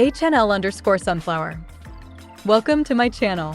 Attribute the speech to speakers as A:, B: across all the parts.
A: HNL_sunflower. Welcome to my channel.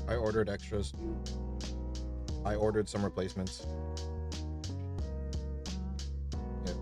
B: I ordered extras. I ordered some replacements. Yeah.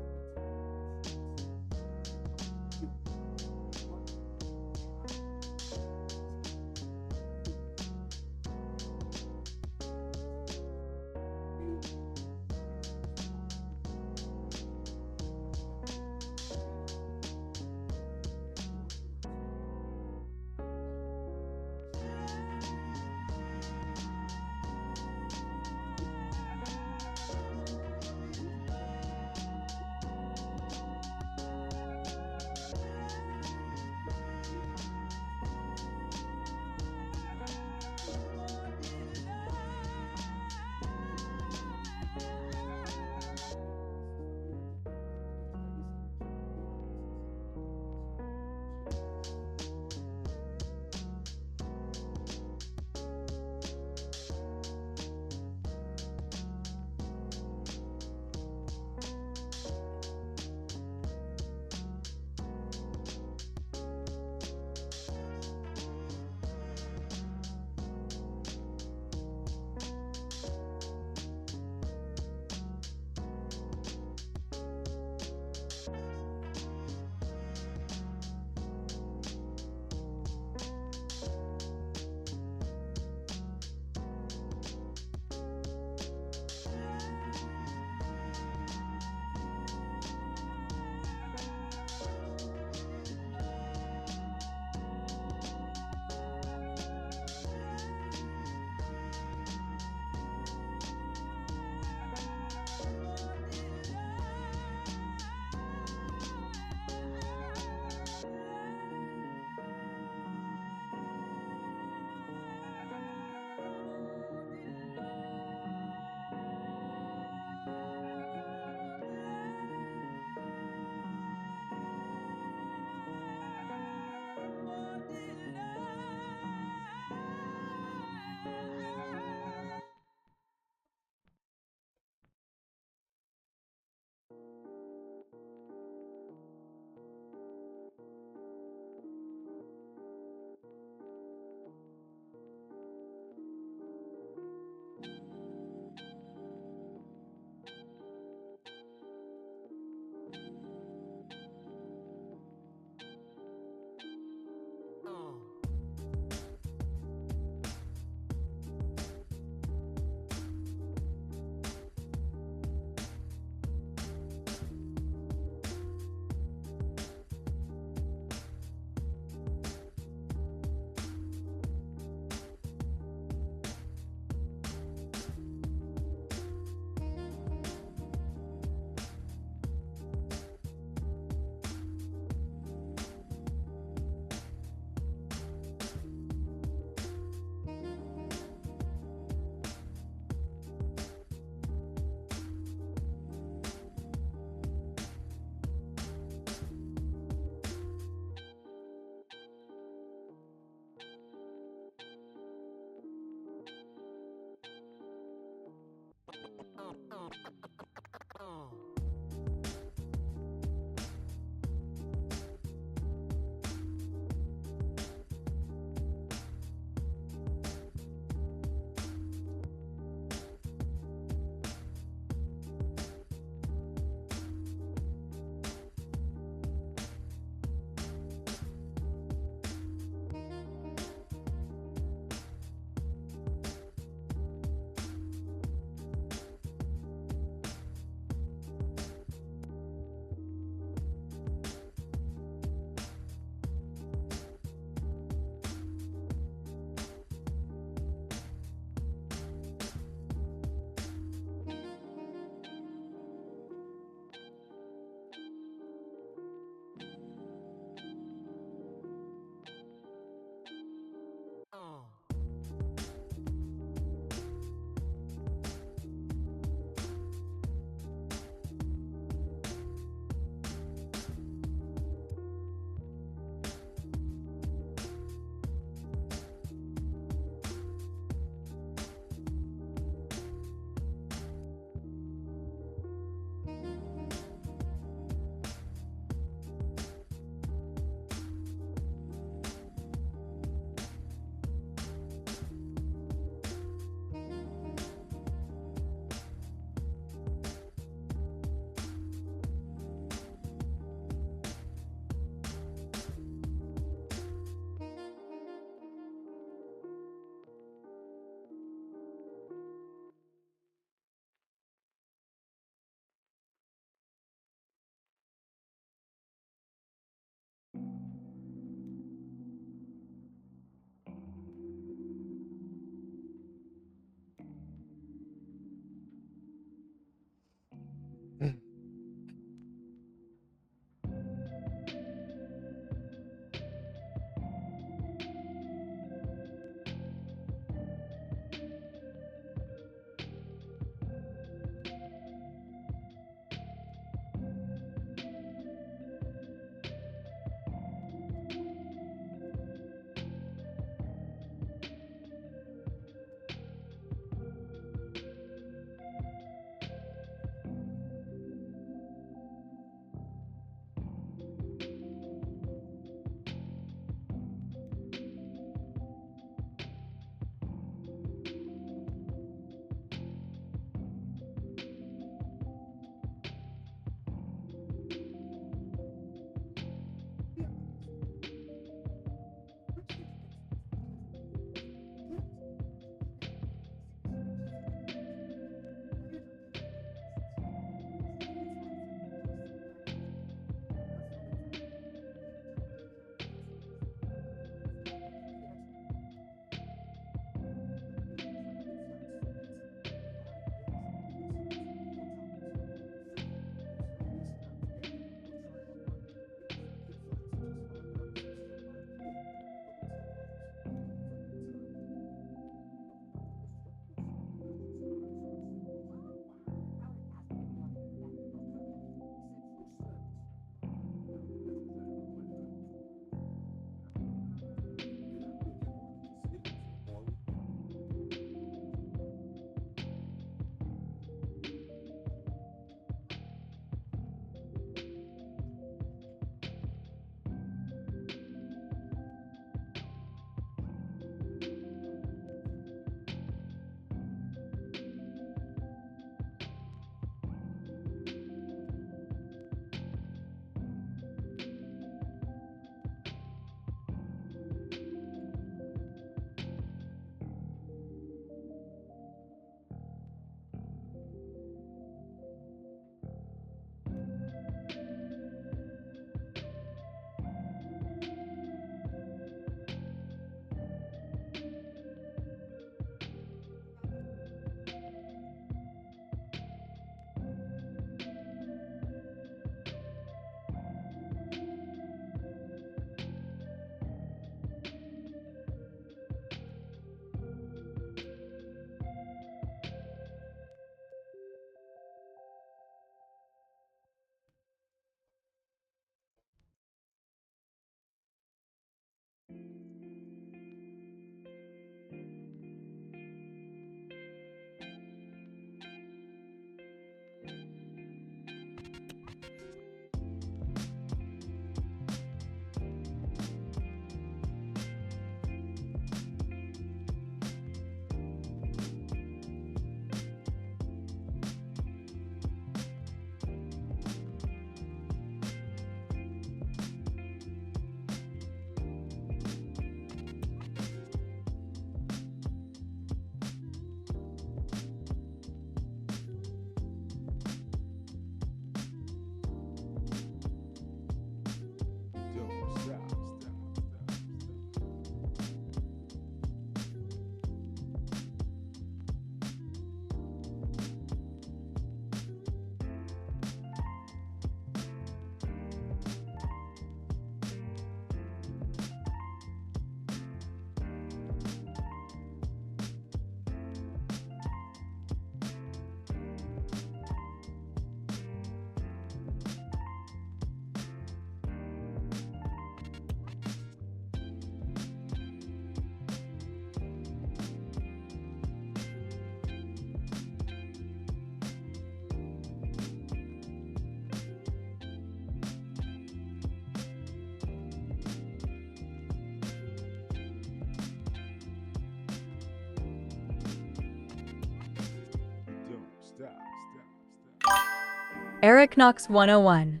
A: Eric Knox 101.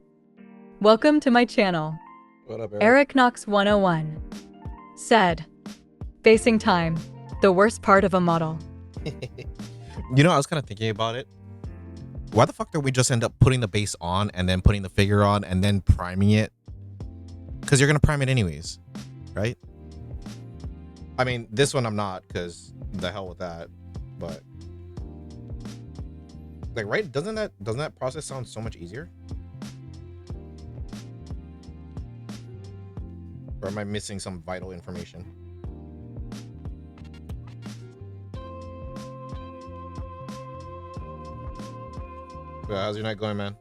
A: Welcome to my channel.
B: What up,
A: Eric Knox 101 said, basing time, the worst part of a model.
C: You know, I was kind of thinking about it. Why the fuck don't we just end up putting the base on and then putting the figure on and then priming it? Because you're going to prime it anyways, right? I mean, this one I'm not, because the hell with that. But like, right? Doesn't that process sound so much easier? Or am I missing some vital information? Yeah, how's your night going, man?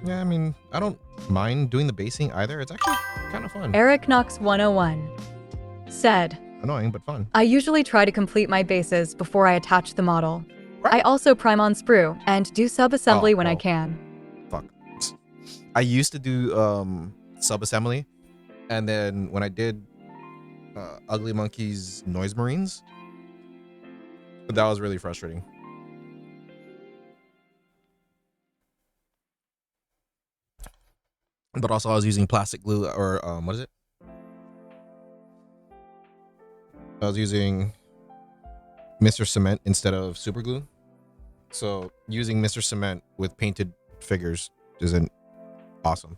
C: Yeah, I mean, I don't mind doing the basing either. It's actually kind of fun.
A: Eric Knox 101 said,
C: Annoying, but fun.
A: I usually try to complete my bases before I attach the model.
C: Right.
A: I also prime on sprue and do sub-assembly when I
C: Oh.
A: can.
C: Fuck. I used to do sub-assembly, and then when I did Ugly Monkey's Noise Marines, that was really frustrating. But also I was using plastic glue, or what is it? I was using Mr. Cement instead of super glue. So using Mr. Cement with painted figures isn't awesome.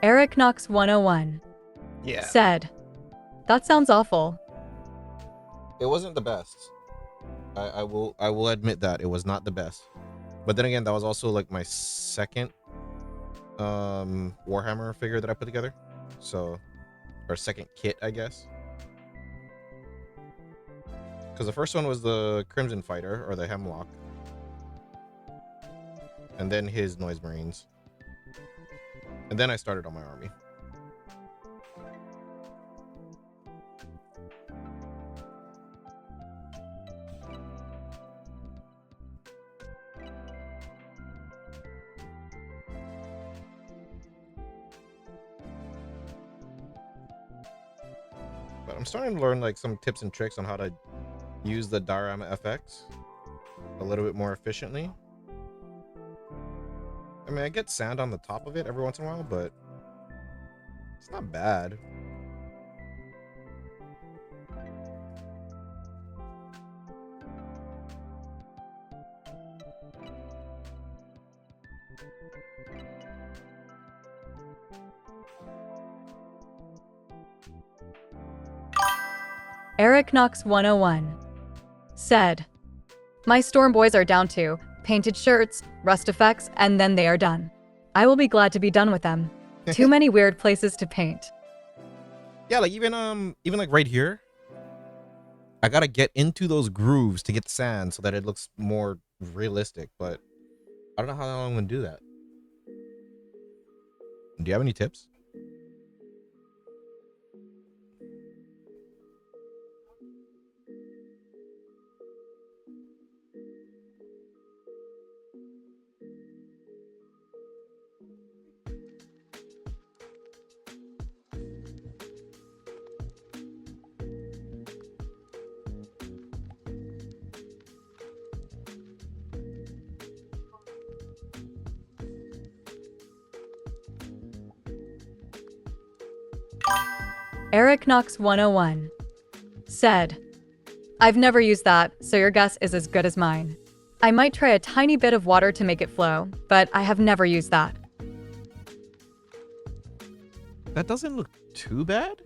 A: Eric Knox 101 said, that sounds awful.
C: It wasn't the best. I will admit that it was not the best. But then again, that was also like my second Warhammer figure that I put together. So, or second kit, I guess. Because the first one was the Crimson Fighter, or the Hemlock. And then his Noise Marines. And then I started on my army. But I'm starting to learn like some tips and tricks on how to use the diorama FX a little bit more efficiently. I mean, I get sand on the top of it every once in a while, but it's not bad.
A: Eric Knox 101 said, my Storm Boys are down to painted shirts, rust effects, and then they are done. I will be glad to be done with them. Too many weird places to paint.
C: Yeah, like even like right here, I gotta get into those grooves to get sand so that it looks more realistic, but I don't know how long I'm gonna do that. Do you have any tips?
A: Eric Knox 101 said, I've never used that, so your guess is as good as mine. I might try a tiny bit of water to make it flow, but I have never used that.
C: That doesn't look too bad.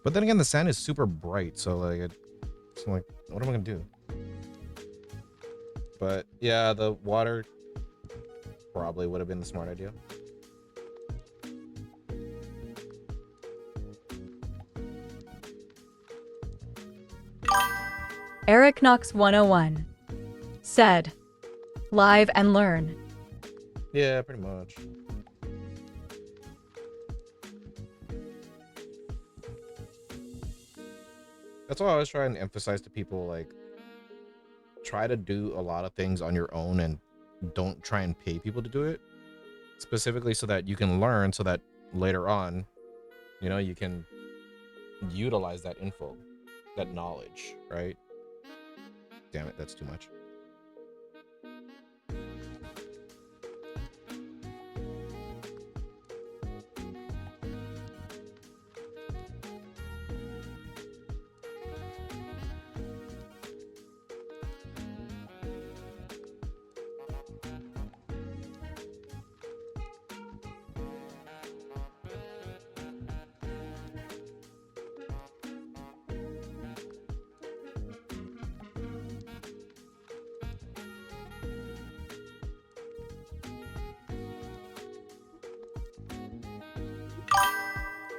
C: But then again, the sand is super bright, so like it's like, what am I gonna do? But yeah, the water probably would have been the smart idea.
A: Eric Knox 101 said, live and learn.
C: Yeah, pretty much.
B: That's why I always try and emphasize to people, like, try to do a lot of things on your own and don't try and pay people to do it. Specifically so that you can learn, so that later on, you know, you can utilize that info, that knowledge, right? Damn it, that's too much.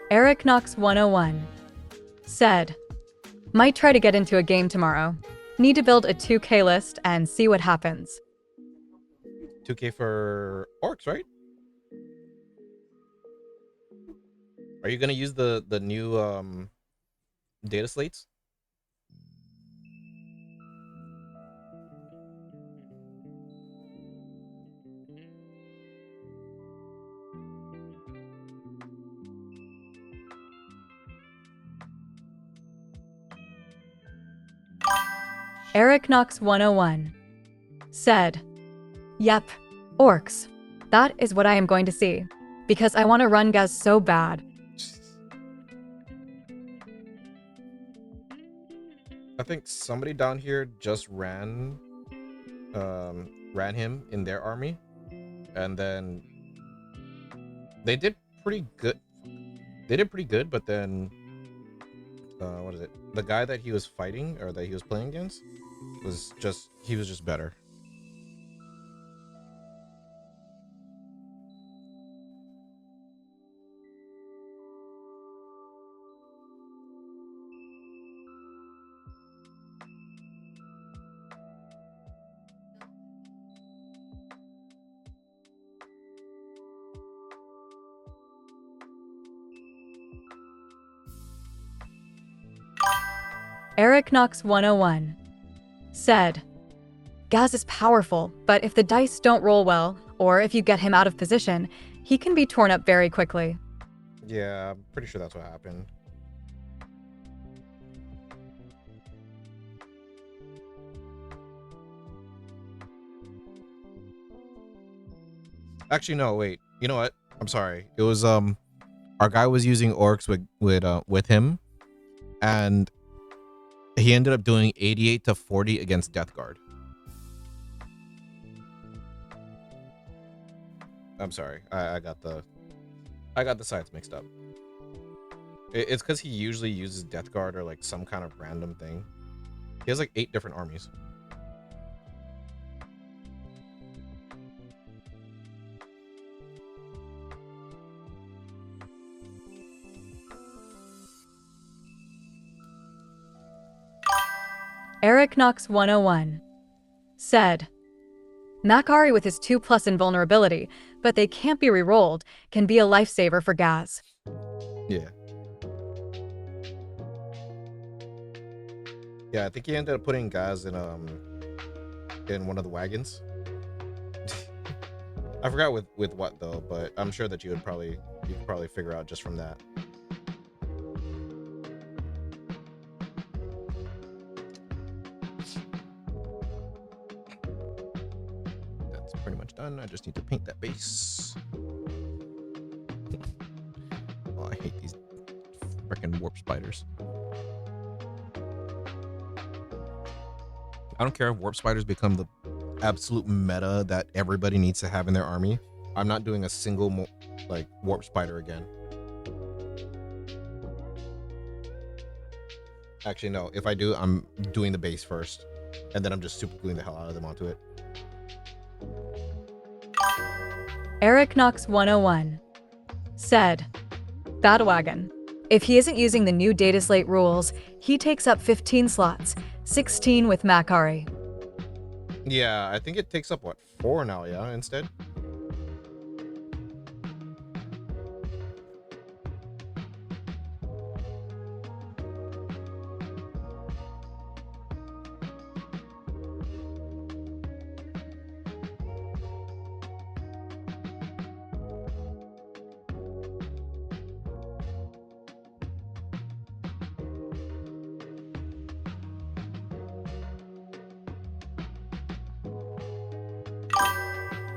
A: Eric Knox 101 said, might try to get into a game tomorrow. Need to build a 2K list and see what happens.
B: 2K for orcs, right? Are you gonna use the new data slates?
A: Eric Knox 101 said, yep, orcs. That is what I am going to see. Because I want to run Gaz so bad.
B: I think somebody down here just ran him in their army, and then they did pretty good. But then what is it? The guy that he was fighting, or that he was playing against, was just better.
A: Eric Knox 101 said, Gaz is powerful, but if the dice don't roll well, or if you get him out of position, he can be torn up very quickly.
B: Yeah, I'm pretty sure that's what happened. Actually, no, wait. You know what? I'm sorry. It was our guy was using orcs with him, and he ended up doing 88 to 40 against Death Guard. I'm sorry. I got the sides mixed up. It's because he usually uses Death Guard or like some kind of random thing. He has like 8 different armies.
A: Eric Knox 101 said, Makari with his 2+ invulnerability, but they can't be rerolled, can be a lifesaver for Gaz.
B: Yeah. Yeah, I think he ended up putting Gaz in one of the wagons. I forgot with what though, but I'm sure that you could probably figure out just from that. That's pretty much done. I just need to paint that base. Oh, I hate these freaking warp spiders. I don't care if warp spiders become the absolute meta that everybody needs to have in their army. I'm not doing a single like warp spider again. Actually, no. If I do, I'm doing the base first, and then I'm just super gluing the hell out of them onto it.
A: Eric Knox 101 said, Batwagon. If he isn't using the new data slate rules, he takes up 15 slots, 16 with Makari.
B: Yeah, I think it takes up what, 4 now, yeah, instead.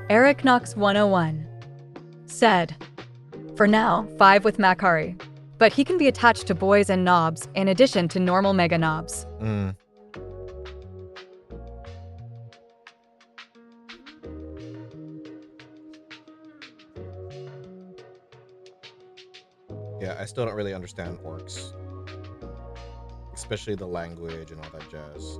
A: Eric Knox 101 said, for now, 5 with Makari, but he can be attached to boys and knobs in addition to normal mega knobs.
B: Yeah, I still don't really understand orcs, especially the language and all that jazz.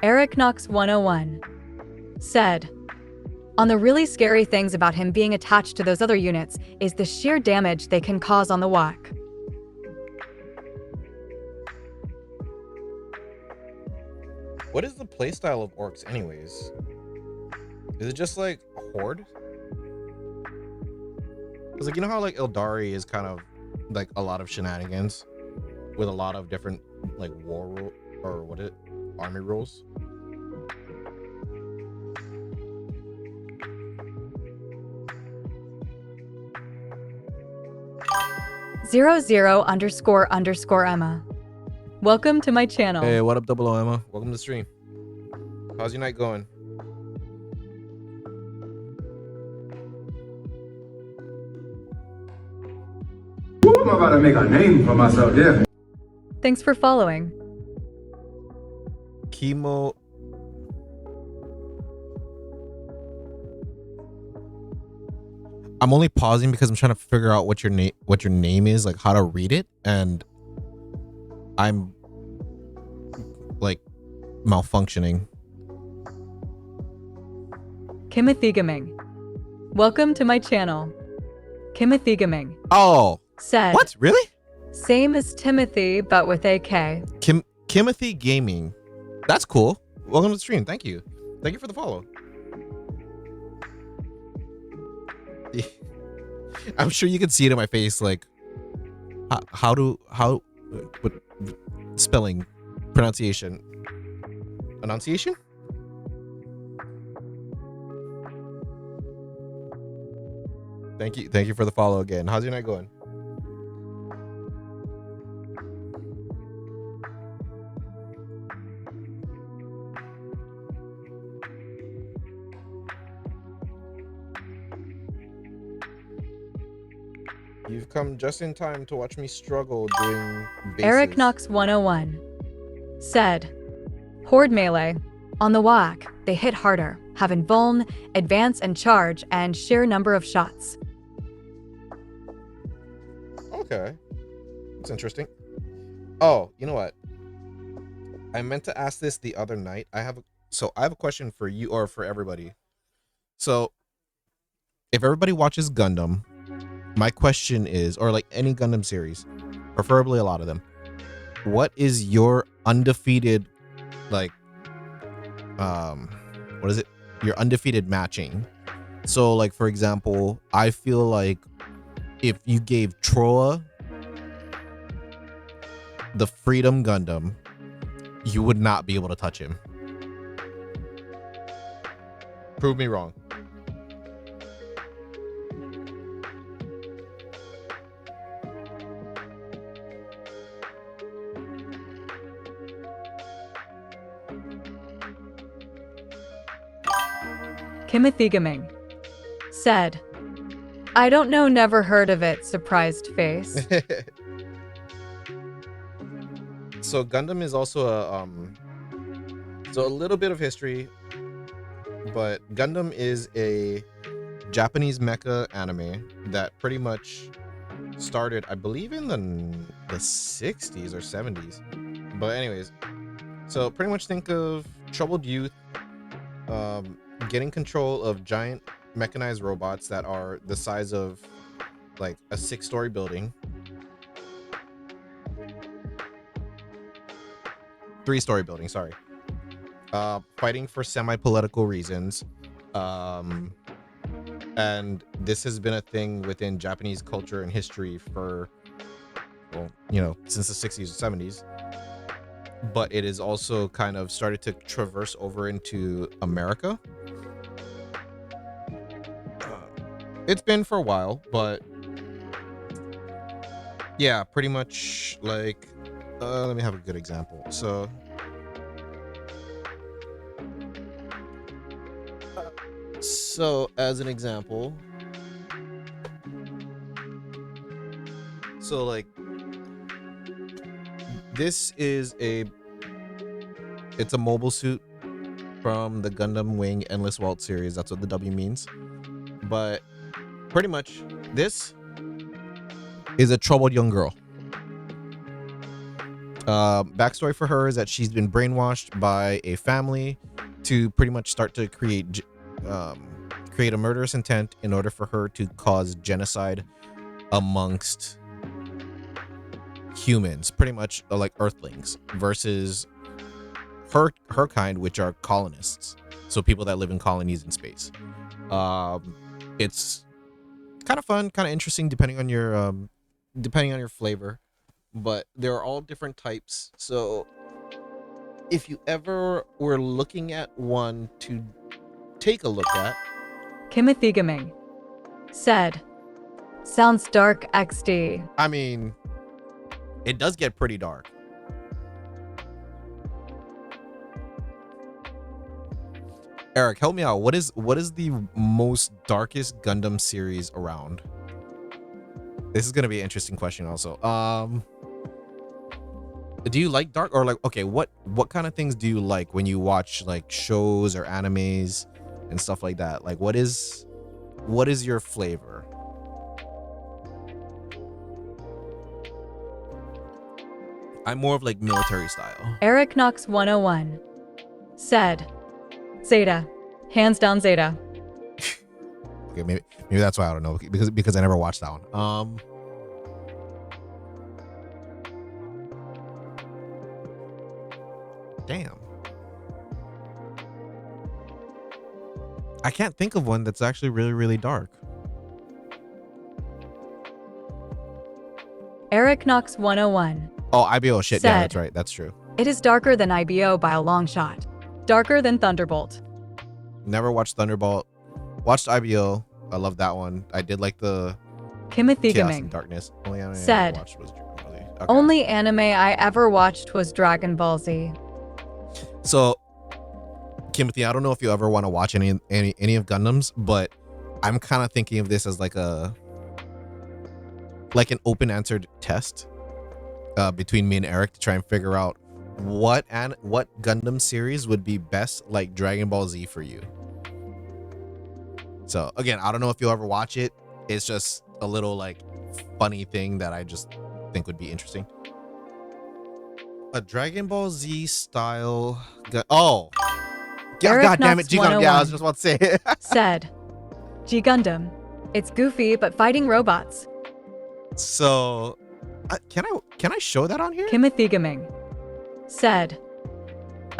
A: Eric Knox 101 said, on the really scary things about him being attached to those other units is the sheer damage they can cause on the walk.
B: What is the playstyle of orcs anyways? Is it just like a horde? Because like, you know how like Eldari is kind of like a lot of shenanigans with a lot of different like war rule or what it army rules?
A: 00__Emma. Welcome to my channel.
B: Hey, what up, Double O Emma? Welcome to the stream. How's your night going?
D: I'm about to make a name for myself, yeah.
A: Thanks for following.
B: Chemo.
C: I'm only pausing because I'm trying to figure out what your name is, like how to read it, and I'm like malfunctioning.
A: Kimothigaming. Welcome to my channel. Kimothigaming
C: Oh,
A: said,
C: what? Really?
A: same as Timothy, but with AK.
C: Kimothy Gaming. That's cool. Welcome to the stream. Thank you. Thank you for the follow. I'm sure you can see it in my face, like what spelling, pronunciation,
B: Enunciation?
C: Thank you for the follow again.
B: How's your night going? You've come just in time to watch me struggle doing bases.
A: Eric Knox 101 said, Horde melee. On the whack, they hit harder, have invuln, advance and charge, and sheer number of shots.
B: Okay. That's interesting. Oh, you know what? I meant to ask this the other night. I have a question for you or for everybody. So, if everybody watches Gundam, my question is, or like any Gundam series, preferably a lot of them, what is your undefeated, like, what is it? Your undefeated matching. So, like, for example, I feel like if you gave Troa the Freedom Gundam, you would not be able to touch him. Prove me wrong.
A: Kimothigaming said, I don't know, never heard of it, surprised face.
B: So Gundam is also a little bit of history, but Gundam is a Japanese mecha anime that pretty much started, I believe, in the 60s or 70s. But anyways, so pretty much think of troubled youth getting control of giant mechanized robots that are the size of like a 6-story building. 3-story building, sorry. Fighting for semi-political reasons. And this has been a thing within Japanese culture and history for, well, you know, since the 60s or 70s. But it has also kind of started to traverse over into America. It's been for a while, but yeah, pretty much like, let me have a good example. So as an example, so like this is it's a mobile suit from the Gundam Wing Endless Waltz series. That's what the W means. But pretty much this is a troubled young girl. Backstory for her is that she's been brainwashed by a family to pretty much start to create a murderous intent in order for her to cause genocide amongst humans, pretty much like Earthlings, versus her kind, which are colonists, so people that live in colonies in space. It's kind of fun, kind of interesting, depending on your flavor, but there are all different types. So if you ever were looking at one to take a look at,
A: Kimothy Gaming said, sounds dark XD.
B: I mean, it does get pretty dark. Eric, help me out. What is the most darkest Gundam series around? This is gonna be an interesting question also. Do you like dark, or like, okay, what kind of things do you like when you watch like shows or animes and stuff like that? Like, what is your flavor? I'm more of like military style.
A: Eric Knox 101 said, Zeta, hands down Zeta.
B: Okay, maybe that's why I don't know, because I never watched that one. Damn. I can't think of one that's actually really, really dark.
A: Eric Knox 101
B: Oh, IBO shit. Yeah,
A: said,
B: that's right. That's true.
A: it is darker than IBO by a long shot. Darker than Thunderbolt.
B: Never watched Thunderbolt. Watched IBO. I love that one. I did like the
A: Kimothy
B: Chaos
A: Gaming
B: and Darkness. Only anime I
A: said,
B: watched was Dragon Ball Z. Okay.
A: only anime I ever watched was Dragon Ball Z.
B: So, Kimothy, I don't know if you ever want to watch any of Gundams, but I'm kind of thinking of this as like an open answered test between me and Eric to try and figure out what Gundam series would be best like Dragon Ball Z for you. So again, I don't know if you'll ever watch it. It's just a little like funny thing that I just think would be interesting. A Dragon Ball Z style. Oh,
A: Eric
B: God damn it,
A: Knox
B: G Gundam. Yeah, I
A: 101
B: was just about to say it.
A: said, G Gundam. It's goofy but fighting robots.
B: So, can I show that on here?
A: Kimothy Gaming said,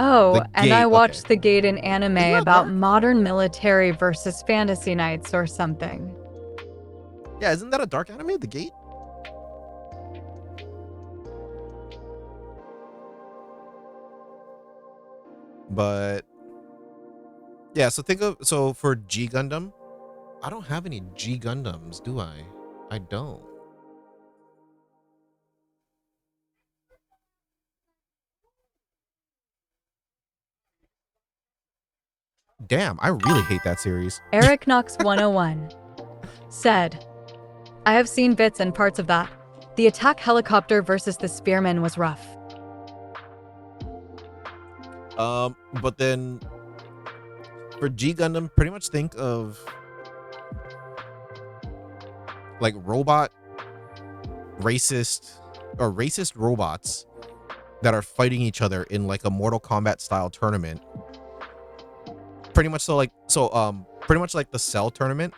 A: oh,
B: The
A: and
B: Gate,
A: I watched
B: okay.
A: the Gate in anime
B: that
A: about
B: dark?
A: modern military versus fantasy knights or something.
B: Yeah, isn't that a dark anime? The Gate. But yeah, so for G Gundam, I don't have any G Gundams, do I? I don't. Damn, I really hate that series.
A: Eric Knox 101 said, I have seen bits and parts of that. The attack helicopter versus the spearman was rough.
B: But then for G Gundam, pretty much think of like racist robots that are fighting each other in like a Mortal Kombat style tournament.
C: pretty much pretty much like the Cell tournament,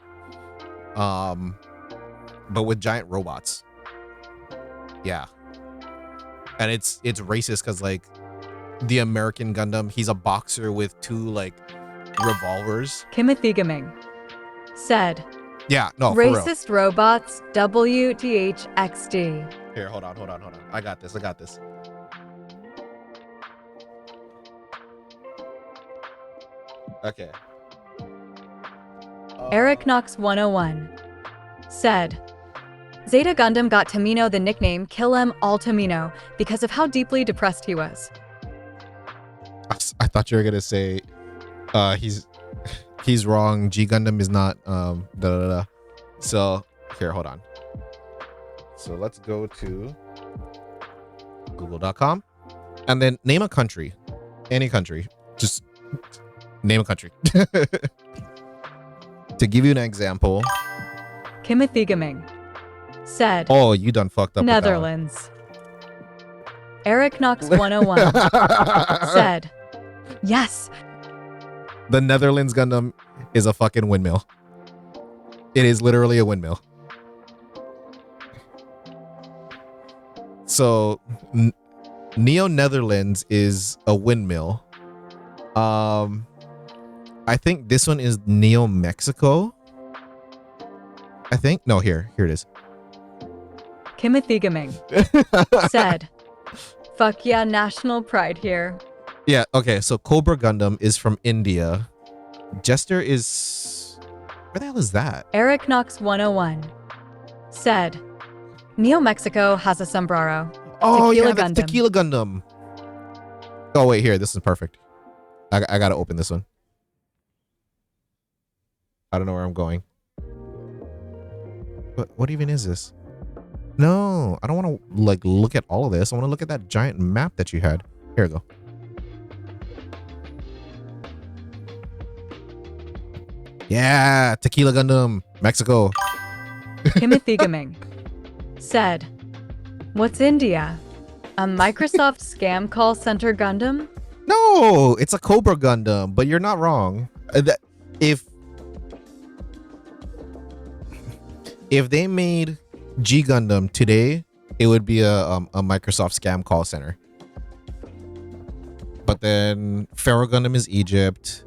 C: but with giant robots. Yeah, and it's racist because like the American Gundam, he's a boxer with 2 like revolvers.
A: Timothy Gaming said,
C: Yeah, no, for real.
A: racist robots, WTHXD.
C: Here, hold on. I got this. Okay.
A: Eric Knox 101 said, Zeta Gundam got Tamino the nickname Kill 'em all Tamino because of how deeply depressed he was.
C: I thought you were gonna say, he's wrong. G Gundam is not So here, hold on. So let's go to google.com and then name a country, any country. Just name a country. To give you an example.
A: Timothy Gaming said,
C: Oh, you done fucked up.
A: Netherlands. Eric Knox 101 said, yes.
C: The Netherlands Gundam is a fucking windmill. It is literally a windmill. So Neo Netherlands is a windmill. I think this one is Neo Mexico. I think. No, here it is.
A: Timothy Gaming said, fuck yeah, national pride here.
C: Yeah, okay, so Cobra Gundam is from India. Jester is... Where the hell is that?
A: Eric Knox 101 said, Neo Mexico has a sombrero.
C: Oh,
A: Tequila
C: yeah, that's
A: Gundam.
C: Tequila Gundam. Oh, wait, here, this is perfect. I gotta open this one. I don't know where I'm going. What even is this? No, I don't want to like look at all of this. I want to look at that giant map that you had. Here we go. Yeah, Tequila Gundam, Mexico.
A: Timothy Gaming said, what's India? A Microsoft scam call center Gundam?
C: No, it's a Cobra Gundam, but you're not wrong. If they made G Gundam today, it would be a Microsoft scam call center. But then Pharaoh Gundam is Egypt.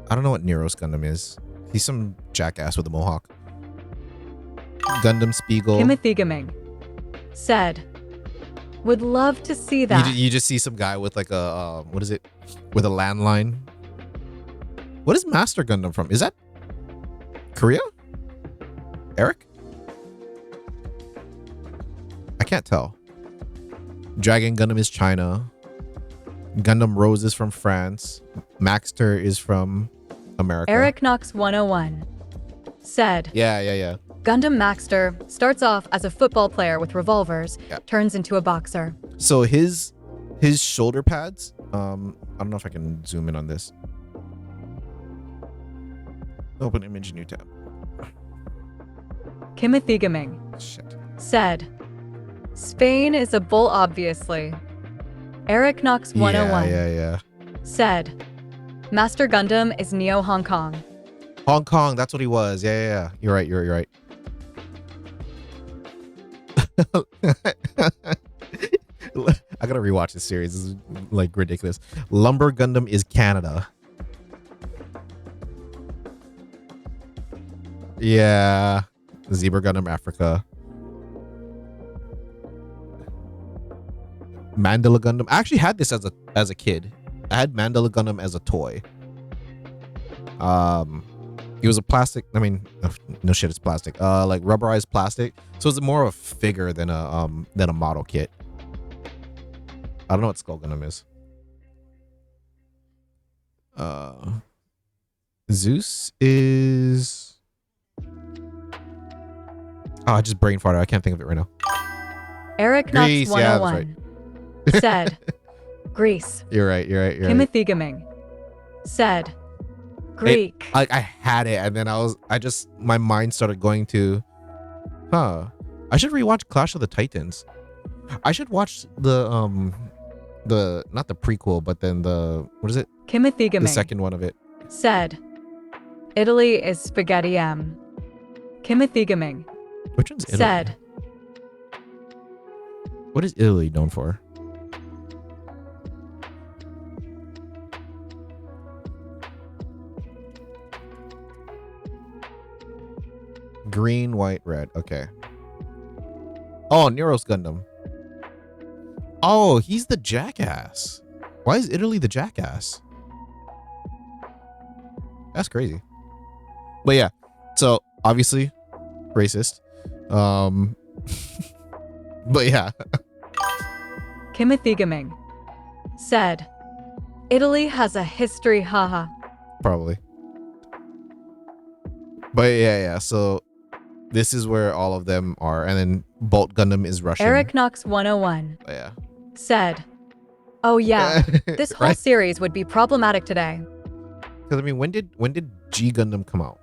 C: I don't know what Nero's Gundam is. He's some jackass with a mohawk. Gundam Spiegel.
A: Timothy Gaming said, would love to see that.
C: You just see some guy with like a what is it? With a landline. What is Master Gundam from? Is that Korea? Eric? I can't tell. Dragon Gundam is China. Gundam Rose is from France. Maxter is from America.
A: Eric Knox 101 said,
C: Yeah.
A: Gundam Maxter starts off as a football player with revolvers,
C: Yeah.
A: turns into a boxer.
C: So his shoulder pads, I don't know if I can zoom in on this. Open image, new tab.
A: Timothy Gaming
C: Shit.
A: said, Spain is a bull, obviously. Eric Knox 101
C: Yeah.
A: said, Master Gundam is Neo Hong Kong.
C: Hong Kong, that's what he was. Yeah. You're right. I gotta rewatch this series. This is like ridiculous. Lumber Gundam is Canada. Yeah. Zebra Gundam Africa. Mandela Gundam. I actually had this as a kid. I had Mandela Gundam as a toy. It was a plastic. I mean, no shit, it's plastic. Like rubberized plastic. So it's more of a figure than a model kit. I don't know what Skull Gundam is. Zeus is. Oh, I just brain farted. I can't think of it right now.
A: Eric
C: Greece,
A: Knox
C: yeah,
A: 101
C: that's
A: said, Greece.
C: You're right.
A: Timothy Gaming said, Greek.
C: I had it, and then my mind started going to, I should rewatch Clash of the Titans. I should watch the not the prequel, but then what is it?
A: Timothy Gaming
C: The second one of it.
A: said, Italy is spaghetti M. Timothy Gaming
C: Which one's Italy?
A: said,
C: What is Italy known for? Green, white, red. Okay. Oh, Nero's Gundam. Oh, he's the jackass. Why is Italy the jackass? That's crazy. But yeah, so obviously racist. But yeah.
A: Timothy Gaming said, Italy has a history, haha.
C: Probably. But yeah. So this is where all of them are. And then Bolt Gundam is Russian.
A: Eric Knox 101
C: But yeah.
A: said, oh yeah, this whole
C: Right?
A: series would be problematic today.
C: Because I mean, when did G Gundam come out?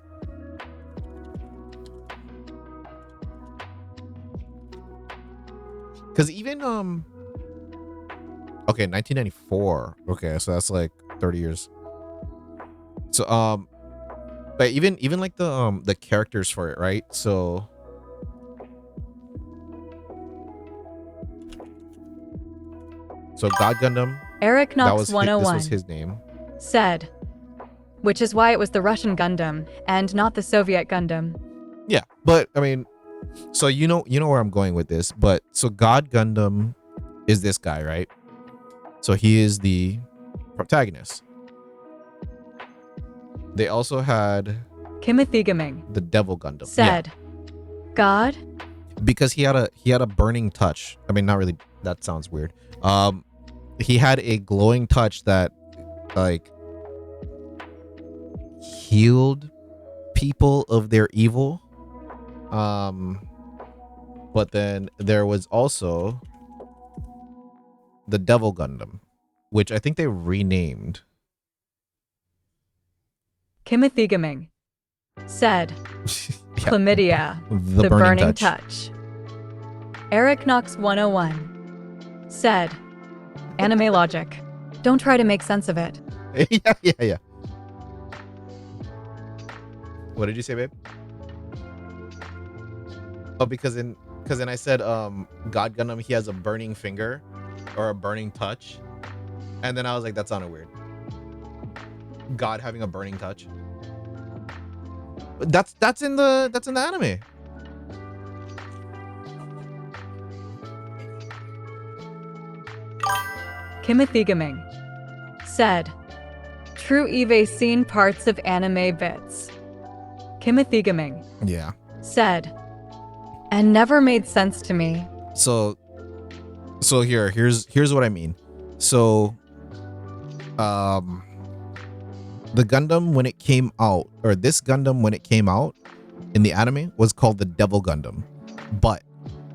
C: Because even okay, 1994. Okay, so that's like 30 years. So but even like the characters for it, right? So God Gundam,
A: Eric
C: that
A: Knox
C: was
A: 101
C: this was his name.
A: said, which is why it was the Russian Gundam and not the Soviet Gundam.
C: Yeah, but I mean, so you know where I'm going with this, but so God Gundam is this guy, right? So he is the protagonist. They also had
A: Timothy Gaming
C: the Devil Gundam.
A: said, God?
C: Because he had a burning touch. I mean, not really, that sounds weird. He had a glowing touch that like healed people of their evil. But then there was also the Devil Gundam, which I think they renamed.
A: Timothy Gaming said,
C: Yeah,
A: Chlamydia,
C: the burning
A: touch. Eric Knox 101 said, anime logic. Don't try to make sense of it.
C: yeah. What did you say, babe? Oh, because then I said God Gundam, he has a burning finger or a burning touch, and then I was like, that sounded weird. God having a burning touch. That's in the anime.
A: Timothy Gaming said, True Eve seen parts of anime bits. Timothy Gaming
C: Yeah.
A: said, and never made sense to me.
C: So here's what I mean. So the Gundam when it came out, or this Gundam when it came out in the anime, was called the Devil Gundam. But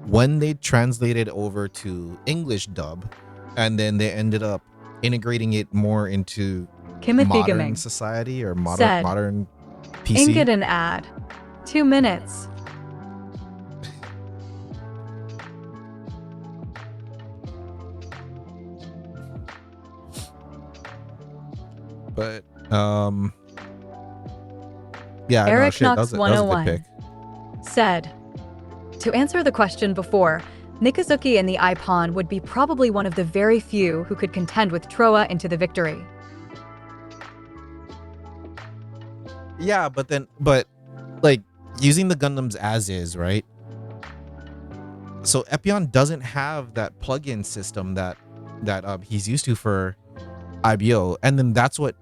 C: when they translated over to English dub, and then they ended up integrating it more into
A: Timothy
C: modern
A: Gaming
C: society or
A: said,
C: modern PC.
A: Ingot an ad. 2 minutes.
C: But yeah,
A: Eric
C: no,
A: Knox
C: shit, that was a
A: 101
C: good pick.
A: said, to answer the question before, Nikazuki and the Ipon would be probably one of the very few who could contend with Troa into the victory.
C: Yeah, but like using the Gundams as is, right? So Epion doesn't have that plug-in system that he's used to for IBO, and then that's what,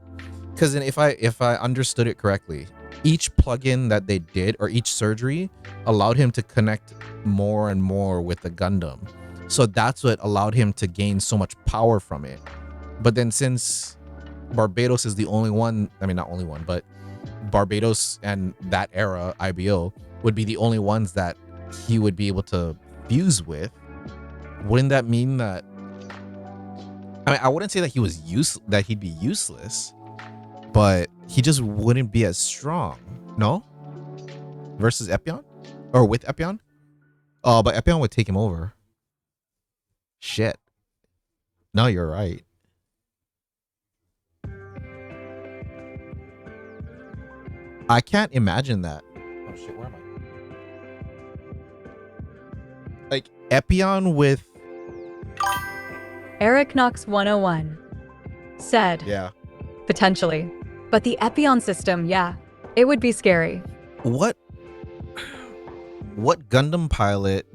C: because then if I understood it correctly, each plugin that they did or each surgery allowed him to connect more and more with the Gundam, so that's what allowed him to gain so much power from it. But then since Barbados is the only one, I mean not only one, but Barbados and that era IBO would be the only ones that he would be able to fuse with, wouldn't that mean that, I mean, I wouldn't say that he'd be useless, but he just wouldn't be as strong, no? Versus Epion? Or with Epion? Oh, but Epion would take him over. Shit. No, you're right. I can't imagine that. Oh shit, where am I? Like Epion with
A: Eric Knox 101 said,
C: yeah.
A: potentially. But the Epion system, yeah, it would be scary.
C: What Gundam pilot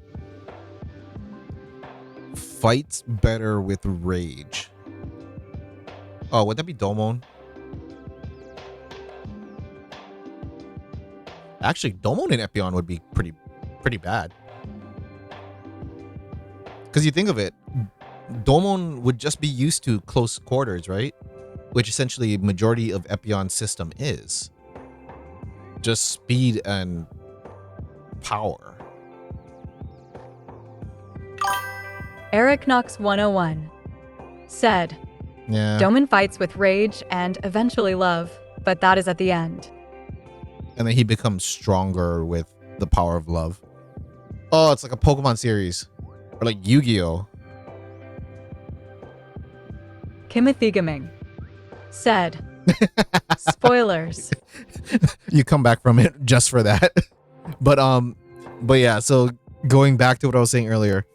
C: fights better with rage? Oh, would that be Domon? Actually, Domon and Epion would be pretty bad. Because you think of it, Domon would just be used to close quarters, right? Which essentially majority of Epion's system is. Just speed and power.
A: Eric Knox 101 said,
C: Yeah.
A: Doman fights with rage and eventually love, but that is at the end.
C: And then he becomes stronger with the power of love. Oh, it's like a Pokemon series. Or like Yu-Gi-Oh!
A: Kimothy Gaming said, spoilers.
C: You come back from it just for that. But yeah, so going back to what I was saying earlier.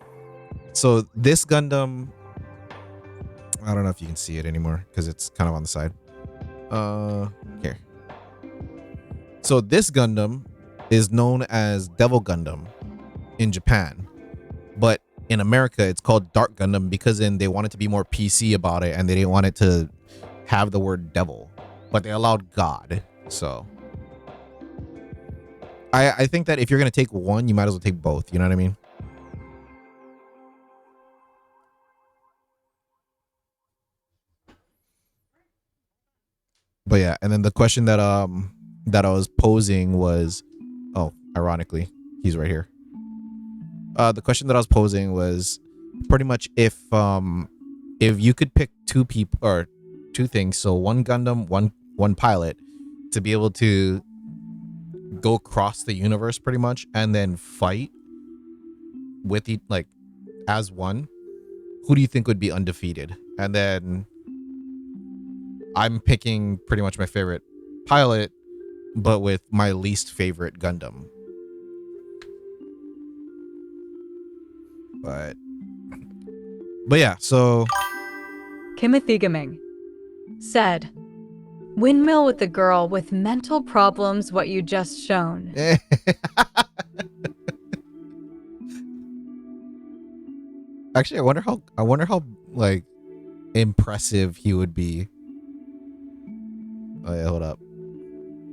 C: So this Gundam, I don't know if you can see it anymore because it's kind of on the side. Here. So this Gundam is known as Devil Gundam in Japan, but in America it's called Dark Gundam because then they wanted to be more PC about it and they didn't want it to have the word devil, but they allowed God. So I think that if you're gonna take one, you might as well take both. You know what I mean? But yeah, and then the question that I was posing was, oh, ironically, he's right here. The question that I was posing was pretty much if you could pick two people or two things, so one Gundam, one pilot, to be able to go across the universe pretty much and then fight with like as one, who do you think would be undefeated? And then I'm picking pretty much my favorite pilot, but with my least favorite Gundam. But yeah, so
A: Kimothy Gaming said, windmill with the girl with mental problems, what you just shown.
C: Actually, I wonder how like impressive he would be. Oh yeah, hold up.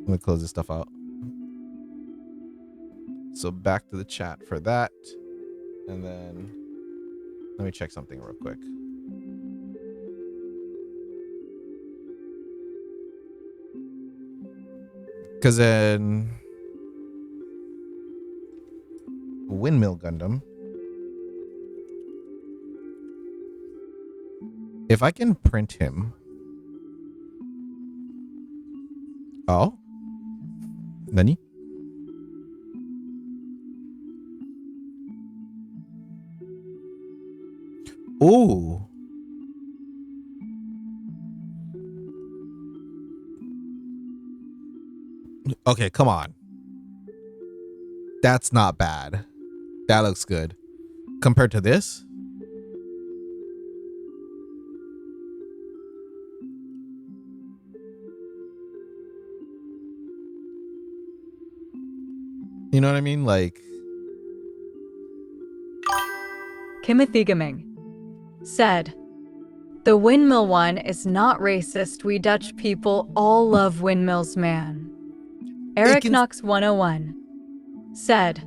C: Let me close this stuff out. So back to the chat for that. And then let me check something real quick. Because then Windmill Gundam. If I can print him. Oh? Nani? Ooh. Okay, come on. That's not bad. That looks good. Compared to this? You know what I mean? Like,
A: Kimothy Gaming said, the windmill one is not racist. We Dutch people all love windmills, man. Eric Knox 101 said,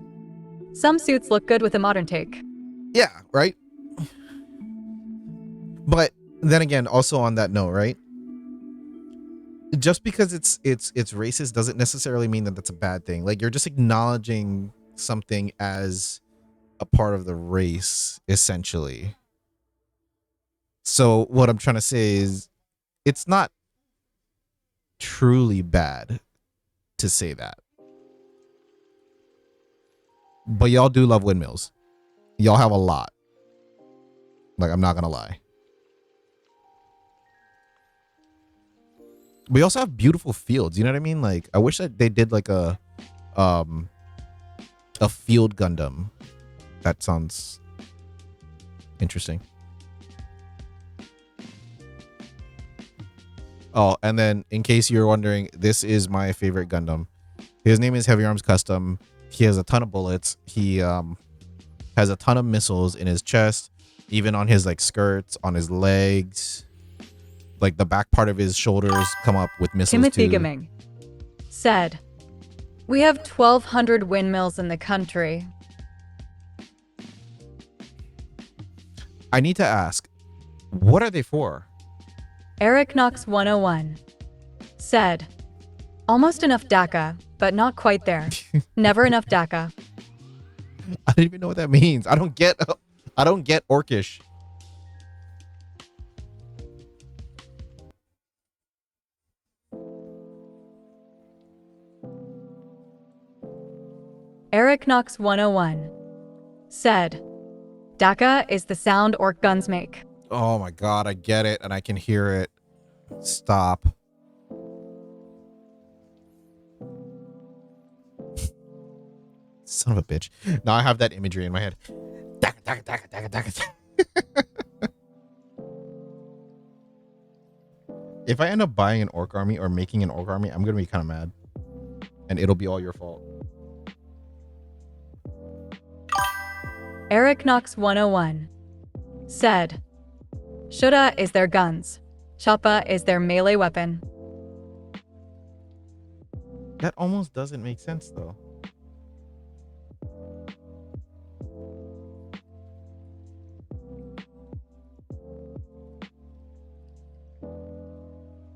A: some suits look good with a modern take.
C: yeah, right? But then again, also on that note, right? Just because it's racist doesn't necessarily mean that that's a bad thing. Like, you're just acknowledging something as a part of the race, essentially. So what I'm trying to say is it's not truly bad to say that. But y'all do love windmills. Y'all have a lot. Like, I'm not gonna lie. We also have beautiful fields. You know what I mean? Like, I wish that they did like a field Gundam. That sounds interesting. Oh, and then in case you're wondering, this is my favorite Gundam. His name is Heavy Arms Custom. He has a ton of bullets. He has a ton of missiles in his chest, even on his like skirts, on his legs. Like the back part of his shoulders come up with missiles
A: Timothy
C: too.
A: Gaming said, "We have 1,200 windmills in the country."
C: I need to ask, what are they for?
A: Eric Knox 101 said, "Almost enough DACA, but not quite there. Never enough DACA."
C: I don't even know what that means. I don't get Orcish.
A: Eric Knox 101 said, "DACA is the sound orc guns make."
C: Oh my god, I get it and I can hear it. Stop. Son of a bitch. Now I have that imagery in my head. Daka, daka, daka, daka, daka. If I end up buying an orc army or making an orc army, I'm gonna be kind of mad. And it'll be all your fault.
A: Eric Knox 101 said, "Shoda is their guns. Choppa is their melee weapon."
C: That almost doesn't make sense though.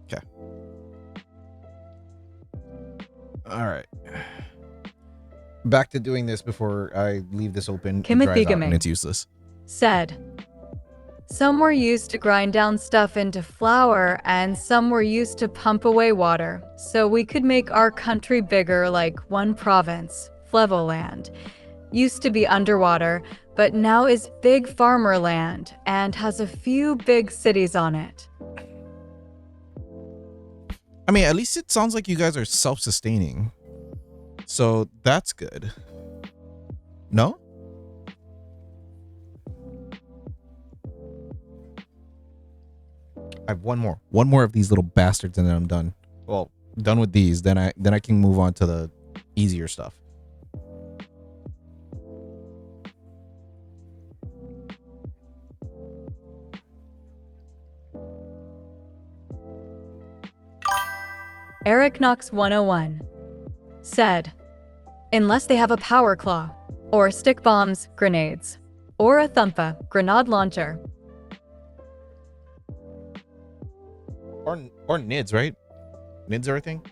C: Okay. All right. Back to doing this before I leave this open. It
A: Timothy
C: dries out
A: Gaming
C: and it's useless.
A: said, "Some were used to grind down stuff into flour, and some were used to pump away water, so we could make our country bigger like one province, Flevoland. Used to be underwater, but now is big farmer land and has a few big cities on it."
C: I mean, at least it sounds like you guys are self-sustaining. So that's good. No? I have one more. One more of these little bastards and then I'm done. Well, done with these, then I can move on to the easier stuff.
A: Eric Knox 101 said, "Unless they have a power claw, or stick bombs, grenades, or a thumpa, grenade launcher."
C: Or NIDS, right? NIDS are a thing?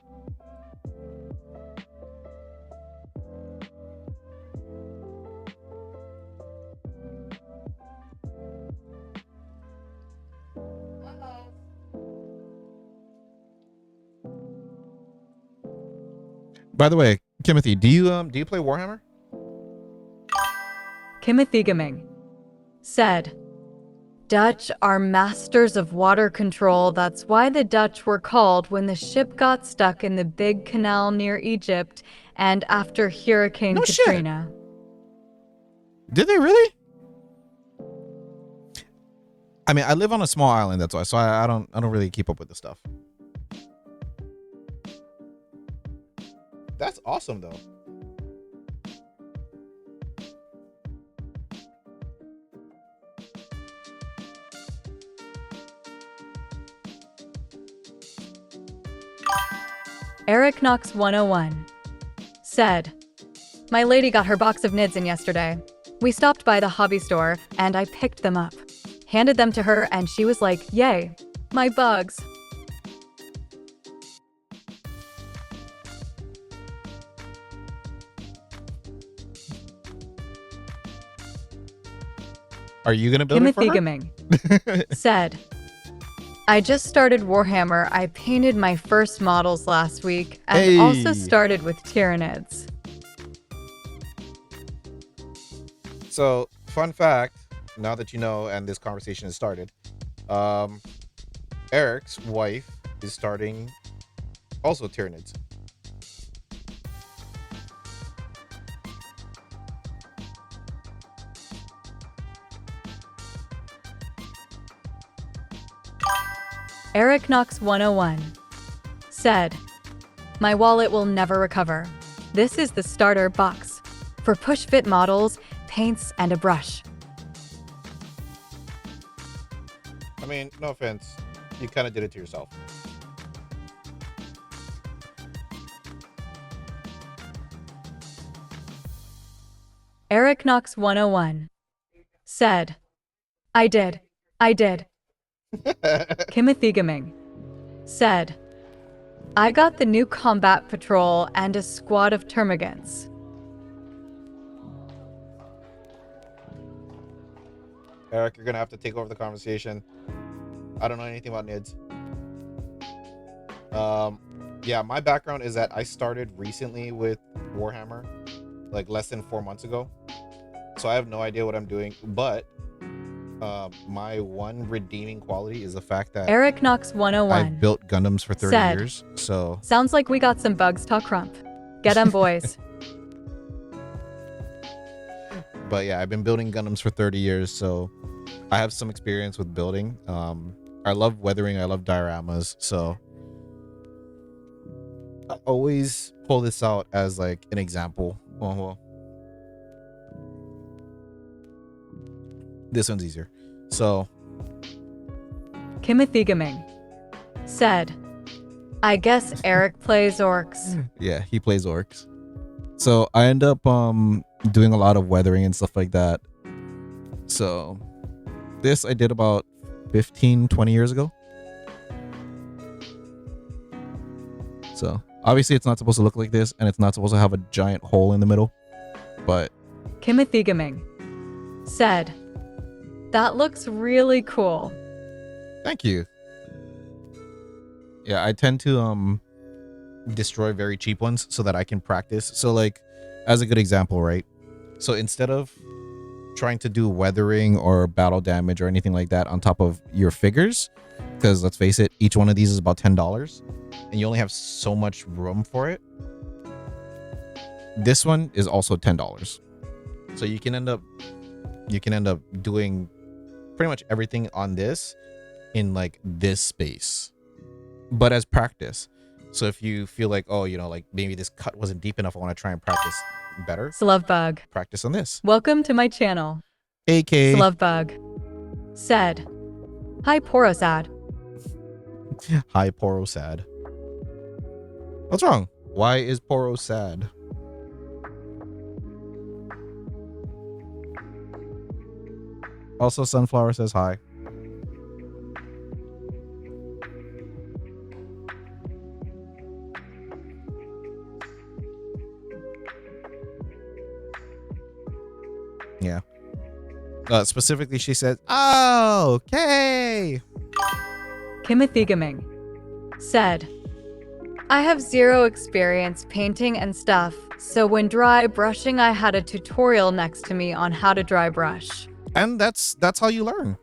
C: By the way, Timothy, do you play Warhammer?
A: Timothy Gaming said, "Dutch are masters of water control. That's why the Dutch were called when the ship got stuck in the big canal near Egypt and after Hurricane Katrina."
C: Did they really? I mean, I live on a small island, that's why. So I don't really keep up with the stuff. That's awesome, though.
A: Eric Knox 101 said, "My lady got her box of NIDS in yesterday. We stopped by the hobby store and I picked them up. Handed them to her and she was like, 'Yay, my bugs.'"
C: Are you gonna build
A: Timothy
C: it for her?
A: Gaming said, "I just started Warhammer. I painted my first models last week and also started with Tyranids."
C: So, fun fact, now that you know and this conversation has started, Eric's wife is starting
B: Also Tyranids.
A: Eric Knox 101 said, "My wallet will never recover. This is the starter box for push-fit models, paints, and a brush."
B: I mean, no offense. You kind of did it to yourself.
A: Eric Knox 101 said, I did. Kimothy Gaming said, "I got the new combat patrol and a squad of termagants."
B: Eric, you're gonna have to take over the conversation. I don't know anything about NIDS. Yeah, my background is that I started recently with Warhammer, like less than 4 months ago. So I have no idea what I'm doing, but my one redeeming quality is the fact that
A: Eric Knox 101
B: I've built Gundams for 30
A: said,
B: years. So
A: "Sounds like we got some bugs to crump. Get 'em, boys."
B: but yeah, I've been building Gundams for 30 years, so I have some experience with building. I love weathering, I love dioramas, so I always pull this out as like an example. Well, this one's easier. So
A: Kimothy Gaming said, "I guess Eric plays orcs."
C: Yeah, he plays orcs. So I end up doing a lot of weathering and stuff like that. So this I did about 15-20 years ago. So obviously it's not supposed to look like this, and it's not supposed to have a giant hole in the middle, but
A: Kimothy Gaming said, "That looks really cool."
C: thank you. Yeah, I tend to destroy very cheap ones so that I can practice. So like, as a good example, right? So instead of trying to do weathering or battle damage or anything like that on top of your figures, because let's face it, each one of these is about $10 and you only have so much room for it. This one is also $10. So you can end up doing pretty much everything on this in like this space, but as practice. So if you feel like, oh, you know, like maybe this cut wasn't deep enough, I want to try and practice better,
A: Slovebug,
C: practice on this.
A: welcome to my channel.
C: AK
A: Slovebug said, "Hi Porosad."
C: Hi Poro sad. What's wrong? Why is Poro sad? Also, Sunflower says hi. Yeah. Specifically, she said, "Oh, okay."
A: Kimothy Gaming said, "I have zero experience painting and stuff, so when dry brushing I had a tutorial next to me on how to dry brush."
C: And that's how you learn.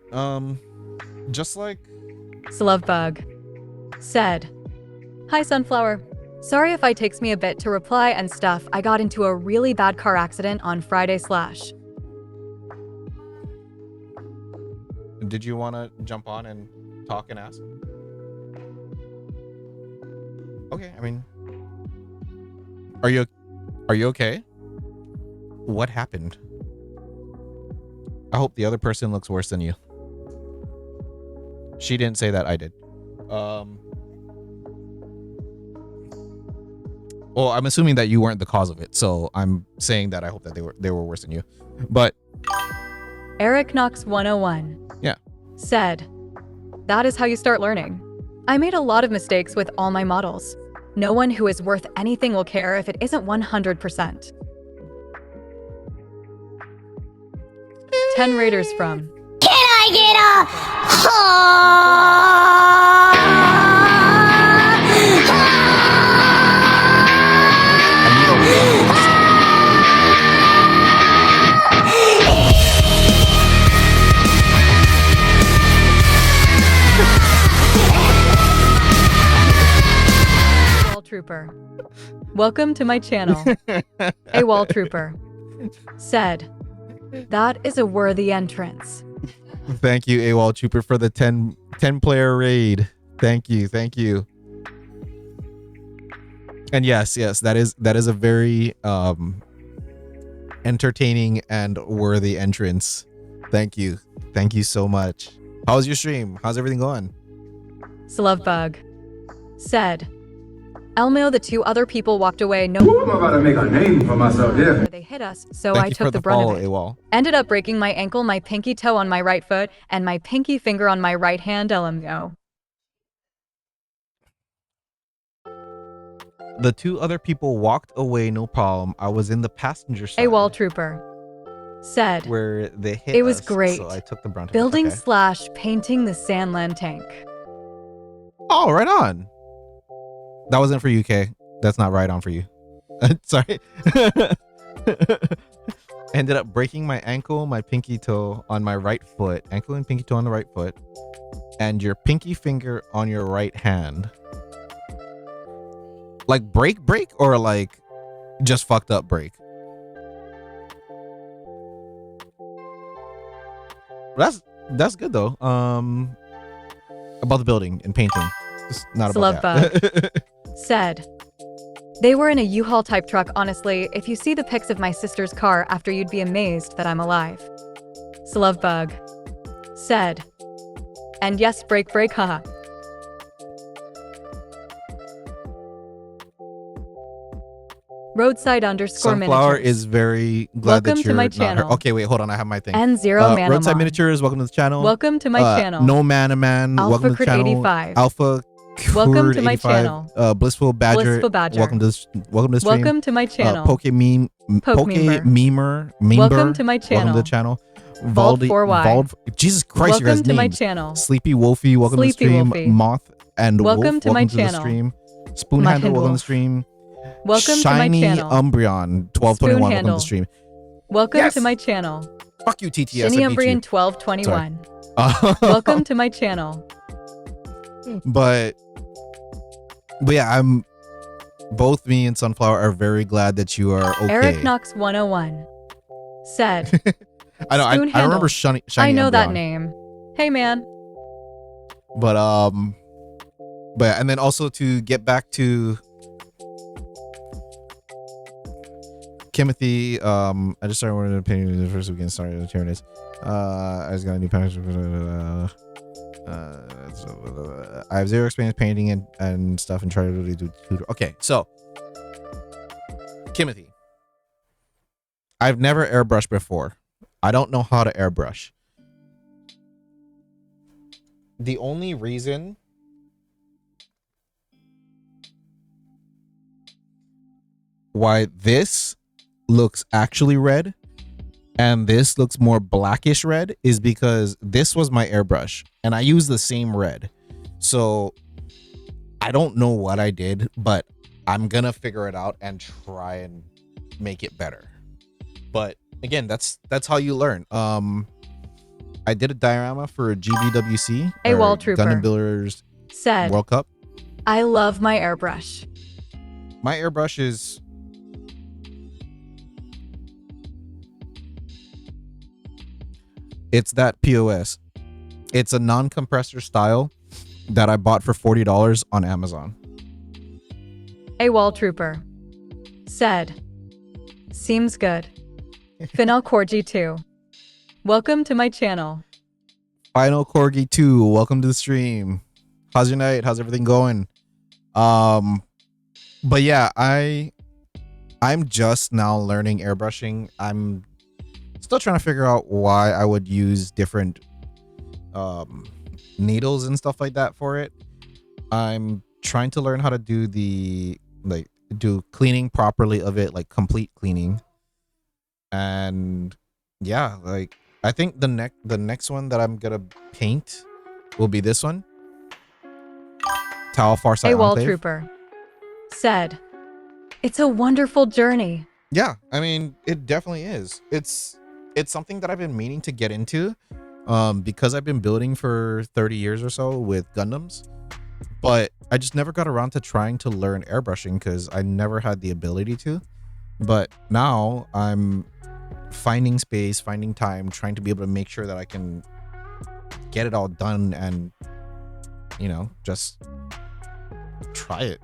C: Just like
A: Slovebug said, "Hi Sunflower. Sorry if it takes me a bit to reply and stuff. I got into a really bad car accident on Friday slash."
C: Did you want to jump on and talk and ask? Okay, I mean, are you okay? What happened? I hope the other person looks worse than you. She didn't say that, I did. Well, I'm assuming that you weren't the cause of it, so I'm saying that I hope that they were worse than you. But
A: Eric Knox 101
C: yeah.
A: said, "That is how you start learning. I made a lot of mistakes with all my models. No one who is worth anything will care if it isn't 100%. 10 Raiders from
E: Can I get
A: Welcome to my channel. A wall trooper said, that is a worthy entrance.
C: Thank you, AWOL Trooper, for the 10 player raid. Thank you. And yes, that is a very entertaining and worthy entrance. Thank you so much. How's your stream? How's everything going?
A: Slovebug said, Elmo, the two other people walked away. No,
D: I'm about to make a name for myself, yeah.
A: they hit us, so
C: Thank
A: I
C: you
A: took
C: for
A: the brunt
C: follow,
A: of it.
C: AWOL.
A: Ended up breaking my ankle, my pinky toe on my right foot, and my pinky finger on my right hand. LMO.
C: The two other people walked away, no problem. I was in the passenger side.
A: A wall trooper said,
C: where they hit
A: it was
C: us,
A: great.
C: so I took the brunt of
A: building
C: it.
A: / painting the Sandland tank.
C: Oh, right on. That wasn't for you, Kay. That's not right on for you. Sorry. Ended up breaking my ankle, my pinky toe on my right foot. Ankle and pinky toe on the right foot. And your pinky finger on your right hand. Like break or like just fucked up break? That's good though. About the building and painting. It's not about that.
A: Said, they were in a U-Haul type truck. Honestly, if you see the pics of my sister's car after, you'd be amazed that I'm alive. Slovebug said, and yes, break, haha. Roadside _
C: Sunflower
A: miniatures.
C: is very glad
A: Welcome
C: that you're
A: to my
C: not
A: channel.
C: her. Okay, wait, hold on. I have my thing.
A: N0 man.
C: Roadside Miniatures, welcome to the channel.
A: Welcome to my channel.
C: No Man,
A: Alpha
C: welcome to the
A: Crit
C: channel.
A: 85.
C: Alpha
A: Welcome to my
C: 85.
A: channel.
C: Blissful Badger.
A: Blissful Badger.
C: Welcome to the stream.
A: Welcome to my channel.
C: Poke Memer.
A: Welcome to my channel.
C: Welcome to the channel.
A: Vault 4Y.
C: Jesus Christ, you
A: Welcome
C: guys
A: to my
C: names.
A: channel.
C: Sleepy Wolfie, welcome to the
A: Sleepy
C: stream.
A: Wolfie.
C: Moth and
A: Welcome
C: Wolf,
A: to my
C: welcome to the
A: channel.
C: stream. Spoon Handle, welcome to the
A: Wolf.
C: stream.
A: Welcome
C: Shiny
A: to my channel.
C: Umbreon, 1221,
A: Spoon
C: welcome to
A: Handle.
C: the stream.
A: Welcome
C: Yes.
A: to my channel.
C: Fuck you, TTS.
A: Shiny
C: I beat
A: Umbrian
C: you.
A: 1221. Welcome to my channel.
C: But yeah, both me and Sunflower are very glad that you are okay.
A: Eric Knox 101 said,
C: I know. I
A: Spoon Handle.
C: remember Shiny.
A: I know that
C: Umbreon.
A: name. Hey man.
C: But and then also to get back to Kimothy, I just started wanting to paint the first weekend started. Here it is. I just got a new package. I have zero experience painting and stuff and try to really do tutor. Okay, so Kimothy, I've never airbrushed before. I don't know how to airbrush. The only reason why this looks actually red and this looks more blackish red is because this was my airbrush and I use the same red. So I don't know what I did, but I'm gonna figure it out and try and make it better. But again, that's how you learn. I did a diorama for a GBWC,
A: A
C: or
A: wall trooper.
C: Gundam Builders
A: Said,
C: World Cup.
A: I love my airbrush.
C: My airbrush is it's that POS. It's a non-compressor style that I bought for $40 on Amazon.
A: A wall trooper said, seems good. Final Corgi 2. Welcome to my channel.
C: Final Corgi 2, welcome to the stream. How's your night? How's everything going? But yeah, I'm just now learning airbrushing. I'm still trying to figure out why I would use different needles and stuff like that for it. I'm trying to learn how to do do cleaning properly of it, like complete cleaning. And yeah, like I think the next one that I'm gonna paint will be this one. Tau Farsight
A: A wall
C: Enclave.
A: trooper said, it's a wonderful journey.
C: Yeah, I mean, it definitely is. It's something that I've been meaning to get into, because I've been building for 30 years or so with Gundams. But I just never got around to trying to learn airbrushing because I never had the ability to. But now I'm finding space, finding time, trying to be able to make sure that I can get it all done and, you know, just try it.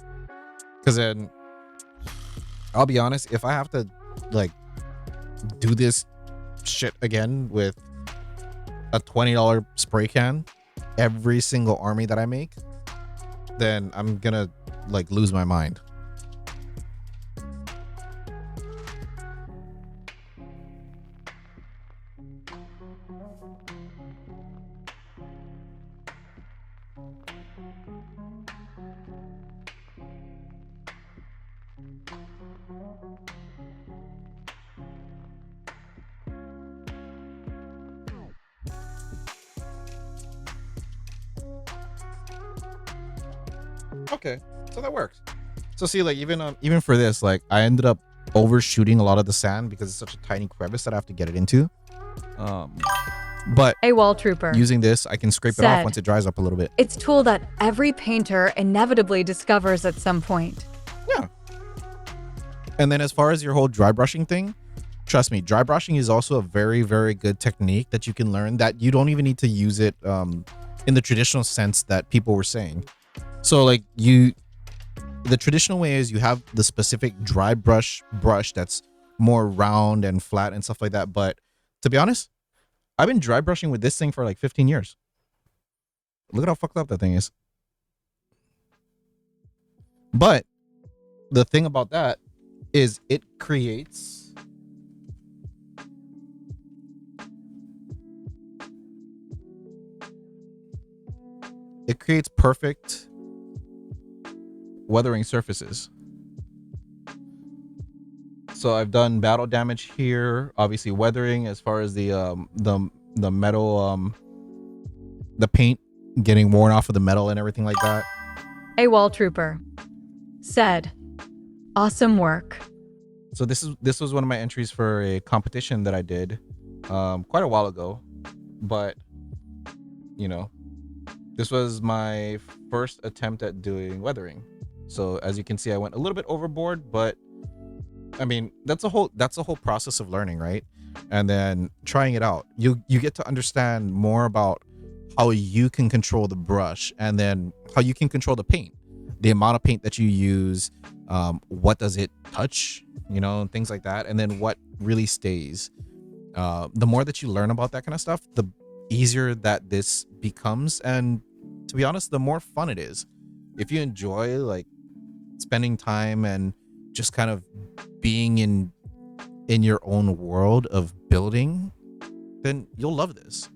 C: Because then I'll be honest, if I have to like do this shit again with a $20 spray can every single army that I make, then I'm gonna like lose my mind. Okay, so that works. So see, like even for this, like I ended up overshooting a lot of the sand because it's such a tiny crevice that I have to get it into. But
A: AWOL Trooper
C: using this, I can scrape it off
A: said,
C: once it dries up a little bit.
A: "It's a tool that every painter inevitably discovers at some point."
C: Yeah. And then as far as your whole dry brushing thing, trust me, dry brushing is also a very, very good technique that you can learn that you don't even need to use it in the traditional sense that people were saying. So like the traditional way is you have the specific dry brush that's more round and flat and stuff like that. But to be honest, I've been dry brushing with this thing for like 15 years. Look at how fucked up that thing is. But the thing about that is it creates perfect weathering surfaces. So I've done battle damage here, obviously weathering as far as the metal, the paint getting worn off of the metal and everything like that.
A: AWOL Trooper said, "Awesome work."
C: So this was one of my entries for a competition that I did quite a while ago, but you know, this was my first attempt at doing weathering. So as you can see, I went a little bit overboard, but I mean, that's a whole process of learning, right? And then trying it out, you get to understand more about how you can control the brush and then how you can control the paint, the amount of paint that you use, what does it touch, you know, and things like that. And then what really stays. The more that you learn about that kind of stuff, the easier that this becomes. And to be honest, the more fun it is. If you enjoy like spending time and just kind of being in your own world of building, then you'll love this.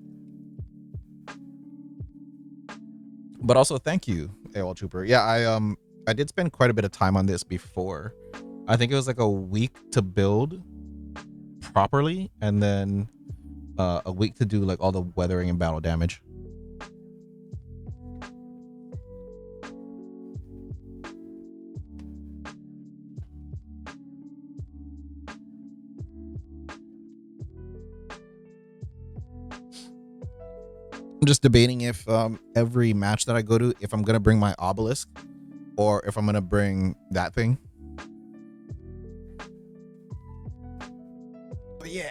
C: But also thank you, AOL Trooper. Yeah, I did spend quite a bit of time on this before. I think it was like a week to build properly and then a week to do like all the weathering and battle damage. I'm just debating if every match that I go to, if I'm gonna bring my obelisk or if I'm gonna bring that thing. But yeah.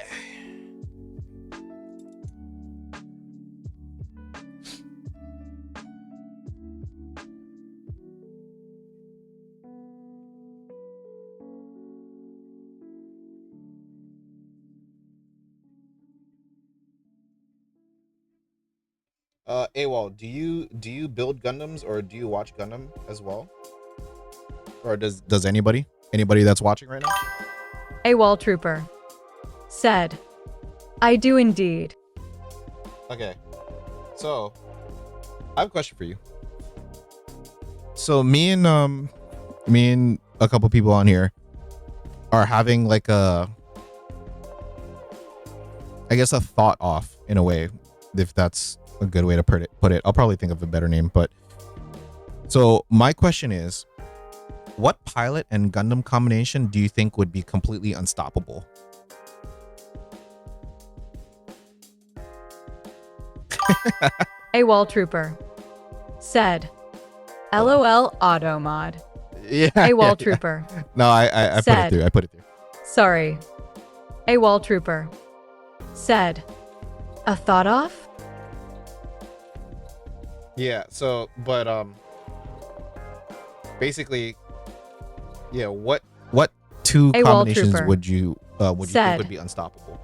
C: AWOL, do you build Gundams or do you watch Gundam as well? Or does anybody that's watching right now?
A: AWOL Trooper said, "I do indeed."
C: Okay. So, I have a question for you. So me and a couple people on here are having like I guess a thought off in a way, if that's a good way to put it. I'll probably think of a better name, but so my question is, what pilot and Gundam combination do you think would be completely unstoppable?
A: AWOL Trooper said, LOL auto mod.
C: Yeah.
A: A wall
C: yeah.
A: trooper.
C: No, I put it
A: Said.
C: through. I put it through.
A: Sorry. A wall trooper. Said. A thought off?
B: Yeah. So, but basically, yeah. What?
C: What two
A: A wall
C: combinations
A: trooper.
C: would you think
A: Said.
C: would be unstoppable?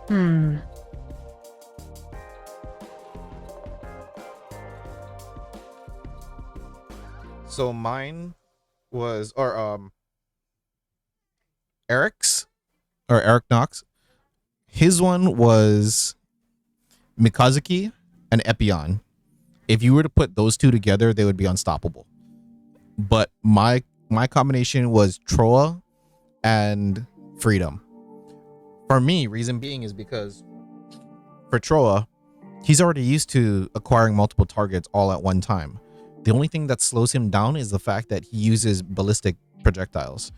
B: So mine was,
C: Eric's or Eric Knox. His one was Mikazuki and Epion. If you were to put those two together, they would be unstoppable. But my combination was Troa and Freedom. For me, reason being is because for Troa, he's already used to acquiring multiple targets all at one time. The only thing that slows him down is the fact that he uses ballistic projectiles.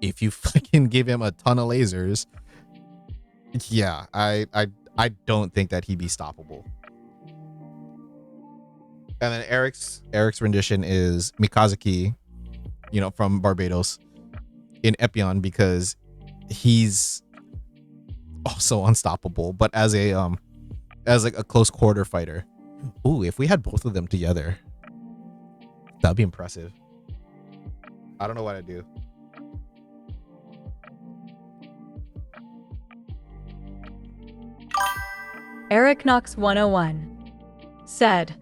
C: If you fucking give him a ton of lasers, yeah, I don't think that he'd be stoppable. And then Eric's rendition is Mikazuki, from Barbados in Epion, because he's also unstoppable, but as like a close quarter fighter. Ooh, if we had both of them together, that'd be impressive.
B: I don't know what I'd do.
A: Eric Knox 101. Said.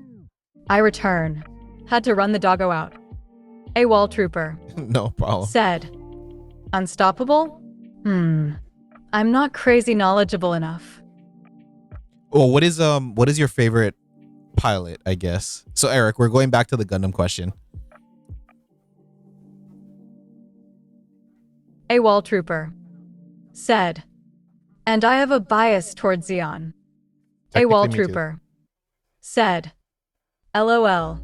A: I return. Had to run the doggo out. A wall trooper.
C: No problem.
A: Said. Unstoppable? I'm not crazy knowledgeable enough.
C: Oh, what is your favorite pilot, I guess? So Eric, we're going back to the Gundam question.
A: A wall trooper. Said. And I have a bias towards Xeon. A wall
B: Technically, me too.
A: trooper. Said. LOL.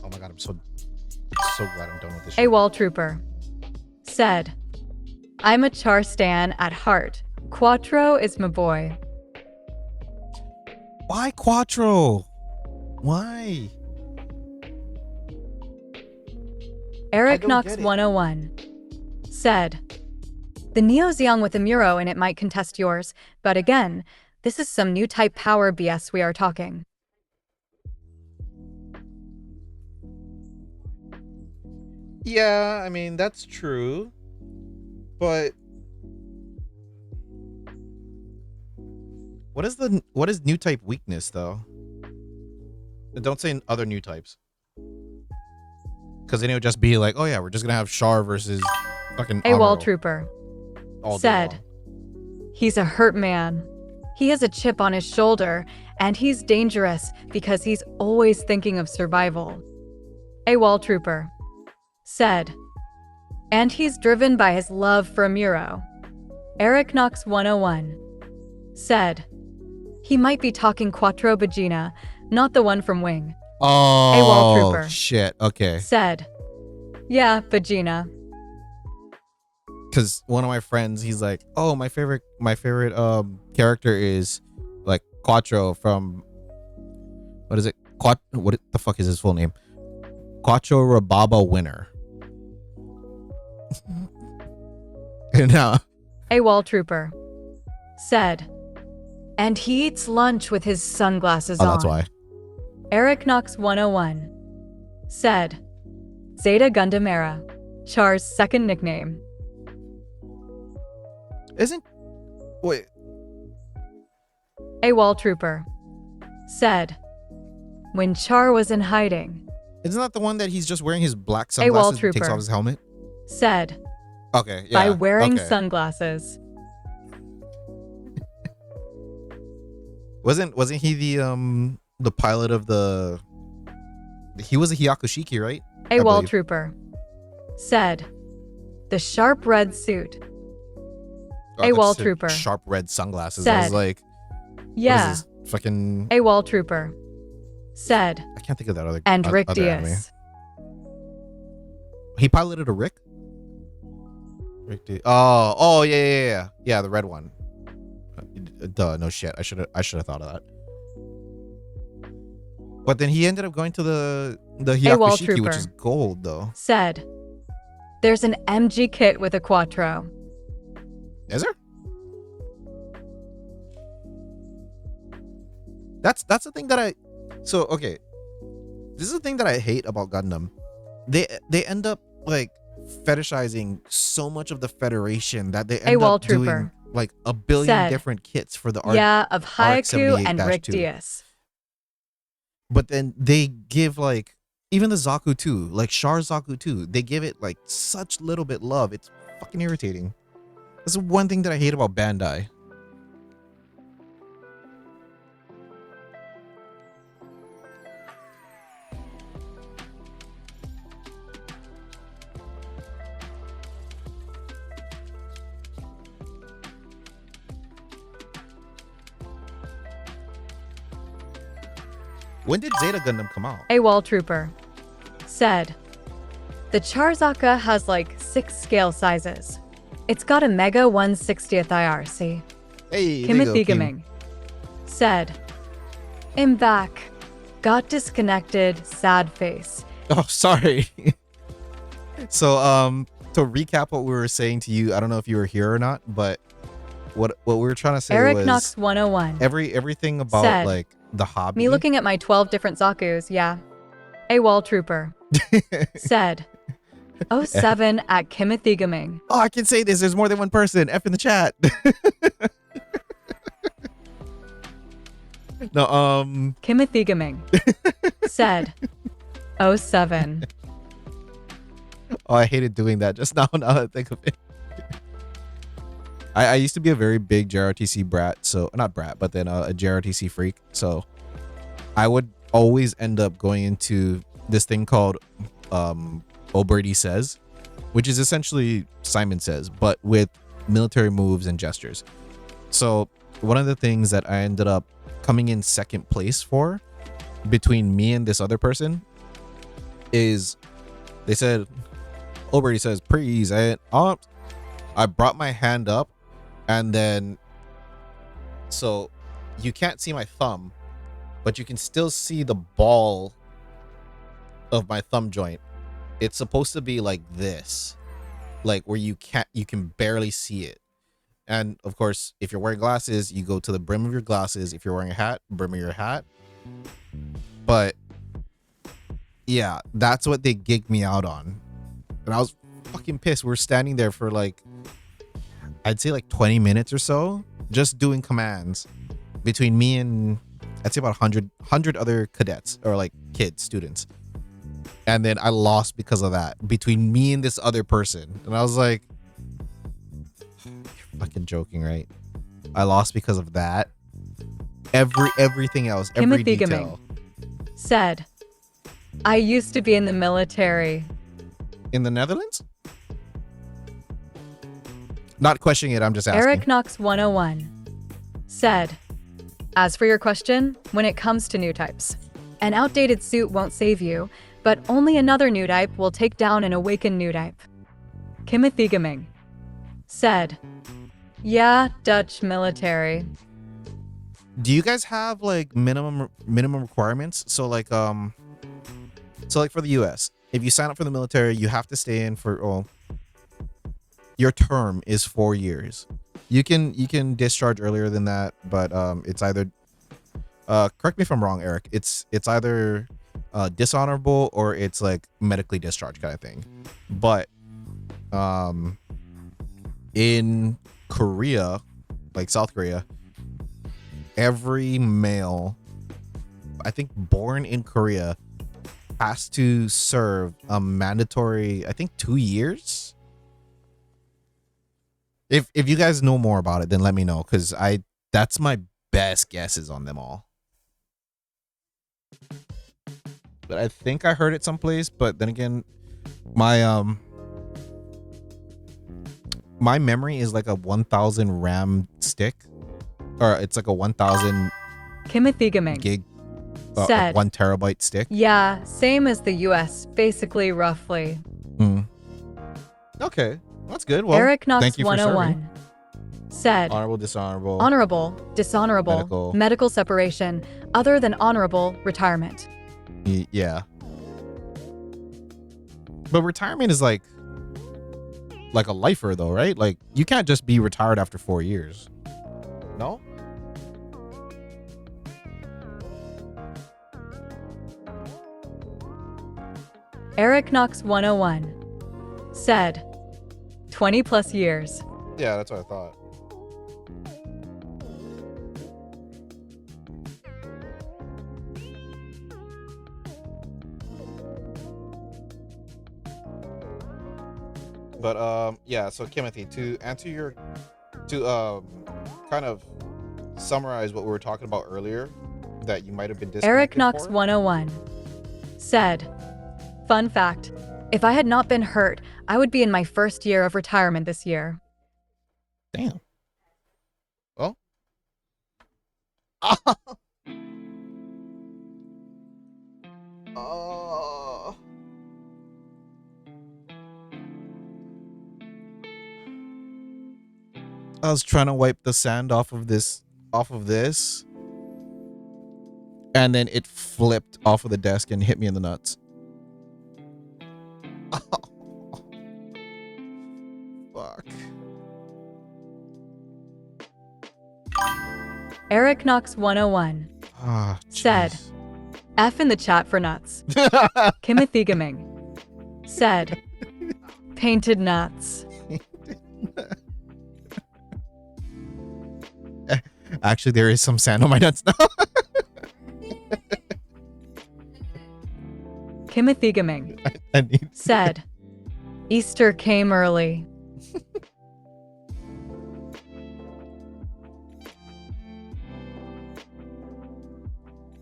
B: Oh my god, I'm so glad I'm done with this
A: A
B: shit.
A: wall trooper. Said. I'm a Char stan at heart. Quattro is my boy.
C: Why Quattro? Why?
A: Eric
B: don't
A: Knox
B: get it.
A: 101. Said. The Neo Xeon with a Muro and it might contest yours, but again, this is some new type power BS we are talking.
B: Yeah, I mean that's true, but
C: What is new type weakness though?
B: don't say other new types.
C: Because then it would just be like, oh yeah, we're just gonna have Char versus fucking
A: A wall
C: Amuro
A: trooper.
B: All day
A: Said.
B: long.
A: He's a hurt man. He has a chip on his shoulder, and he's dangerous because he's always thinking of survival. A wall trooper. Said. And he's driven by his love for Muro. Eric Knox 101 said, he might be talking Quattro Bagina, not the one from Wing. AWOL
C: Oh,
A: Trooper
C: shit. Okay.
A: said, yeah, Bagina.
C: Because one of my friends, he's like, oh, my favorite character is like Quattro from, what is it? What the fuck is his full name? Quattro Rababa Winner. And now
A: AWOL Trooper said, and he eats lunch with his sunglasses on.
C: that's why.
A: Eric Knox 101 said, Zeta Gundam Era, Char's second nickname.
C: Wait.
A: AWOL Trooper said, when Char was in hiding.
C: Isn't that the one that he's just wearing his black sunglasses and takes
A: Trooper
C: off his helmet?
A: said,
C: Okay, yeah.
A: by wearing
C: okay.
A: sunglasses.
C: Wasn't he the pilot of the? He was a Hyakushiki, right? I
A: AWOL
C: believe.
A: Trooper said, the sharp red suit.
C: Oh, I thought you
A: AWOL
C: said
A: Trooper
C: sharp red sunglasses. I was
A: said,
C: like,
A: yeah.
C: what is this? Fucking.
A: AWOL Trooper said,
C: I can't think of that other.
A: and Rick
C: other anime.
A: Diaz.
C: He piloted a Rick. Rick Diaz. Oh yeah, the red one. Duh, no shit. I should have thought of that. But then he ended up going to the
A: AWOL
C: Hyakushiki,
A: Trooper
C: which is gold though.
A: said, there's an MG kit with a Quattro.
C: Is there? That's the thing that okay. This is the thing that I hate about Gundam. They end up like fetishizing so much of the Federation that they end
A: AWOL
C: up
A: Trooper
C: doing like a billion
A: said,
C: different kits for the
A: yeah, of Haiku and Rick
C: 78-2.
A: Diaz.
C: But then they give like even the Zaku 2, like Char Zaku 2, they give it like such little bit love. It's fucking irritating. That's one thing that I hate about Bandai. When did Zeta Gundam come out?
A: AWOL Trooper said, the Charzaka has like 6 scale sizes. It's got a Mega 1/60th IRC.
C: Hey, there you go,
A: Kimothy
C: Kim.
A: Gaming said, I'm back. Got disconnected, sad face.
C: Oh, sorry. So, to recap what we were saying to you, I don't know if you were here or not, but what we were trying to say
A: Eric
C: was
A: Knox 101
C: everything about
A: said,
C: like the hobby.
A: me looking at my 12 different Zakus, yeah. AWOL Trooper said, 07 at Kimothy Gaming.
C: Oh, I can say this. There's more than one person. F in the chat. No,
A: Kimothy Gaming said, 07.
C: Oh, I hated doing that just now. Now that I think of it. I used to be a very big JRTC brat, so not brat, but then a JRTC freak. So I would always end up going into this thing called O'Brady Says, which is essentially Simon Says, but with military moves and gestures. So one of the things that I ended up coming in second place for between me and this other person is they said, O'Brady Says, please, I brought my hand up, and then so you can't see my thumb, but you can still see the ball of my thumb joint. It's supposed to be like this, like where you can barely see it. And of course, if you're wearing glasses, you go to the brim of your glasses. If you're wearing a hat, brim of your hat. But yeah, that's what they gigged me out on. And I was fucking pissed. We were standing there for like, I'd say like 20 minutes or so, just doing commands between me and I'd say about 100 other cadets or like kids, students. And then I lost because of that between me and this other person. And I was like, you're fucking joking, right? I lost because of that. Everything else, every
A: Timothy
C: detail.
A: Gaming said, I used to be in the military.
C: In the Netherlands? Not questioning it, I'm just asking.
A: Eric Knox 101 said, as for your question, when it comes to new types, an outdated suit won't save you, but only another new type will take down an awakened new type. Timothy Gaming said, yeah, Dutch military.
C: Do you guys have like minimum requirements? So like for the US, if you sign up for the military, you have to stay in for your term is 4 years. You can discharge earlier than that, but it's either correct me if I'm wrong, Eric. It's either dishonorable or it's like medically discharged kind of thing. But in Korea, like South Korea, every male, I think born in Korea, has to serve a mandatory, I think 2 years. If you guys know more about it, then let me know, because that's my best guesses on them all. But I think I heard it someplace, but then again, my memory is like a 1000 RAM stick, or it's like a 1000
A: Timothy Gaming
C: gig
A: said,
C: 1 terabyte stick.
A: yeah, same as the US, basically, roughly.
C: Okay, that's good. Well,
A: Eric Knox
C: thank you for serving.
A: 101 said,
C: Honorable, dishonorable.
A: honorable, dishonorable, medical separation, other than honorable, retirement.
C: Yeah. But retirement is like a lifer though, right? Like you can't just be retired after 4 years. No?
A: Eric Knox 101 said, 20 plus years.
B: Yeah, that's what I thought. But yeah, so Timothy, to kind of summarize what we were talking about earlier, that you might have been disconnected
A: Eric Knox
B: for.
A: 101 said, fun fact, if I had not been hurt, I would be in my first year of retirement this year.
C: Damn. Well. I was trying to wipe the sand off of this, and then it flipped off of the desk and hit me in the nuts. Fuck.
A: Eric Knox 101 said, F in the chat for nuts. Timothy Gaming said, painted nuts.
C: Actually, there is some sand on my nuts now.
A: Timothy Gaming said, Easter came early.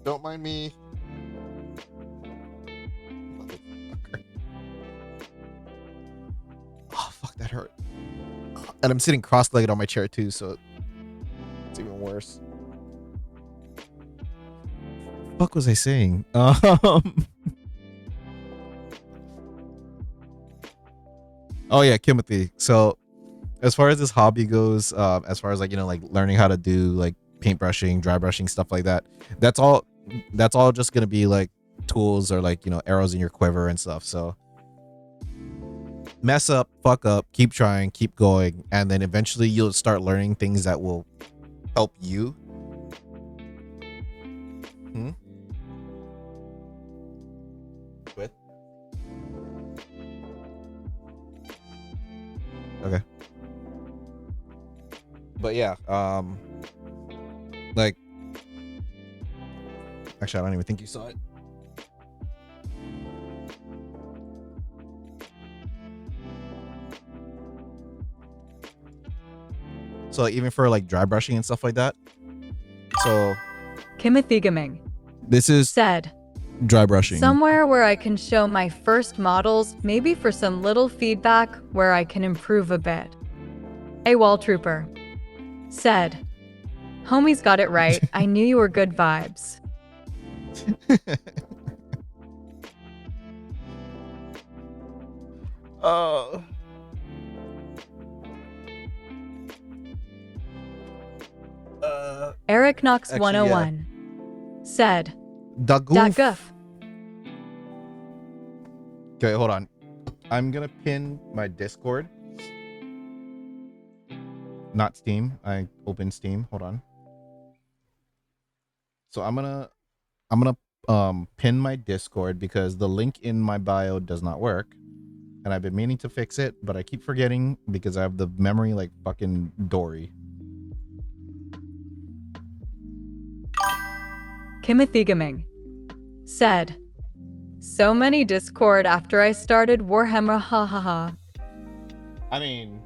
B: Don't mind me.
C: Oh, fuck, that hurt. And I'm sitting cross-legged on my chair too, so it's even worse. Fuck was I saying? Oh yeah, Timothy. So as far as this hobby goes, as far as like, you know, like learning how to do like paintbrushing, dry brushing, stuff like that, that's all just gonna be like tools or like, you know, arrows in your quiver and stuff. So mess up, fuck up, keep trying, keep going, and then eventually you'll start learning things that will help you. With? Okay. But yeah, like, actually, I don't even think you saw it. So even for like dry brushing and stuff like that. So
A: Timothy Gaming
C: this is
A: said,
C: dry brushing.
A: somewhere where I can show my first models, maybe for some little feedback where I can improve a bit. A wall trooper said, homies got it right. I knew you were good vibes.
C: Oh.
A: Eric Knox
C: Actually,
A: 101 said,
C: The
A: Dat
C: goof.
A: goof.
C: Okay, hold on. I'm gonna pin my Discord. Not Steam. I opened Steam. Hold on. So I'm gonna pin my Discord because the link in my bio does not work. And I've been meaning to fix it, but I keep forgetting because I have the memory like fucking Dory.
A: Kimothy Gaming said, so many Discord after I started Warhammer, ha ha ha.
C: I mean,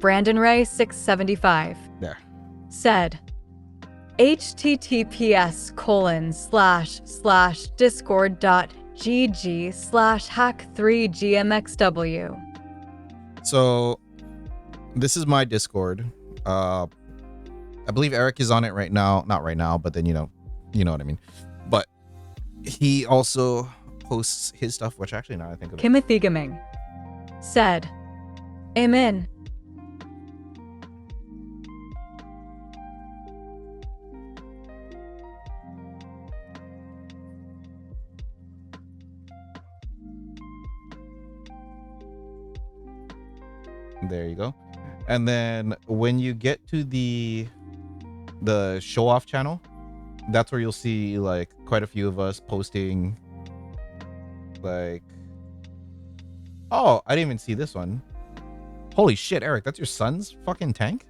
A: Brandon Ray 675
C: there.
A: said, https://discord.gg/hack3gmxw.
C: So this is my Discord. I believe Eric is on it right now. Not right now, but then you know what I mean. But he also posts his stuff, which actually now I think of it.
A: Kimothy Gaming said, amen.
C: There you go. And then when you get to the show off channel, that's where you'll see like quite a few of us posting like, oh, I didn't even see this one. Holy shit, Eric, that's your son's fucking tank?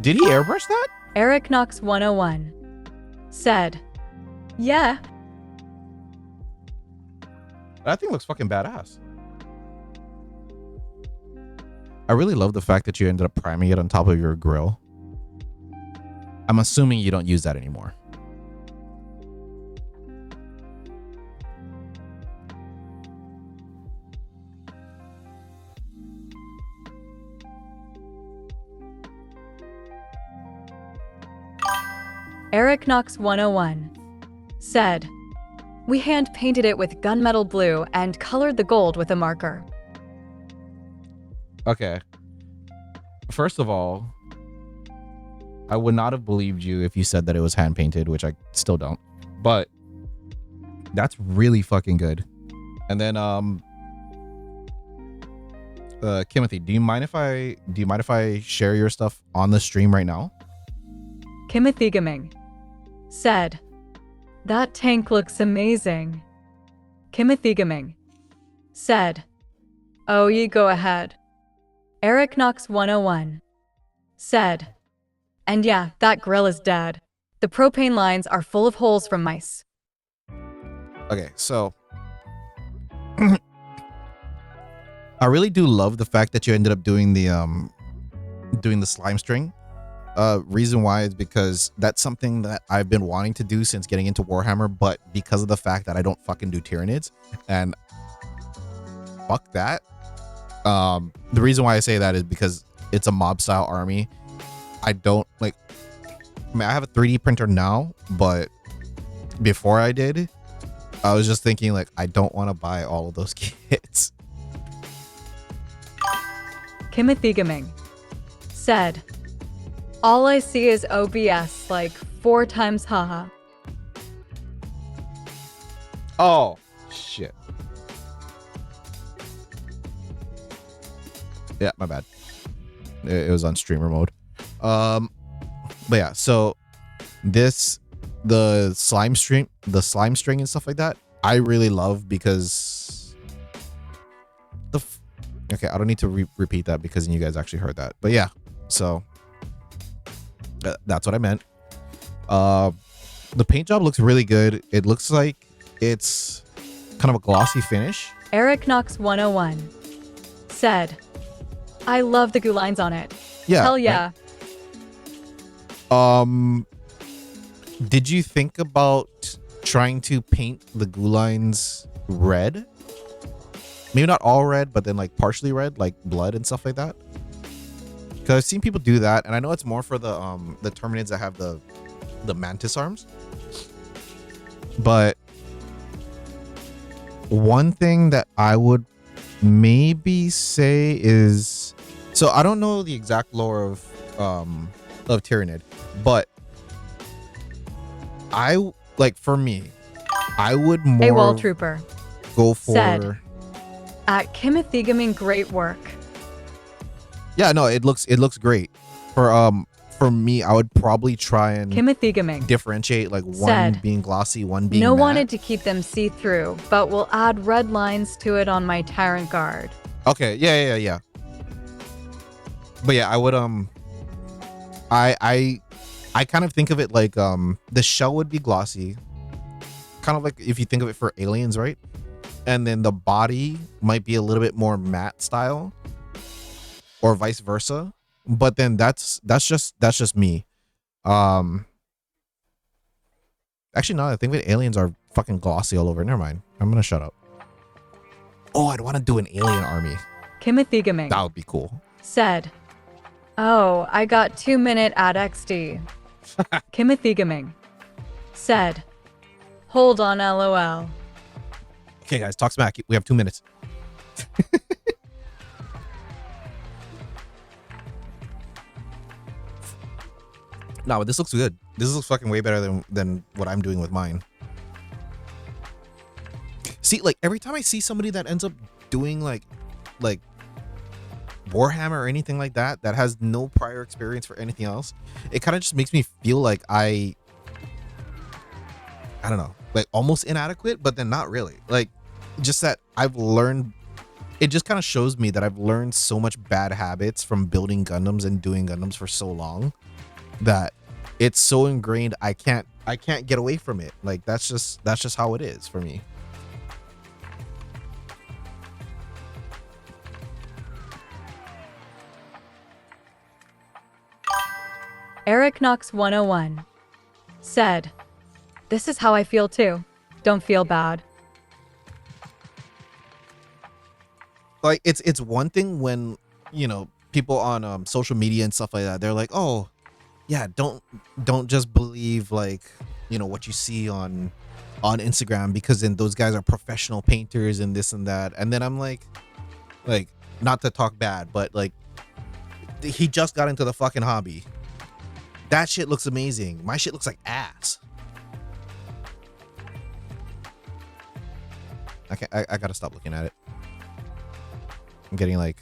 C: Did he airbrush that?
A: Eric Knox 101 said, yeah.
C: That thing looks fucking badass. I really love the fact that you ended up priming it on top of your grill. I'm assuming you don't use that anymore.
A: Eric Knox 101 said, we hand painted it with gunmetal blue and colored the gold with a marker.
C: Okay. First of all, I would not have believed you if you said that it was hand painted, which I still don't. But that's really fucking good. And then Kimothy, do you mind if I share your stuff on the stream right now?
A: Kimothy Gaming said, that tank looks amazing. Kimothy Gaming said, oh, ye go ahead. Eric Knox 101 said, and yeah, that grill is dead. The propane lines are full of holes from mice.
C: Okay, so I really do love the fact that you ended up doing the slime string. Reason why is because that's something that I've been wanting to do since getting into Warhammer, but because of the fact that I don't fucking do Tyranids, and fuck that. The reason why I say that is because it's a mob style army. I don't like, I mean, I have a 3D printer now, but before I did, I was just thinking like, I don't want to buy all of those kits.
A: Kimothy Gaming said, all I see is OBS like 4 times, haha.
C: Oh, shit. Yeah, my bad. It was on streamer mode. But yeah, so the slime string and stuff like that, I really love because okay, I don't need to repeat that because you guys actually heard that. But yeah, so that's what I meant. The paint job looks really good. It looks like it's kind of a glossy finish.
A: Eric Knox 101 said, I love the goo lines on it.
C: Yeah.
A: Hell yeah.
C: Right? Did you think about trying to paint the goo lines red? Maybe not all red, but then like partially red, like blood and stuff like that. Because I've seen people do that, and I know it's more for the Terminids that have the mantis arms. But one thing that I would maybe say is, so I don't know the exact lore of Tyranid, but for me, I would more
A: AWOL Trooper
C: go for
A: said, at Kimothigaming, great work.
C: Yeah, no, it looks great. For me, I would probably try and
A: Kimothigaming
C: differentiate, like one
A: said,
C: being glossy, one being
A: no
C: matte.
A: wanted to keep them see-through, but will add red lines to it on my Tyrant Guard.
C: Okay, yeah. But yeah, I would I kind of think of it like the shell would be glossy, kind of like if you think of it for aliens, right? And then the body might be a little bit more matte style, or vice versa. But then that's just me. Actually, no, I think that aliens are fucking glossy all over. Never mind. I'm gonna shut up. Oh, I'd want to do an alien army.
A: Kimothigaming
C: That would be cool.
A: said, oh, I got 2-minute ad XD. Kimothigaming said, hold on LOL.
C: Okay, guys, talk smack. We have 2 minutes. No, but this looks good. This looks fucking way better than what I'm doing with mine. See, like every time I see somebody that ends up doing like Warhammer or anything like that has no prior experience for anything else, it kind of just makes me feel like I don't know, like almost inadequate, but then not really. Like just that I've learned, it just kind of shows me that I've learned so much bad habits from building Gundams and doing Gundams for so long that it's so ingrained I can't get away from it. Like that's just how it is for me.
A: Eric Knox 101 said, this is how I feel too. Don't feel bad.
C: Like it's one thing when, you know, people on social media and stuff like that, they're like, oh yeah, don't just believe like, you know, what you see on Instagram, because then those guys are professional painters and this and that. And then I'm like not to talk bad, but like he just got into the fucking hobby. That shit looks amazing. My shit looks like ass. I gotta stop looking at it. I'm getting like,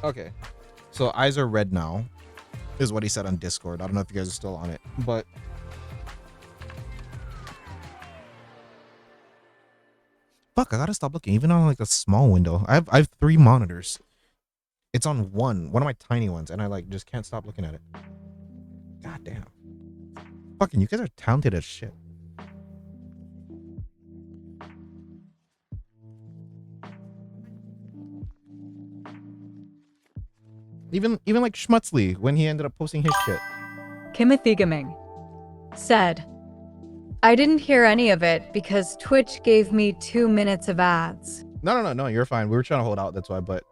C: okay, so eyes are red now, is what he said on Discord. I don't know if you guys are still on it, but fuck, I gotta stop looking. Even on like a small window, I have 3 monitors. It's on one of my tiny ones, and I like just can't stop looking at it. God damn, fucking you guys are talented as shit. Even like Schmutzli, when he ended up posting his shit.
A: Kimothigaming said, I didn't hear any of it because Twitch gave me 2 minutes of ads.
C: No, you're fine. We were trying to hold out, that's why. But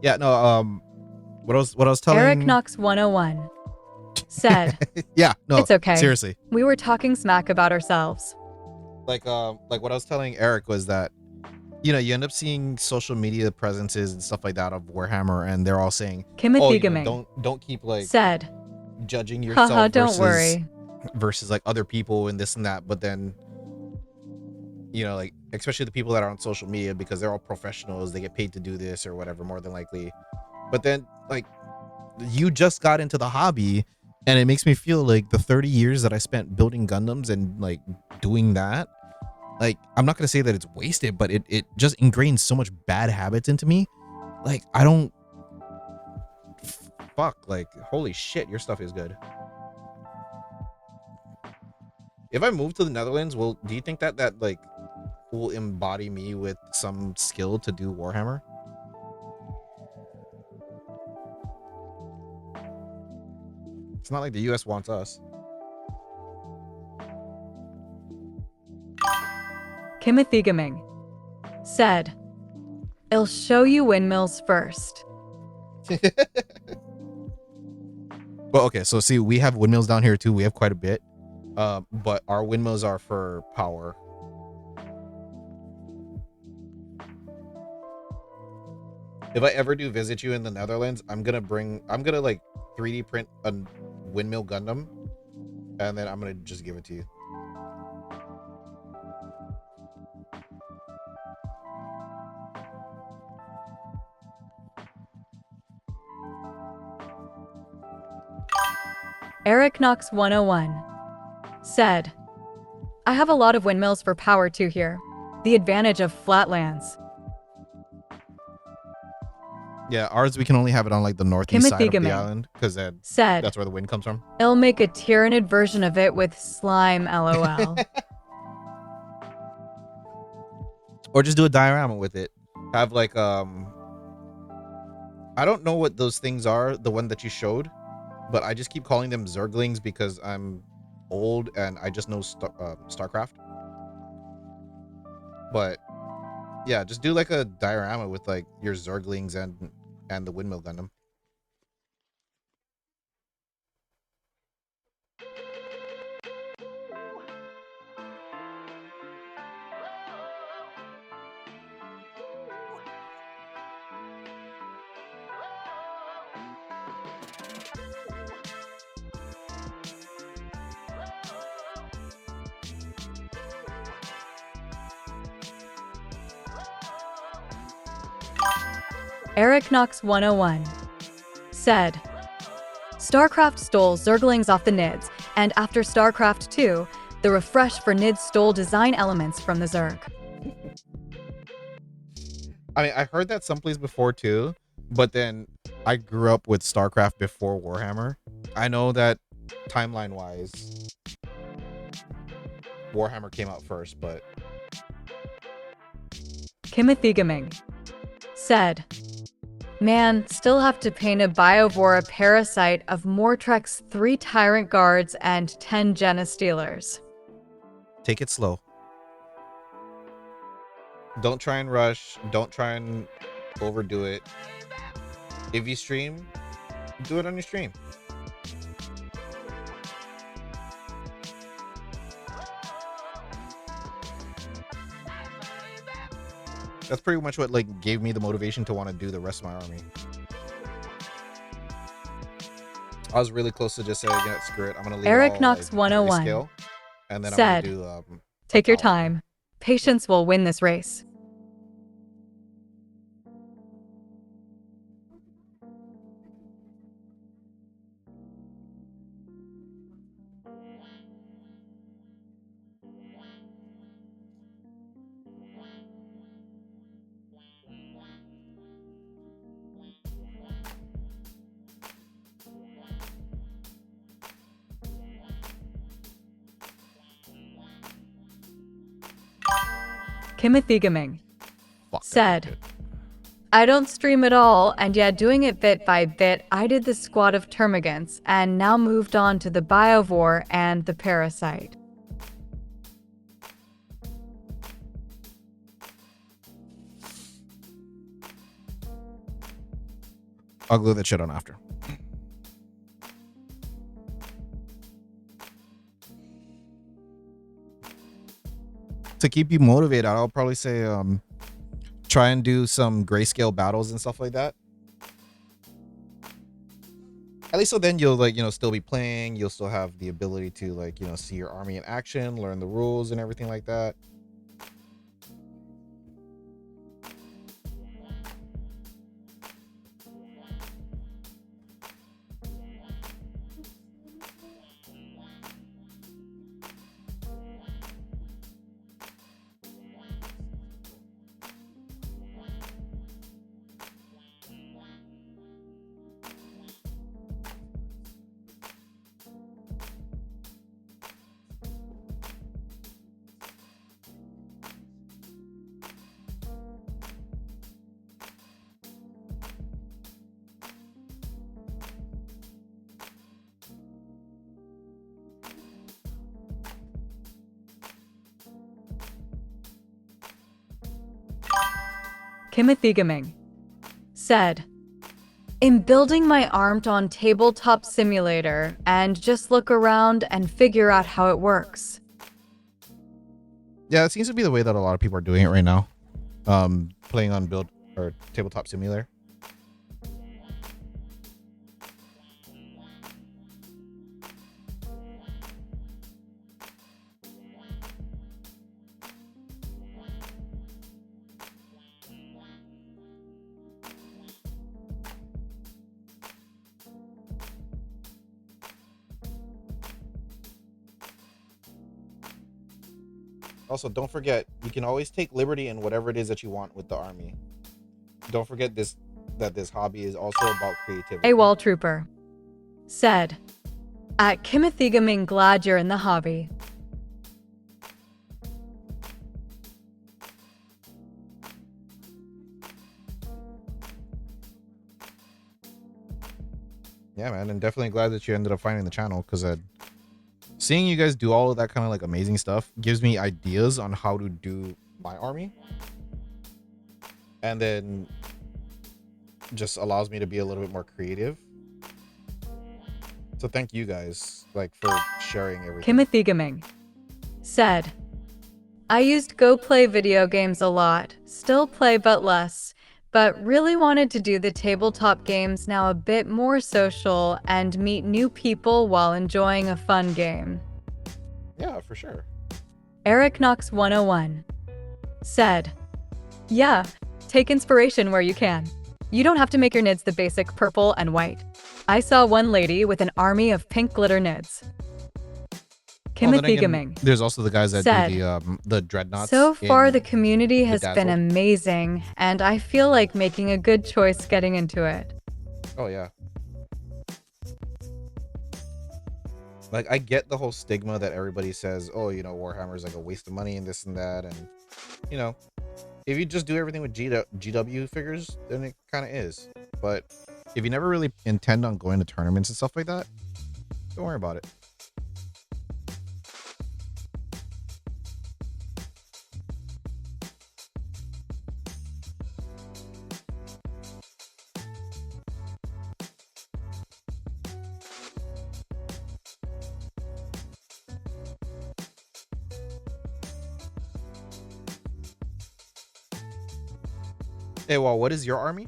C: yeah, no. What I was telling
A: Eric Knox 101 said,
C: yeah, no,
A: it's okay.
C: Seriously.
A: We were talking smack about ourselves.
C: Like what I was telling Eric was that, you know, you end up seeing social media presences and stuff like that of Warhammer, and they're all saying,
A: Kimothigaming
C: don't keep like
A: said,
C: judging yourself
A: haha, don't worry.
C: versus like other people and this and that. But then, you know, like especially the people that are on social media, because they're all professionals, they get paid to do this or whatever, more than likely. But then like you just got into the hobby, and it makes me feel like the 30 years that I spent building Gundams and like doing that, like I'm not gonna say that it's wasted, but it just ingrained so much bad habits into me. Like I don't
B: fuck, like, holy shit, your stuff is good. If I move to the Netherlands, do you think that like will embody me with some skill to do Warhammer? It's not like the US wants us.
A: Kimothy Gaming said, "I'll show you windmills first."
B: Well, okay, so see, we have windmills down here too. We have quite a bit. But our windmills are for power. If I ever do visit you in the Netherlands, I'm gonna like 3D print a windmill Gundam, and then I'm gonna just give it to you.
A: Eric Knox 101 said, "I have a lot of windmills for power too here. The advantage of flatlands."
B: Yeah, ours we can only have it on like the northeast side of the
A: Gaming
B: island because
A: said,
B: that's where the wind comes from.
A: "I'll make a Tyranid version of it with slime, lol."
B: Or just do a diorama with it. Have like I don't know what those things are, the one that you showed, but I just keep calling them Zerglings because I'm old and I just know StarCraft. But yeah, just do like a diorama with like your Zerglings and the windmill Gundam.
A: Eric Knox 101 said, "StarCraft stole Zerglings off the Nids, and after StarCraft 2, the refresh for Nids stole design elements from the Zerg."
B: I mean, I heard that someplace before too, but then I grew up with StarCraft before Warhammer. I know that timeline-wise, Warhammer came out first, but
A: Kimothy Gaming said, "Man, still have to paint a Biovora parasite of Mortrek's 3 Tyrant Guards and 10 Jenna Stealers."
B: take it slow. Don't try and rush. Don't try and overdo it. If you stream, do it on your stream. That's pretty much what like gave me the motivation to want to do the rest of my army. I was really close to just saying, you know, screw it. I'm gonna leave
A: Eric
B: it all,
A: Knox
B: like,
A: 101
B: grayscale, and then
A: said,
B: I'm gonna do
A: "Take your
B: power.
A: time. Patience will win this race." Kimothy Gaming
B: Fuck,
A: said, "I don't stream at all, and yet doing it bit by bit, I did the squad of termagants, and now moved on to the Biovore and the Parasite."
B: I'll glue that shit on after. To keep you motivated, I'll probably say try and do some grayscale battles and stuff like that. At least so then you'll like, you know, still be playing, you'll still have the ability to like, you know, see your army in action, learn the rules and everything like that.
A: Kimothy Gaming said, "I'm building my armed on tabletop simulator and just look around and figure out how it works."
C: Yeah, it seems to be the way that a lot of people are doing it right now. Playing on build or tabletop simulator. Also, don't forget, you can always take liberty in whatever it is that you want with the army. Don't forget that this hobby is also about creativity.
A: A wall trooper said, "At Kimothy Gaming, glad you're in the hobby."
C: Yeah, man, and definitely glad that you ended up finding the channel, because seeing you guys do all of that kind of like amazing stuff gives me ideas on how to do my army, and then just allows me to be a little bit more creative. So thank you guys, like, for sharing everything.
A: Kimothy Gaming said, "I used Go play video games a lot, still play but less, but really wanted to do the tabletop games now, a bit more social and meet new people while enjoying a fun game."
C: Yeah, for sure.
A: Eric Knox 101 said, "Yeah, take inspiration where you can. You don't have to make your nids the basic purple and white. I saw one lady with an army of pink glitter nids." Kimothy Gaming
C: There's also the guys that
A: said,
C: do the dreadnoughts.
A: "So far,
C: in
A: the community has been
C: Bedazzled.
A: amazing, and I feel like making a good choice getting into it."
C: Oh yeah. Like, I get the whole stigma that everybody says, oh, you know, Warhammer is like a waste of money and this and that, and you know, if you just do everything with GW figures, then it kind of is. But if you never really intend on going to tournaments and stuff like that, don't worry about it. Hey, well, what is your army?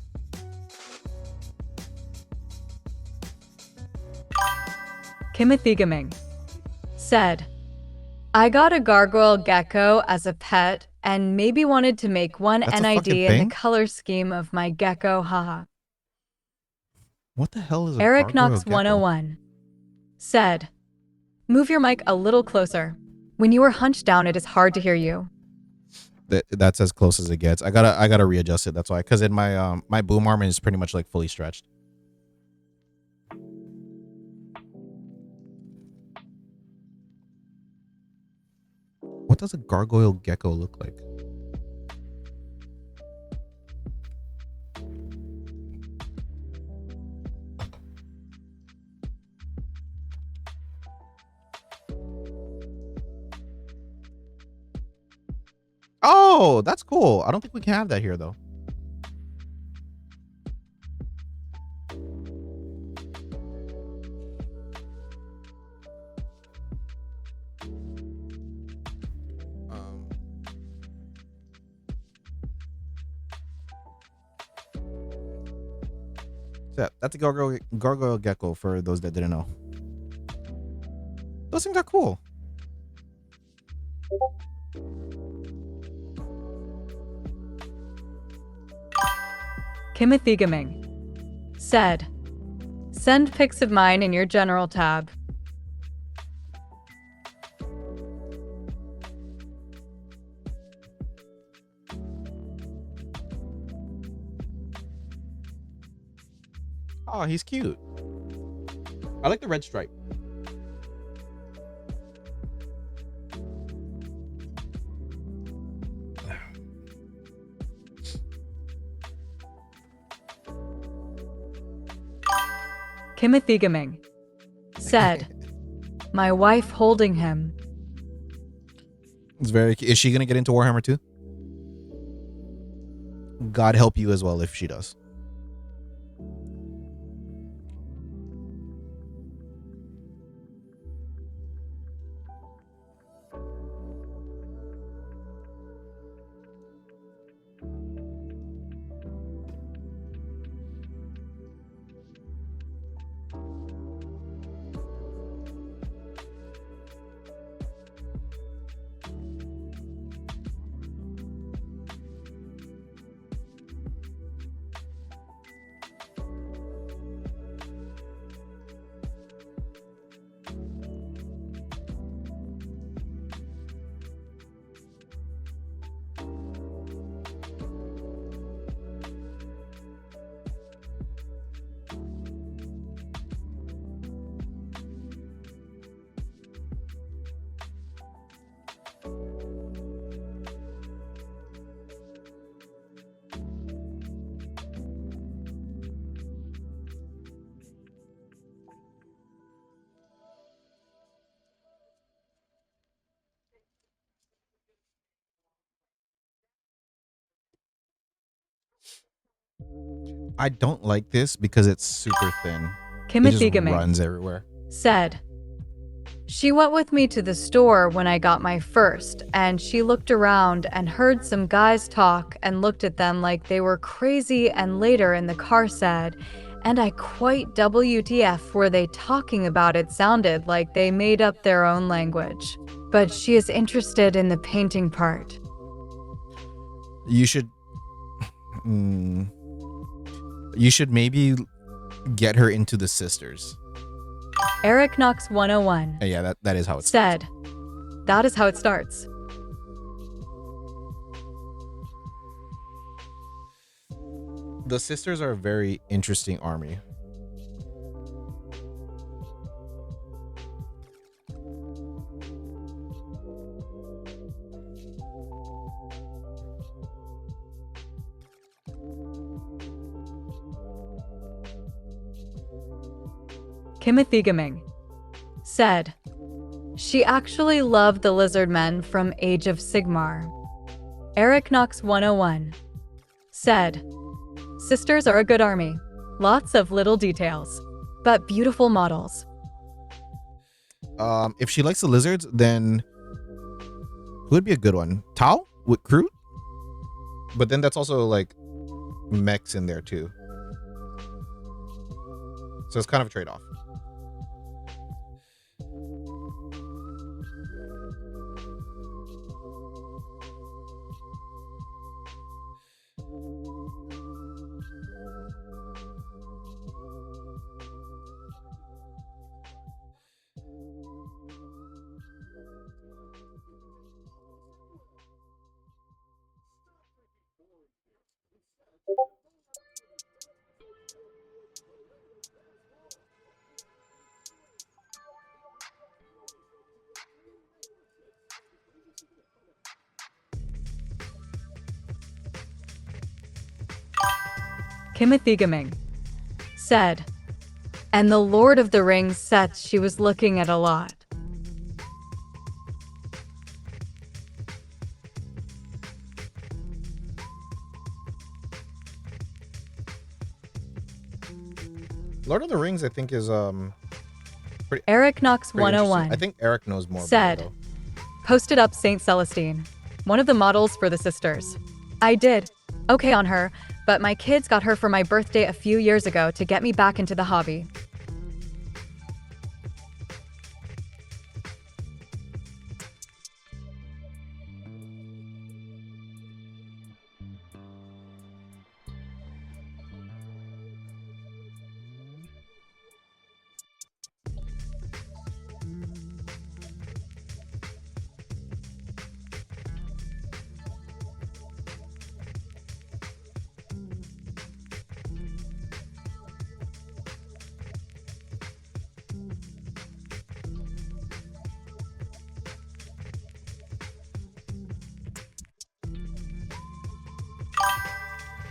A: Kimothy Gaming said, "I got a gargoyle gecko as a pet and maybe wanted to make one
C: That's a
A: NID
C: fucking
A: in the
C: thing?
A: color scheme of my gecko, haha."
C: What the hell is a
A: Eric
C: gargoyle
A: Knox
C: gecko?
A: 101 said, "Move your mic a little closer. When you are hunched down, it is hard to hear you."
C: That's as close as it gets. I gotta readjust it. That's why, because in my my boom arm is pretty much like fully stretched. What does a gargoyle gecko look like? Oh, that's cool. I don't think we can have that here though. Yeah, that's a gargoyle gecko for those that didn't know. Those things are cool.
A: Kimothy Gaming said, "Send pics of mine in your general tab."
C: Oh, he's cute. I like the red stripe.
A: Kimothy Gaming said, "My wife holding him."
C: It's very. Is she gonna get into Warhammer too? God help you as well if she does. I don't like this because it's super thin. It just
A: Kimithigame
C: runs everywhere.
A: said, "She went with me to the store when I got my first, and she looked around and heard some guys talk and looked at them like they were crazy, and later in the car said, and I quite WTF were they talking about, it sounded like they made up their own language. But she is interested in the painting part."
C: You should you should maybe get her into the sisters.
A: Eric Knox 101
C: Yeah, that is how it's
A: said, "That is how it starts."
C: The sisters are a very interesting army.
A: Kimithigame said, "She actually loved the lizard men from Age of Sigmar." Eric Knox 101 said, "Sisters are a good army. Lots of little details, but beautiful models."
C: If she likes the lizards, then who would be a good one? Tao with Groot? But then that's also like mechs in there too. So it's kind of a trade-off.
A: Kimithigame said, "And the Lord of the Rings sets she was looking at a lot."
C: Lord of the Rings, I think, is
A: Eric Knox
C: pretty interesting.
A: 101
C: I think Eric knows more
A: said,
C: about it,
A: "Posted up Saint Celestine, one of the models for the sisters. I did okay on her, but my kids got her for my birthday a few years ago to get me back into the hobby."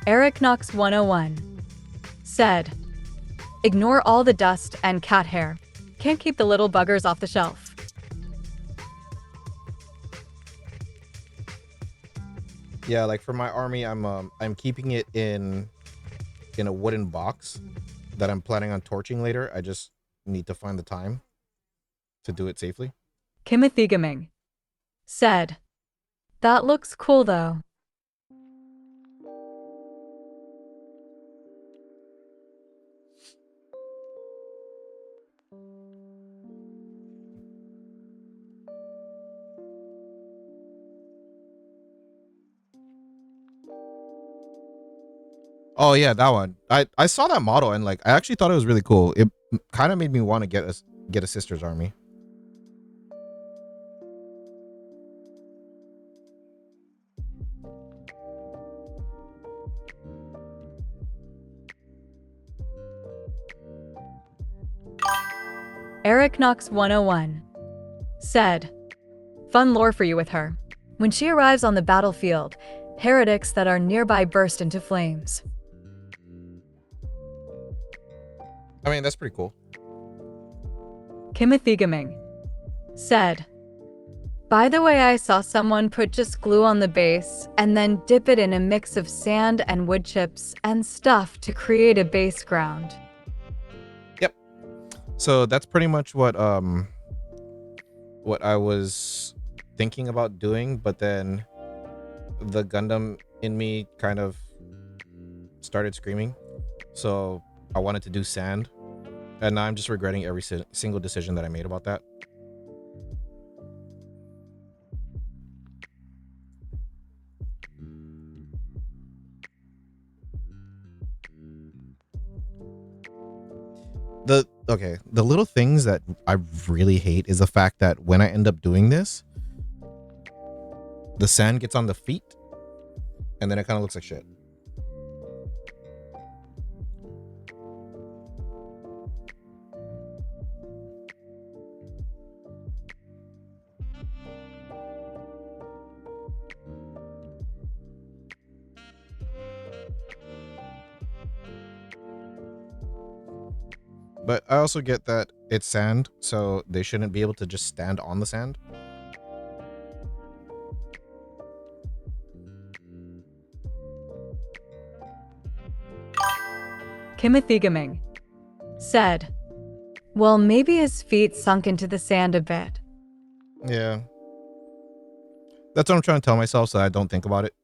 A: Eric Knox 101 said, "Ignore all the dust and cat hair. Can't keep the little buggers off the shelf."
B: Yeah, like for my army, I'm keeping it in a wooden box that I'm planning on torching later. I just need to find the time to do it safely.
A: Kimothy Gaming said, "That looks cool though."
B: Oh yeah, that one. I saw that model and like I actually thought it was really cool. It kind of made me want to get a sister's army.
A: Eric Knox 101 said, "Fun lore for you with her. When she arrives on the battlefield, heretics that are nearby burst into flames."
B: I mean, that's pretty cool.
A: Kimothy Gaming said, "By the way, I saw someone put just glue on the base and then dip it in a mix of sand and wood chips and stuff to create a base ground."
B: Yep. So that's pretty much what I was thinking about doing, but then the Gundam in me kind of started screaming. So I wanted to do sand, and now I'm just regretting every single decision that I made about that. The little things that I really hate is the fact that when I end up doing this, the sand gets on the feet, and then it kind of looks like shit. But I also get that it's sand, so they shouldn't be able to just stand on the sand.
A: Kimothy Gaming said, "Well, maybe his feet sunk into the sand a bit."
B: Yeah. That's what I'm trying to tell myself so I don't think about it.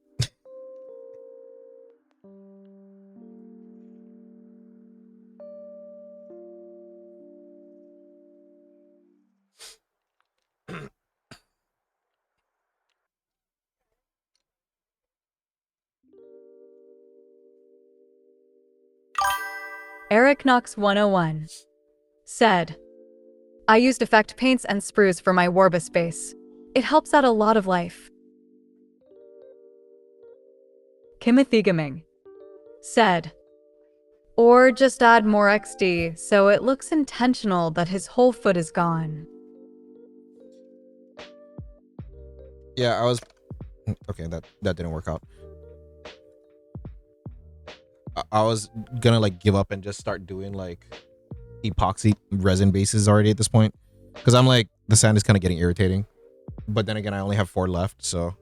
A: Eric Knox 101 said, "I used effect paints and sprues for my Warbus base. It helps out a lot of life." Kimothy Gaming said, "Or just add more XD so it looks intentional that his whole foot is gone."
B: Yeah, I was okay. That didn't work out. I was gonna like give up and just start doing like epoxy resin bases already at this point, because I'm like the sand is kind of getting irritating. But then again, I only have 4 left, so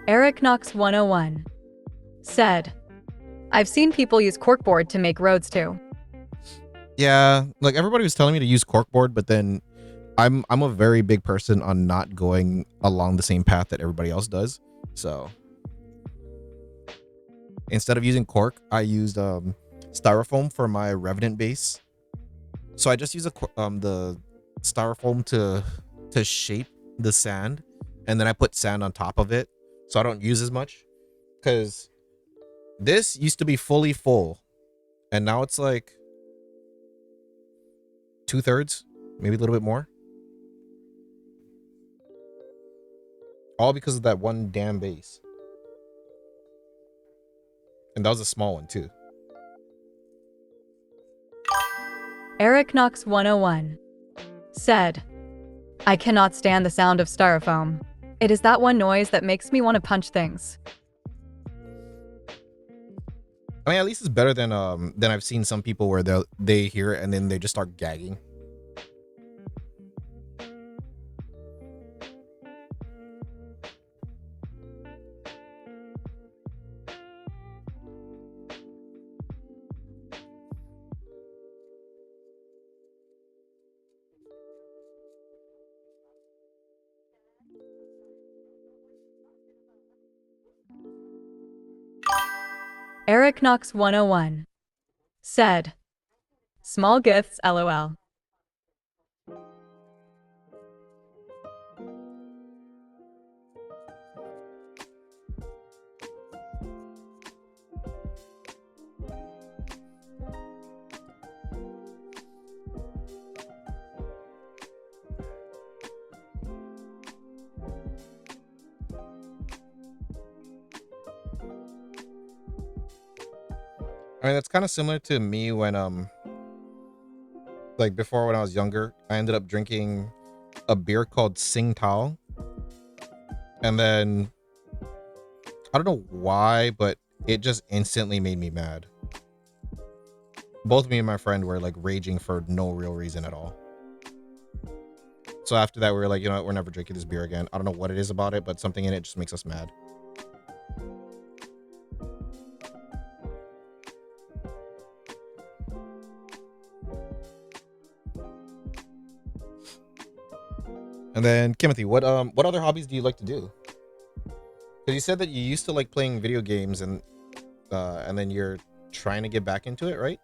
A: Eric Knox 101 said, "I've seen people use corkboard to make roads too."
B: yeah, like everybody was telling me to use corkboard, but then I'm a very big person on not going along the same path that everybody else does. So instead of using cork, I used styrofoam for my Revenant base. So I just use the styrofoam to shape the sand, and then I put sand on top of it, so I don't use as much. Because this used to be fully full, and now it's like 2/3, maybe a little bit more. All because of that one damn base. And that was a small one too.
A: Eric Knox 101 said, "I cannot stand the sound of styrofoam. It is that one noise that makes me want to punch things."
B: I mean, at least it's better than I've seen some people where they hear it and then they just start gagging.
A: Eric Knox 101 said, small gifts, lol.
B: I mean, that's kind of similar to me when like before when I was younger, I ended up drinking a beer called Sing Tao, and then I don't know why, but it just instantly made me mad. Both me and my friend were like raging for no real reason at all. So after that, we were like, you know what, we're never drinking this beer again. I don't know what it is about it, but something in it just makes us mad. And then Timothy, what other hobbies do you like to do? Because you said that you used to like playing video games, and then you're trying to get back into it, right?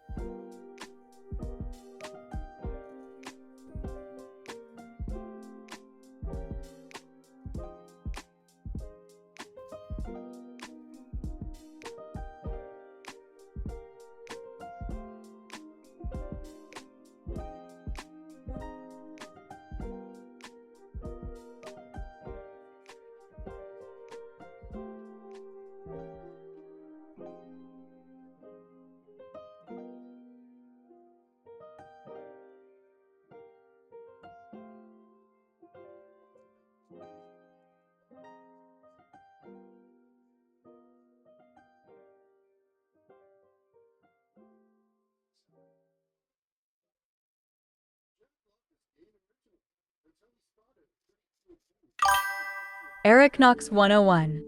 A: Eric Knox 101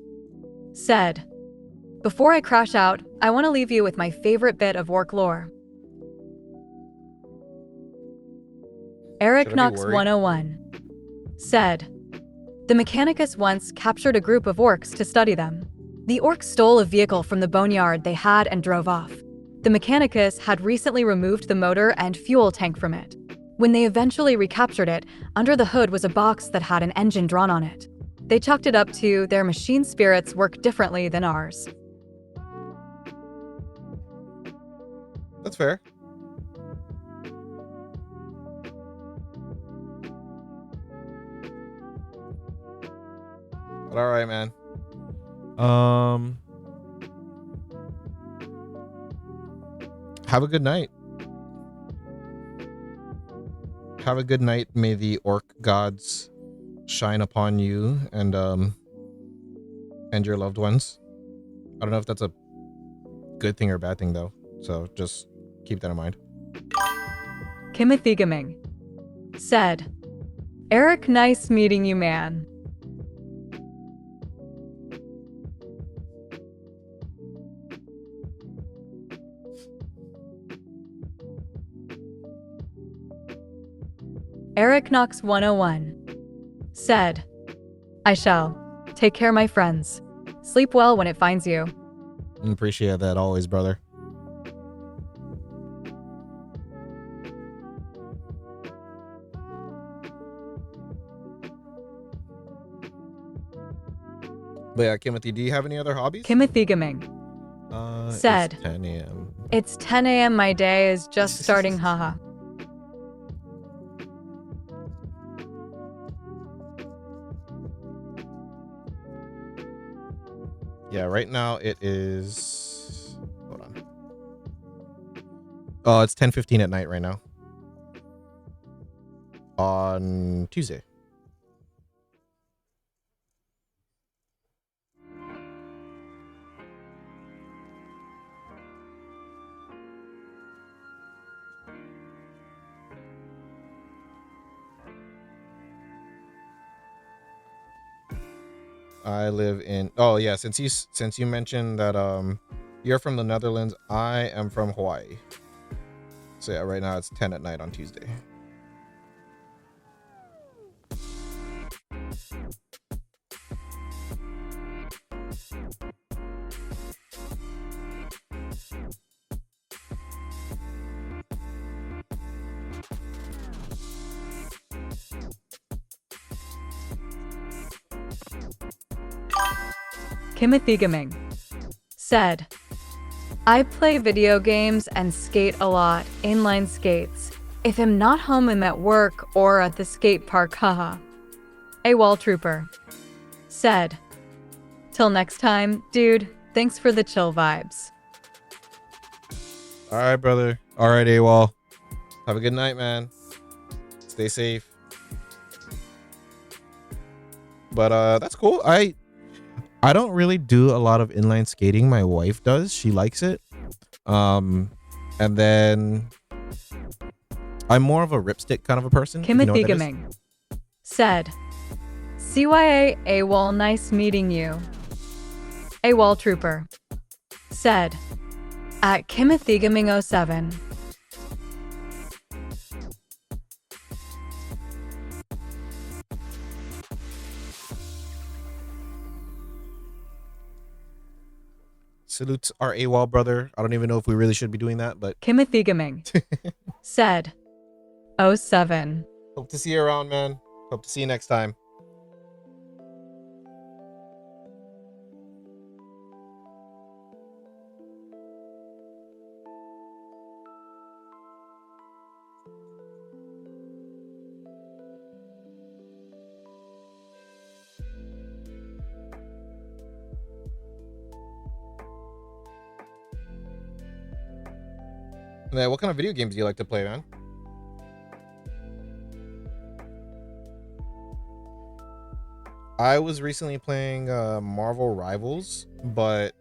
A: said, before I crash out, I want to leave you with my favorite bit of orc lore. Eric
B: Should I be
A: Knox
B: worried?
A: 101 said, the Mechanicus once captured a group of orcs to study them. The orcs stole a vehicle from the boneyard they had and drove off. The Mechanicus had recently removed the motor and fuel tank from it. When they eventually recaptured it, under the hood was a box that had an engine drawn on it. They chalked it up to their machine spirits work differently than ours.
B: That's fair. But all right, man. Have a good night. Have a good night. May the orc gods shine upon you and your loved ones. I don't know if that's a good thing or a bad thing though, so just keep that in mind.
A: Timothy Gaming said, Eric, nice meeting you, man. Eric Knox 101 said, I shall. Take care, my friends. Sleep well when it finds you.
B: Appreciate that always, brother. But yeah, Timothy, do you have any other hobbies?
A: Timothy Gaming said,
B: it's 10 a.m.
A: It's 10 a.m. My day is just starting, haha.
B: Yeah, right now it is. Hold on. Oh, it's 10:15 at night right now. On Tuesday. I live in. Oh yeah, since you mentioned that you're from the Netherlands, I am from Hawaii. So yeah, right now it's 10 at night on Tuesday.
A: Timothy Gaming said, I play video games and skate a lot, inline skates. If I'm not home, I'm at work or at the skate park, haha. A wall trooper said, till next time, dude, thanks for the chill vibes.
B: All right, brother. All right, AWOL. Have a good night, man. Stay safe. But that's cool. I don't really do a lot of inline skating. My wife does. She likes it. And then I'm more of a ripstick kind of a person. if you know
A: Timothy
B: what that is.
A: Gaming said, CYA AWOL, nice meeting you. A wall trooper said, at Timothy Gaming 07.
B: Salutes our AWOL brother. I don't even know if we really should be doing that, but
A: Timothy Gaming said, 07.
B: hope to see you around, man. Hope to see you next time. What kind of video games do you like to play, man? I was recently playing Marvel Rivals, but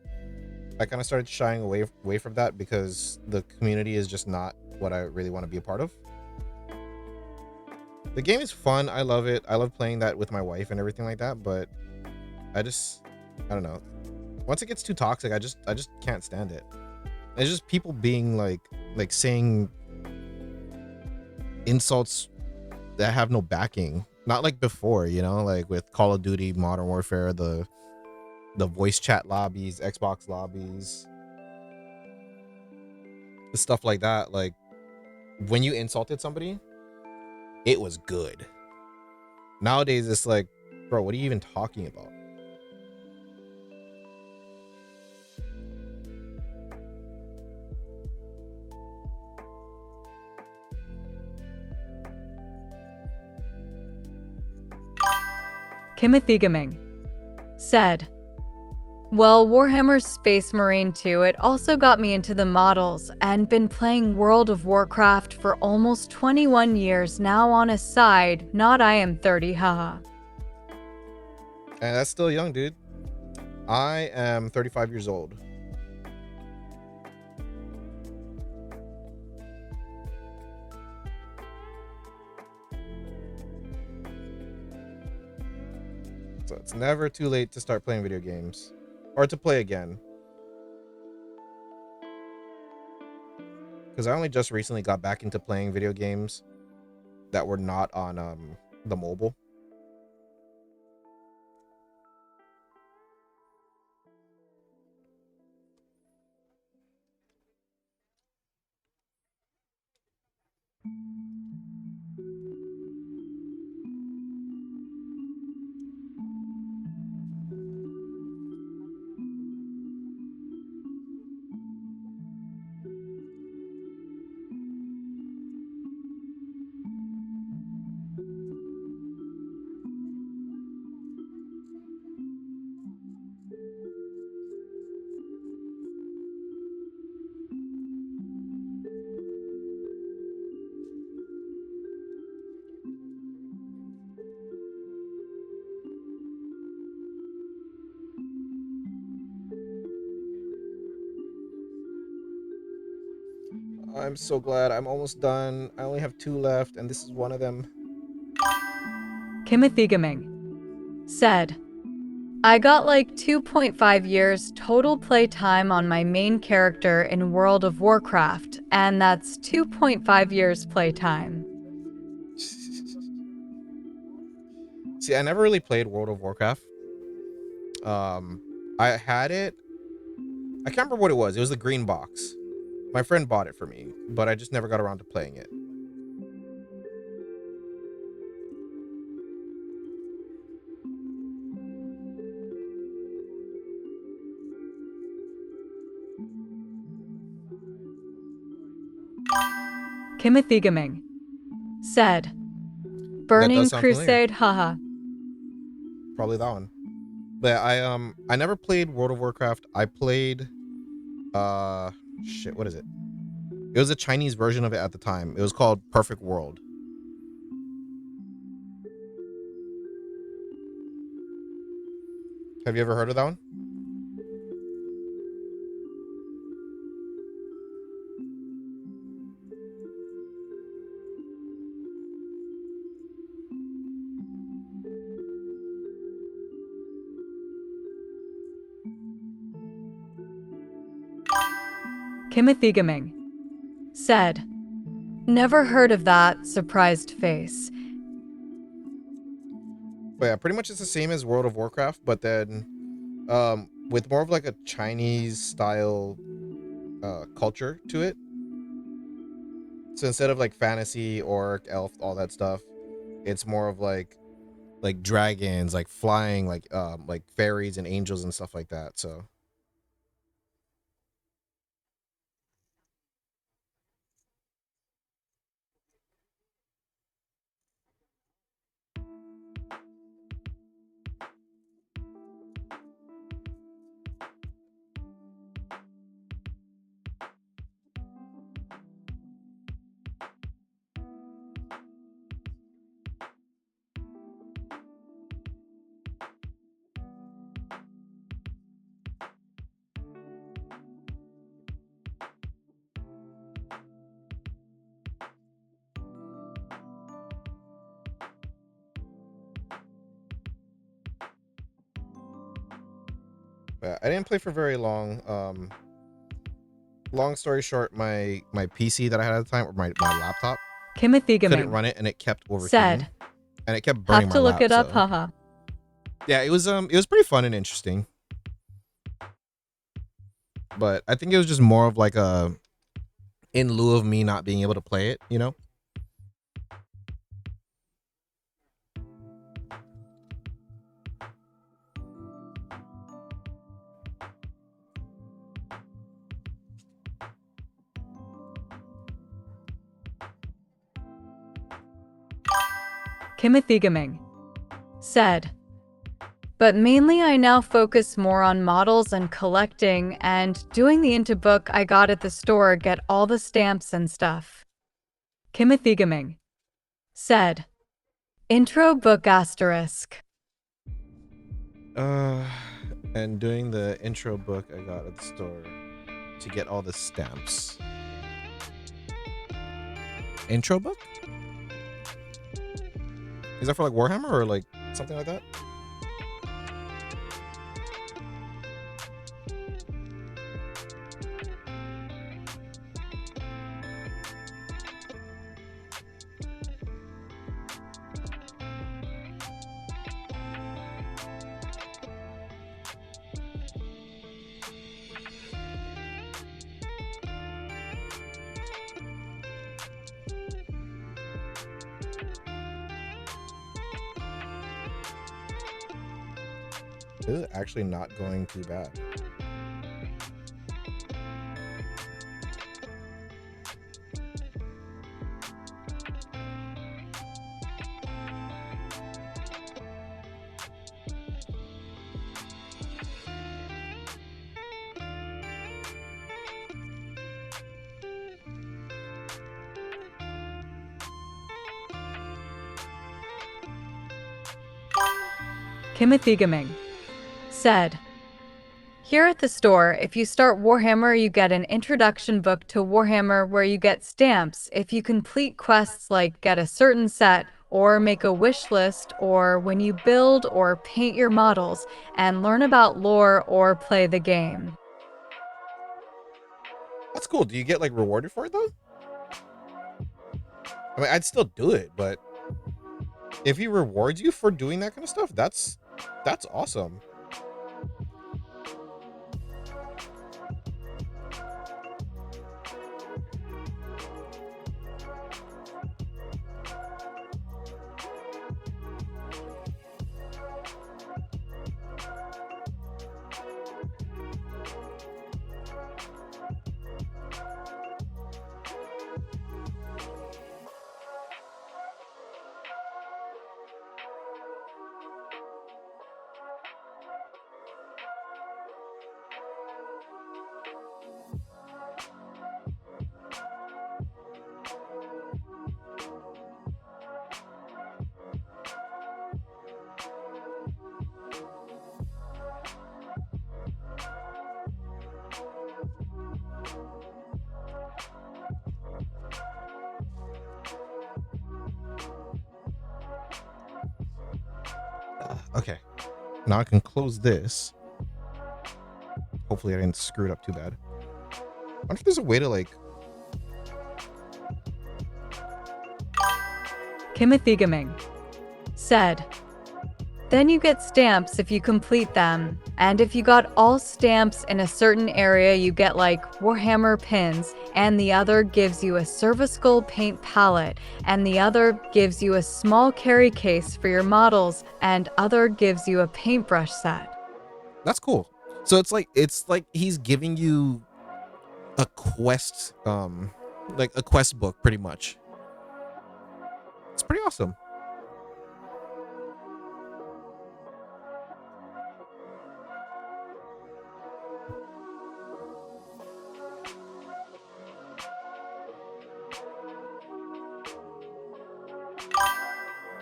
B: I kind of started shying away from that because the community is just not what I really want to be a part of. The game is fun. I love it. I love playing that with my wife and everything like that, but I don't know. Once it gets too toxic, I just can't stand it. It's just people being like saying insults that have no backing. Not like before, you know, like with Call of Duty, Modern Warfare, the voice chat lobbies, Xbox lobbies, stuff like that. Like when you insulted somebody, it was good. Nowadays, it's like, bro, what are you even talking about?
A: Timothy Gaming said, well, Warhammer Space Marine 2, it also got me into the models and been playing World of Warcraft for almost 21 years now on a side, not I am 30, haha.
B: And that's still young, dude. I am 35 years old. So it's never too late to start playing video games or to play again. Because I only just recently got back into playing video games that were not on the mobile. I'm so glad. I'm almost done. I only have 2 left, and this is one of them.
A: Timothy Gaming said, I got like 2.5 years total play time on my main character in World of Warcraft, and that's 2.5 years play time.
B: See, I never really played World of Warcraft. I had it. I can't remember what it was. It was the green box. My friend bought it for me, but I just never got around to playing it.
A: Timothy Gaming said,
C: That
A: Burning
C: does sound familiar.
A: Crusade, haha.
B: Probably that one. But I never played World of Warcraft. I played shit, what is it? It was a Chinese version of it at the time. It was called Perfect World. Have you ever heard of that one?
A: Timothy Gaming said, Never heard of that surprised face.
B: But yeah, pretty much it's the same as World of Warcraft, but then with more of like a Chinese style culture to it. So instead of like fantasy, orc, elf, all that stuff, it's more of like dragons, like flying, like fairies and angels and stuff like that. So yeah, I didn't play for very long. Long story short, my PC that I had at the time, or my laptop,
A: Timothy
B: couldn't
A: Gaming
B: run it, and it kept overheating,
A: said,
B: and it kept burning
A: Have
B: my
A: to look
B: lap.
A: it up,
B: So
A: haha.
B: yeah, it was pretty fun and interesting. But I think it was just more of like a in lieu of me not being able to play it, you know?
A: Timothy Gaming said, But mainly I now focus more on models and collecting and doing the into book I got at the store, get all the stamps and stuff. Timothy Gaming said, Intro book asterisk.
B: And doing the intro book I got at the store to get all the stamps.
C: Intro book?
B: Is that for like Warhammer or like something like that? This is actually not going too bad.
A: Timothy Gaming said, Here at the store, if you start Warhammer, you get an introduction book to Warhammer where you get stamps if you complete quests like get a certain set or make a wish list, or when you build or paint your models and learn about lore or play the game.
B: That's cool. Do you get like rewarded for it though? I mean, I'd still do it, but if he rewards you for doing that kind of stuff, that's awesome.
C: Okay. Now I can close this. Hopefully I didn't screw it up too bad. I wonder if there's a way to like...
A: Timothy Gaming said, then you get stamps if you complete them, and if you got all stamps in a certain area, you get like Warhammer pins, and the other gives you a Service-Skull paint palette, and the other gives you a small carry case for your models, and other gives you a paintbrush set.
C: That's cool. So it's like he's giving you a quest, like a quest book pretty much. It's pretty awesome.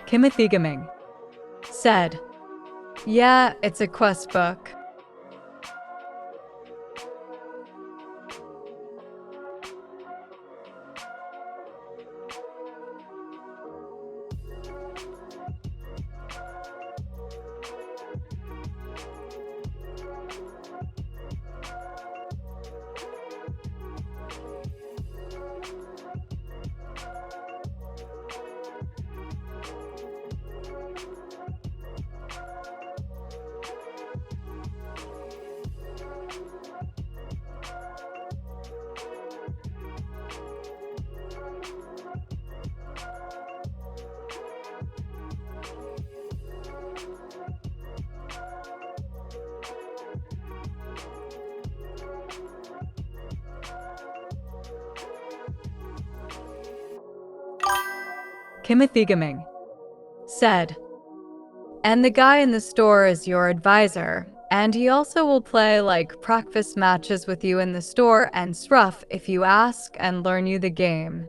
A: Timothy Gaming said, yeah, it's a quest book. Timothy Gaming said, and the guy in the store is your advisor, and he also will play like practice matches with you in the store and stuff if you ask and learn you the game.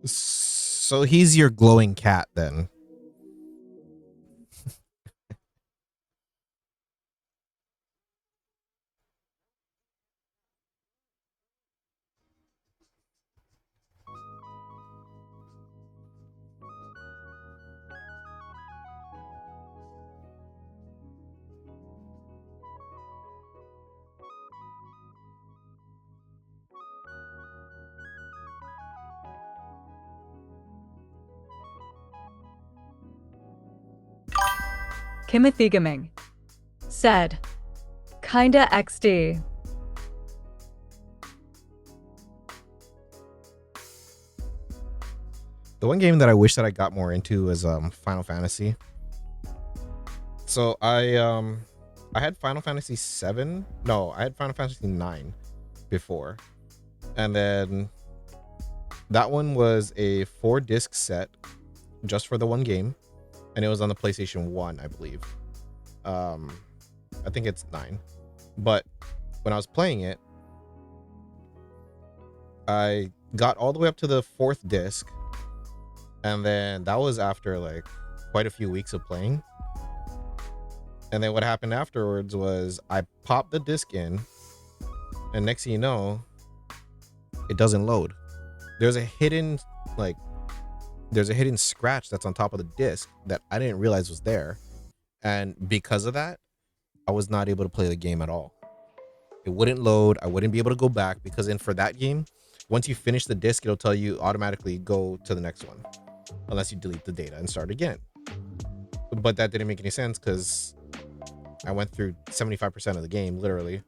C: So he's your glowing cat then.
A: Timothy Gaming said, kinda XD.
C: The one game that I wish that I got more into was Final Fantasy. So I had Final Fantasy 7. No, I had Final Fantasy 9 before. And then that one was a 4-disc set just for the one game. And it was on the PlayStation 1, I believe. I think it's 9. But when I was playing it, I got all the way up to the 4th disc. And then that was after like quite a few weeks of playing. And then what happened afterwards was I popped the disc in, and next thing you know, it doesn't load. There's a hidden scratch that's on top of the disc that I didn't realize was there. And because of that, I was not able to play the game at all. It wouldn't load. I wouldn't be able to go back because for that game, once you finish the disc, it'll tell you automatically go to the next one, unless you delete the data and start again. But that didn't make any sense because I went through 75% of the game, literally.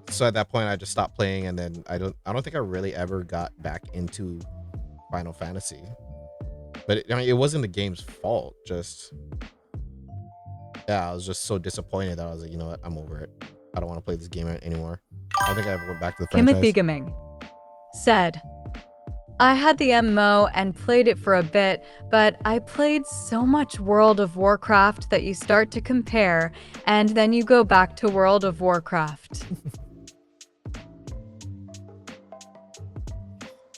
C: So at that point, I just stopped playing, and then I don't think I really ever got back into Final Fantasy. But it wasn't the game's fault. Just I was just so disappointed that I was like, you know what, I'm over it. I don't want to play this game anymore. I don't think I ever went back to the franchise.
A: Timothy Gaming said, I had the MMO and played it for a bit, but I played so much World of Warcraft that you start to compare, and then you go back to World of Warcraft.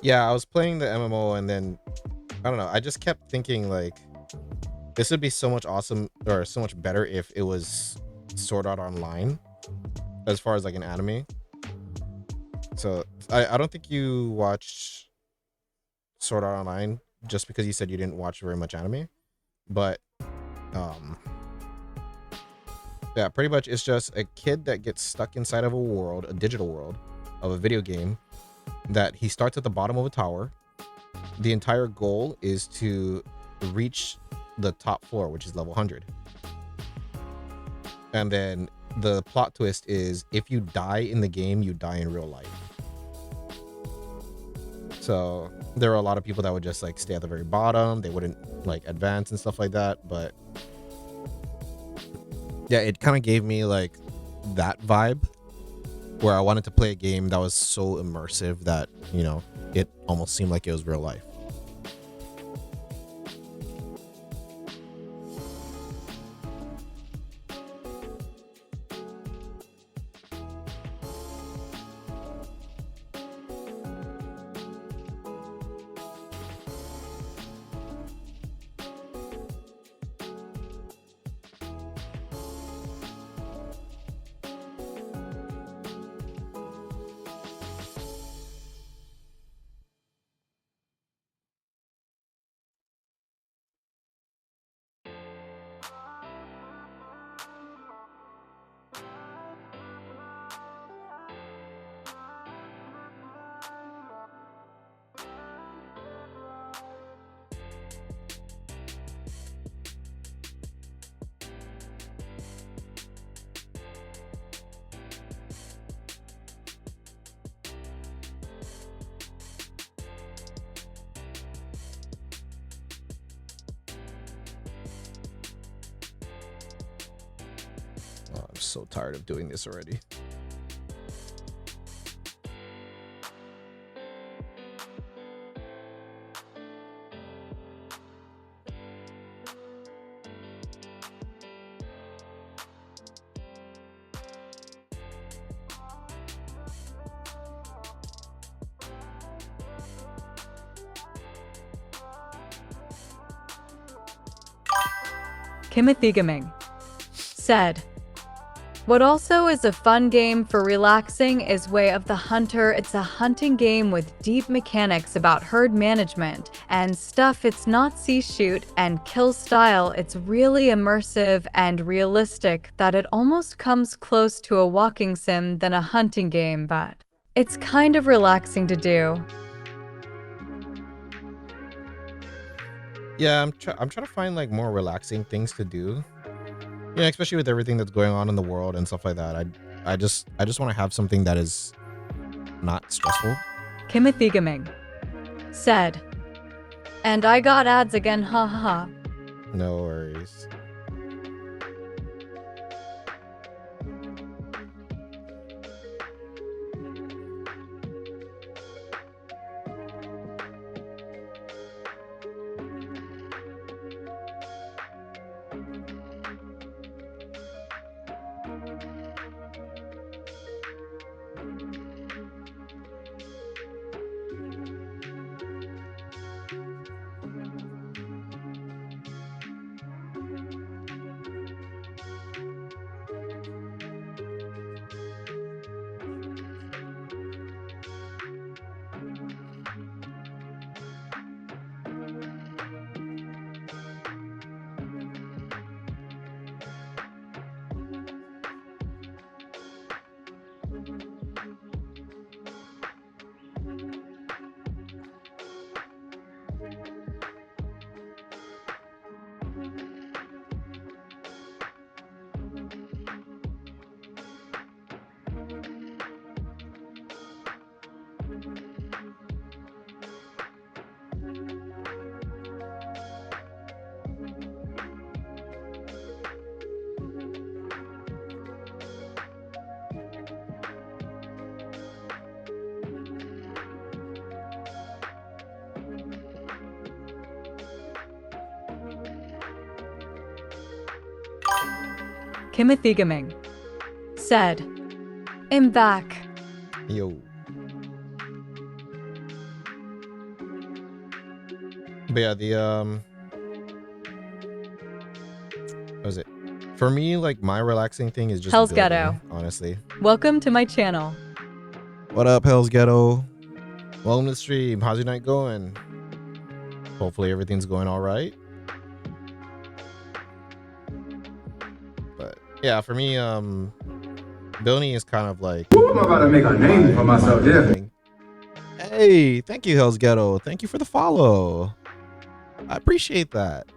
C: Yeah, I was playing the MMO, and then I don't know, I just kept thinking like this would be so much awesome or so much better if it was Sword Art Online as far as like an anime. So I don't think you watched Sword Art Online,
B: just because you said you didn't watch very much anime, but yeah, pretty much it's just a kid that gets stuck inside of a world, a digital world of a video game, that he starts at the bottom of a tower. The entire goal is to reach the top floor, which is level 100. And then the plot twist is if you die in the game, you die in real life. So there are a lot of people that would just like stay at the very bottom. They wouldn't like advance and stuff like that. But yeah, it kind of gave me like that vibe where I wanted to play a game that was so immersive that, you know, it almost seemed like it was real life. Oh, I'm so tired of doing this already.
A: Timothy Gaming said, what also is a fun game for relaxing is Way of the Hunter. It's a hunting game with deep mechanics about herd management and stuff. It's not see, shoot, and kill style. It's really immersive and realistic that it almost comes close to a walking sim than a hunting game, but it's kind of relaxing to do.
B: Yeah, I'm trying to find like more relaxing things to do. You know, especially with everything that's going on in the world and stuff like that. I just want to have something that is not stressful.
A: Timothy Gaming said, and I got ads again, ha ha ha.
B: No worries.
A: Timothy Gaming said, I'm back.
B: Yo. But yeah, the what was it? For me, like my relaxing thing is just
A: Hell's
B: building,
A: Ghetto.
B: honestly.
A: Welcome to my channel.
B: What up, Hell's Ghetto? Welcome to the stream. How's your night going? Hopefully everything's going all right. But yeah, for me, building is kind of like
D: I'm about to make a name for myself, yeah.
B: thing. Hey, thank you, Hell's Ghetto. Thank you for the follow. I appreciate that.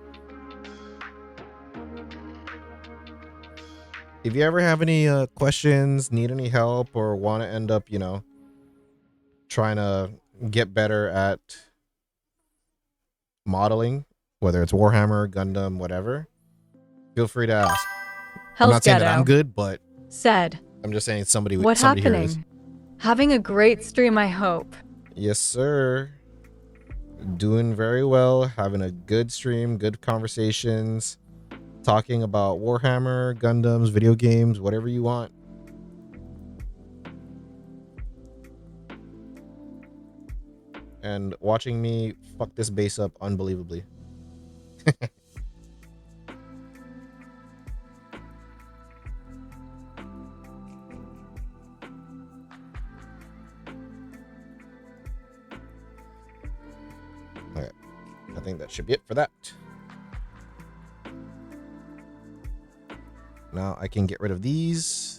B: If you ever have any questions, need any help, or want to end up, trying to get better at modeling, whether it's Warhammer, Gundam, whatever, feel free to ask. I'm
A: Hell's
B: not saying that I'm
A: Ghetto
B: good, but
A: said,
B: I'm just saying somebody
A: "What
B: somebody here is.
A: happening? Having a great stream, I hope."
B: Yes, sir. Doing very well, having a good stream, good conversations, talking about Warhammer, Gundams, video games, whatever you want. And watching me fuck this base up unbelievably. Okay, I think that should be it for that. Now I can get rid of these.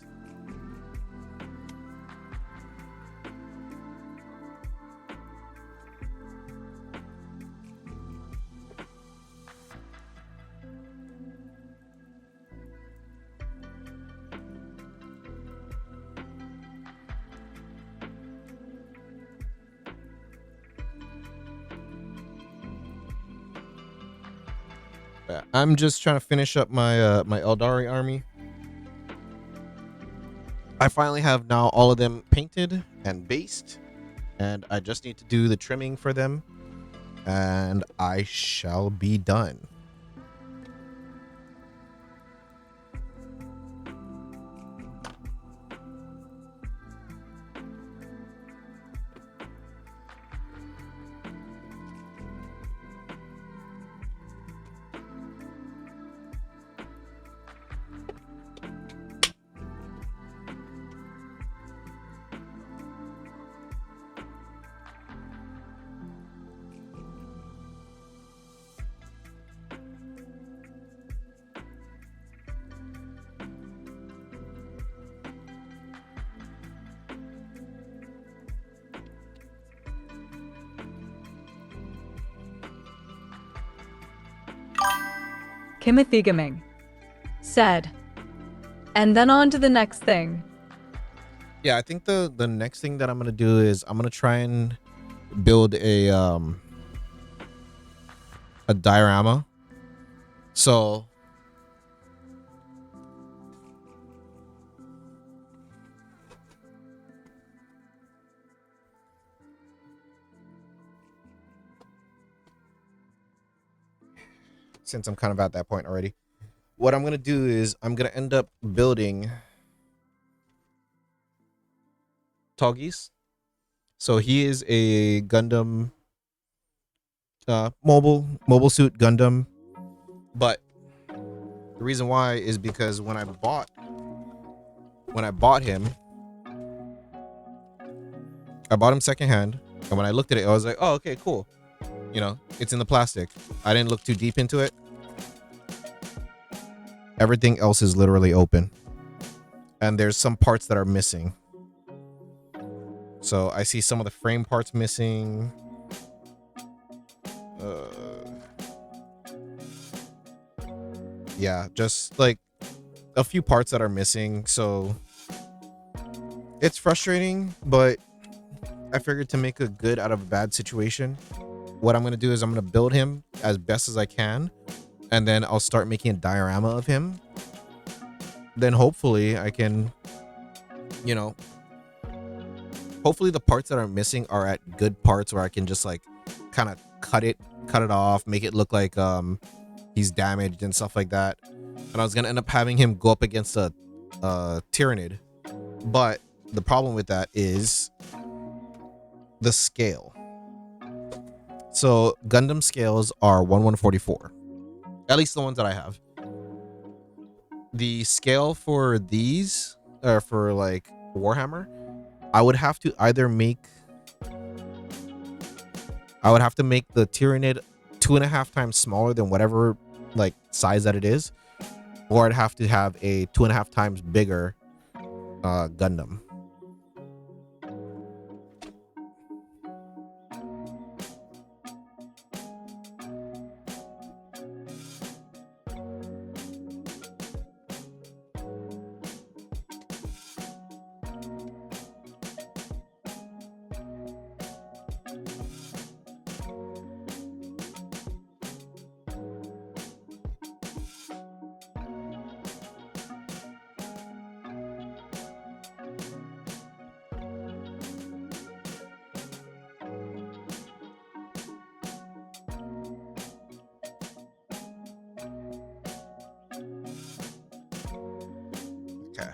B: I'm just trying to finish up my my Eldari army. I finally have now all of them painted and based, and I just need to do the trimming for them, and I shall be done.
A: Kimothy Gaming said, "And then on to the next thing."
B: Yeah, I think the next thing that I'm gonna do is I'm gonna try and build a diorama. So since I'm kind of at that point already, what I'm gonna do is I'm gonna end up building Toggies. So he is a Gundam mobile suit Gundam, but the reason why is because when I bought him, I bought him secondhand, and when I looked at it, I was like, oh, okay, cool. It's in the plastic. I didn't look too deep into it. Everything else is literally open, and there's some parts that are missing. So I see some of the frame parts missing. Yeah, just like a few parts that are missing. So it's frustrating, but I figured to make a good out of a bad situation, what I'm going to do is I'm going to build him as best as I can, and then I'll start making a diorama of him. Then hopefully I can, hopefully the parts that are missing are at good parts where I can just like kind of cut it off, make it look like he's damaged and stuff like that. And I was going to end up having him go up against a Tyrannid. But the problem with that is the scale. So Gundam scales are 1/144. At least the ones that I have. The scale for these, or for like Warhammer, I would have to make the Tyrannid
C: 2.5 times smaller than whatever like size that it is, or I'd have to have a 2.5 times bigger Gundam. Okay.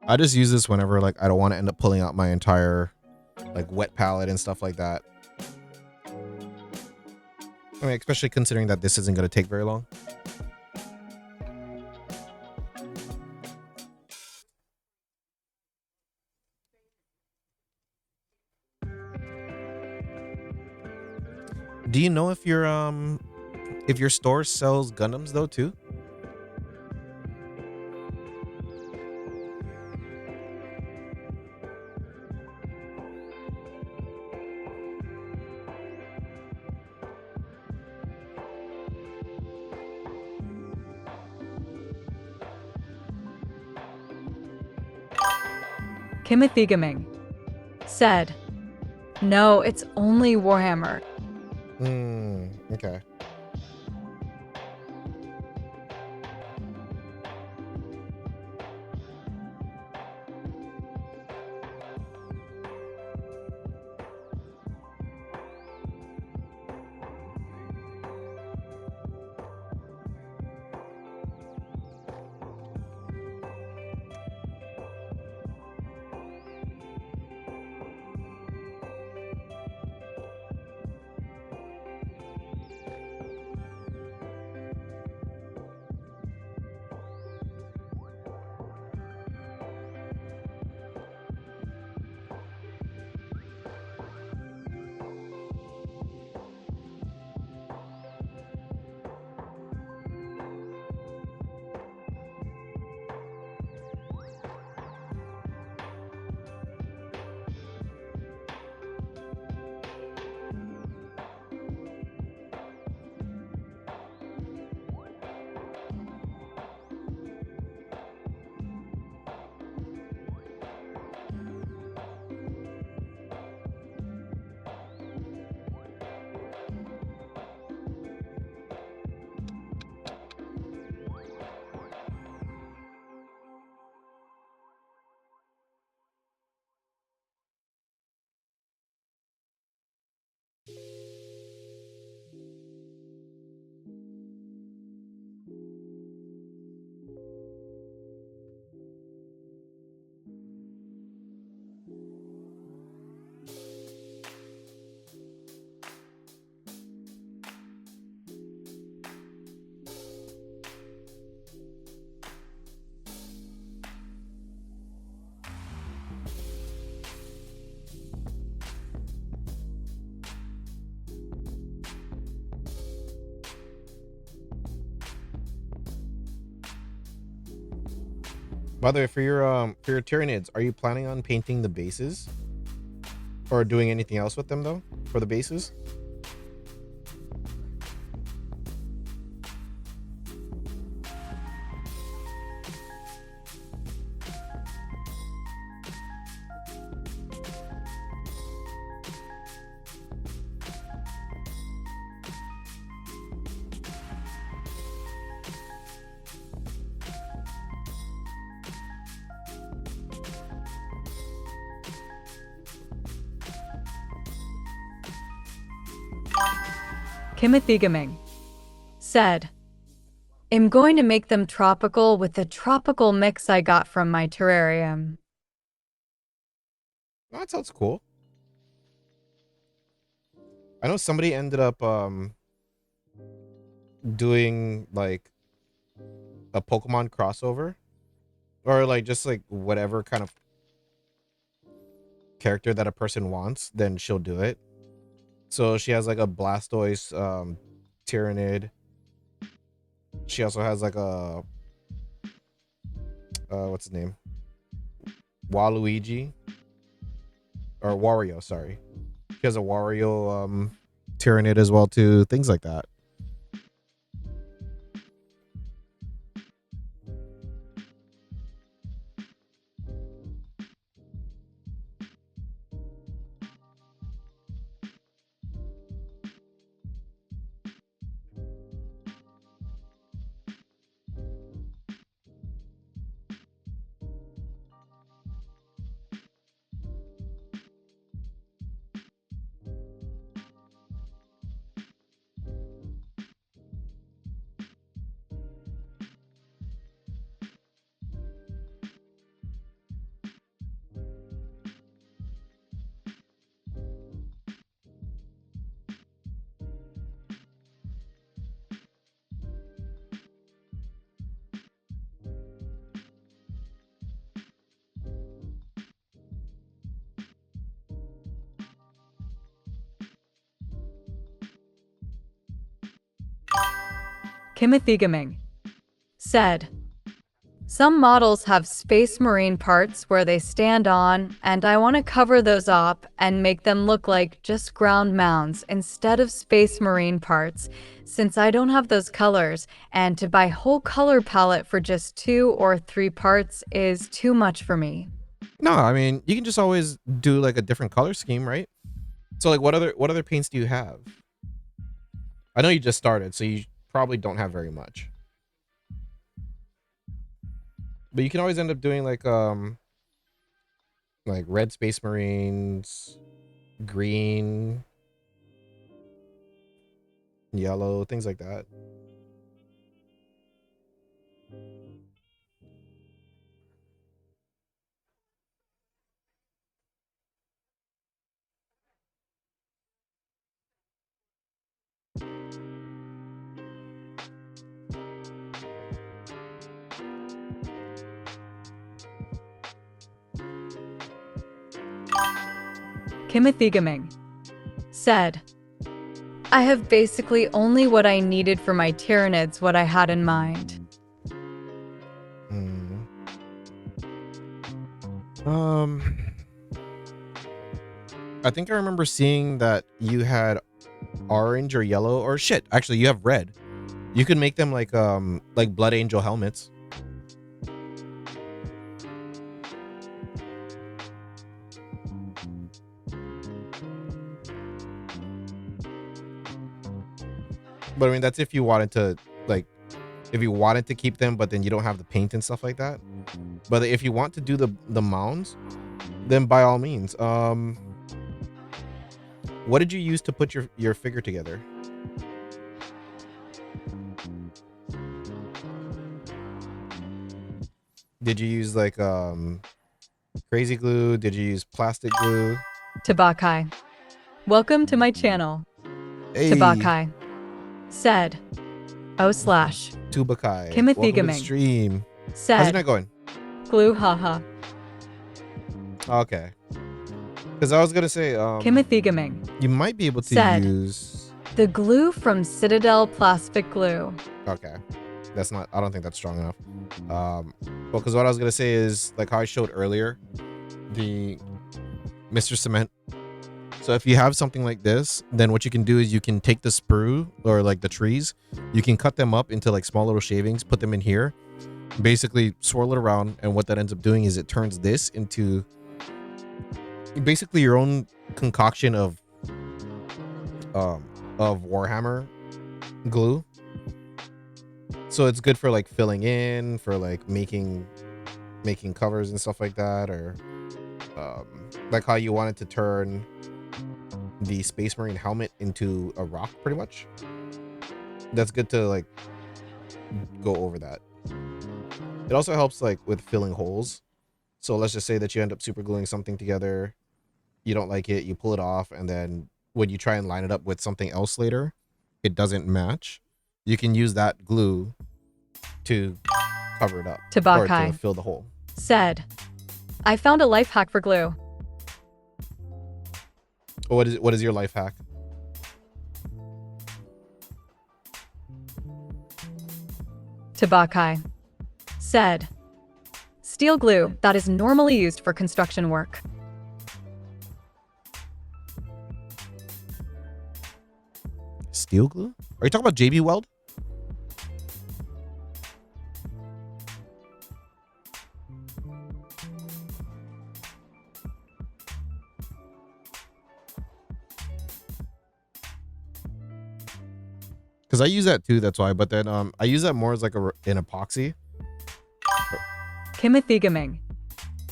C: I just use this whenever like I don't want to end up pulling out my entire like wet palette and stuff like that. I mean, especially considering that this isn't going to take very long. Do you know if your store sells Gundams though too?
A: Kimothy Gaming said, "No, it's only Warhammer."
C: Okay. By the way, for your Tyranids, are you planning on painting the bases? Or doing anything else with them though? For the bases?
A: Kimothy Gaming said, "I'm going to make them tropical with the tropical mix I got from my terrarium."
C: Oh, that sounds cool. I know somebody ended up doing like a Pokemon crossover, or like just like whatever kind of
B: character that a person wants, then she'll do it. So she has like a Blastoise Tyrannid. She also has like a what's his name? Waluigi or Wario, sorry. She has a Wario Tyrannid as well too, things like that.
A: Kimothy Gaming said, some models have space marine parts where they stand on, and I want to cover those up and make them look like just ground mounds instead of space marine parts, since I don't have those colors, and to buy whole color palette for just 2 or 3 parts is too much for me.
B: No, I mean, you can just always do like a different color scheme, right? So like what other paints do you have? I know you just started, so you probably don't have very much. But you can always end up doing like red space marines, green, yellow, things like that.
A: Kimothy Gaming said, I have basically only what I needed for my Tyranids, what I had in mind.
B: I think I remember seeing that you had orange or yellow or shit. Actually, you have red. You can make them like Blood Angel helmets. But I mean, that's if you wanted to if you wanted to keep them, but then you don't have the paint and stuff like that. But if you want to do the mounds, then by all means. What did you use to put your figure together? Did you use like crazy glue? Did you use plastic glue?
A: Tabakai, welcome to my channel.
B: Hey,
A: Tabakai said,
B: Tubakai.
A: Kimothy
B: Welcome to the
A: Gaming
B: stream. How's your
A: said,
B: night going?
A: glue haha.
B: Okay. Because I was gonna say,
A: Kimothy Gaming
B: you might be able to
A: said,
B: use.
A: the glue from Citadel Plastic Glue.
B: Okay, that's not. I don't think that's strong enough. Well, because what I was gonna say is like how I showed earlier, the Mr. Cement. So if you have something like this, then what you can do is you can take the sprue or like the trees, you can cut them up into like small little shavings, put them in here, basically swirl it around, and what that ends up doing is it turns this into basically your own concoction of Warhammer glue. So it's good for like filling in, for like making covers and stuff like that, or like how you wanted to turn the Space Marine helmet into a rock, pretty much. That's good to like go over that. It also helps like with filling holes. So let's just say that you end up super gluing something together, you don't like it, you pull it off, and then when you try and line it up with something else later, it doesn't match. You can use that glue to cover it up or
A: Tabakai
B: to fill the hole.
A: said, I found a life hack for glue.
B: What is your life hack?
A: Tabakai said, steel glue that is normally used for construction work.
C: Steel glue? Are you talking about JB Weld? Because I use that too, that's why. But then I use that more as like an epoxy.
A: Kimothy Gaming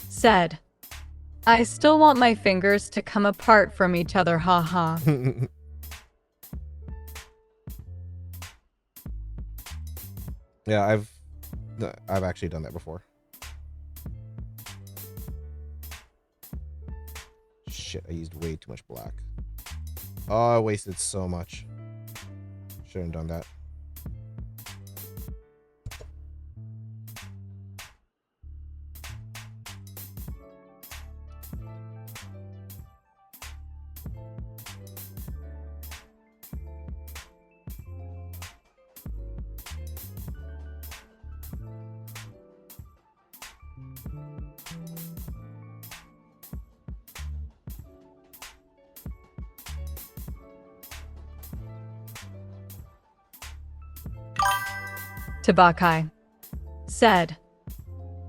A: said, I still want my fingers to come apart from each other, haha.
B: Yeah, I've actually done that before. Shit, I used way too much black. Oh, I wasted so much. Shouldn't have done that.
A: Tabakai said,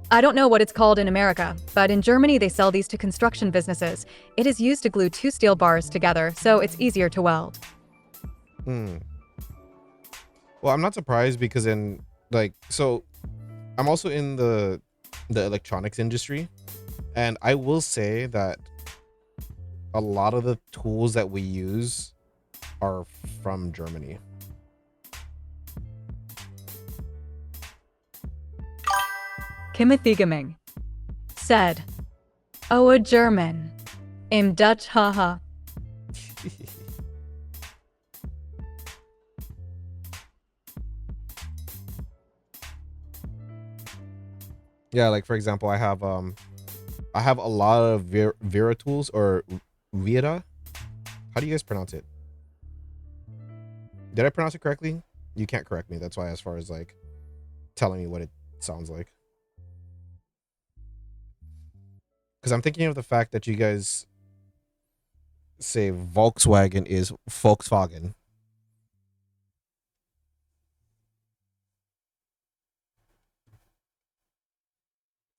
A: I don't know what it's called in America, but in Germany they sell these to construction businesses. It is used to glue two steel bars together, so it's easier to weld.
B: Well, I'm not surprised because I'm also in the electronics industry, and I will say that a lot of the tools that we use are from Germany.
A: Kimothy Gaming said, oh, a German. Im Dutch, haha.
B: Yeah, like for example, I have a lot of Vera tools or Vera. How do you guys pronounce it? Did I pronounce it correctly? You can't correct me. That's why, as far as like telling me what it sounds like. Because I'm thinking of the fact that you guys say Volkswagen is Volkswagen.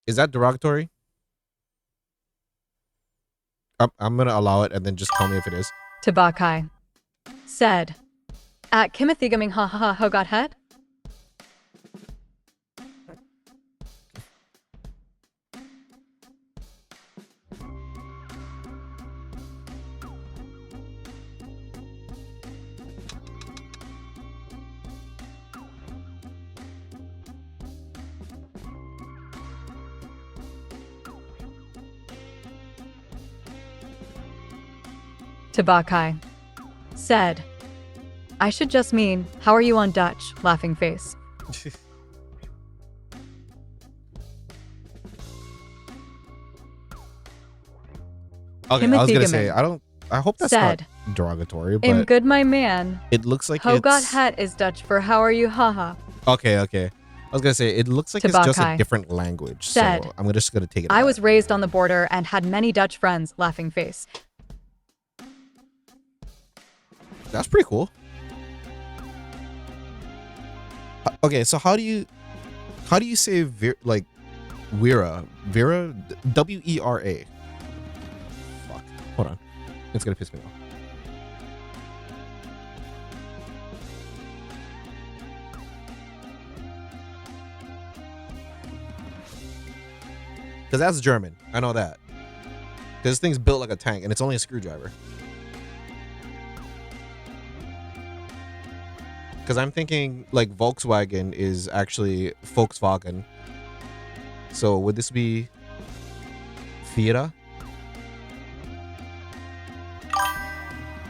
B: Is that derogatory? I'm going to allow it and then just tell me if it is.
A: Tabakai said, at Kimothy Gaming, haha, ho got het? Tabakai said, I should just mean, how are you on Dutch? Laughing face.
B: Okay, I was gonna say I hope that's
A: said,
B: not derogatory,
A: Im
B: but
A: good my man.
B: it looks like
A: Ho got
B: it's
A: het is Dutch for how are you, haha.
B: okay. I was gonna say it looks like it's just a
A: Tabakai
B: different language,
A: said,
B: so I'm just gonna take it.
A: I was raised on the border and had many Dutch friends. Laughing face.
B: That's pretty cool. Okay, so how do you say Vera? Wera, W-E-R-A? Fuck. Hold on, it's gonna piss me off. Because that's German. I know that. Because this thing's built like a tank and it's only a screwdriver. Because I'm thinking like Volkswagen is actually Volkswagen. So would this be Fiera?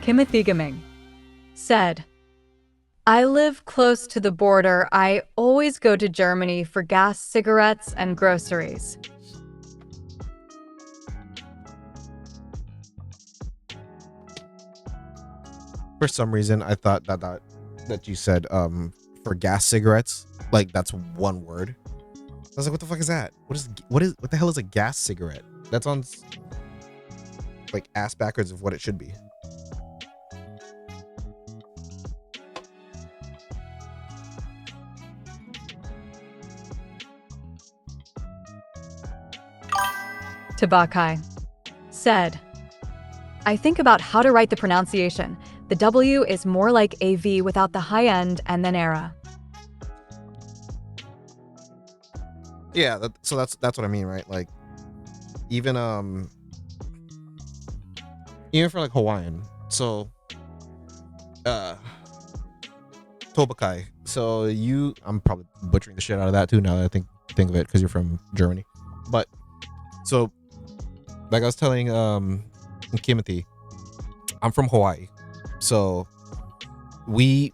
A: Kimothy Gaming said, I live close to the border. I always go to Germany for gas, cigarettes, and groceries.
C: For some reason, I thought that you said for gas cigarettes, like that's one word. I was like, what the fuck is that? What the hell is a gas cigarette? That sounds like ass backwards of what it should be.
A: Tabakai said, I think about how to write the pronunciation. The W is more like a V without the high end and then era.
C: Yeah, so that's what I mean, right? Like even for like Hawaiian. So Tobakai. So I'm probably butchering the shit out of that too now that I think of it because you're from Germany. But so like I was telling Kimothy, I'm from Hawaii. So we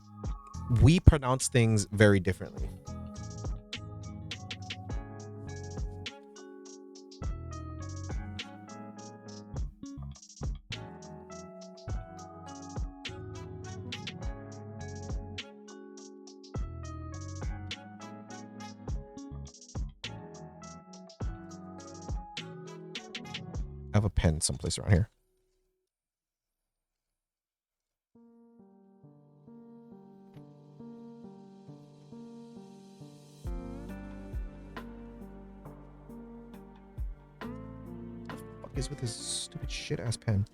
C: pronounce things very differently. I have a pen someplace around here. What the fuck is with this stupid shit ass pen?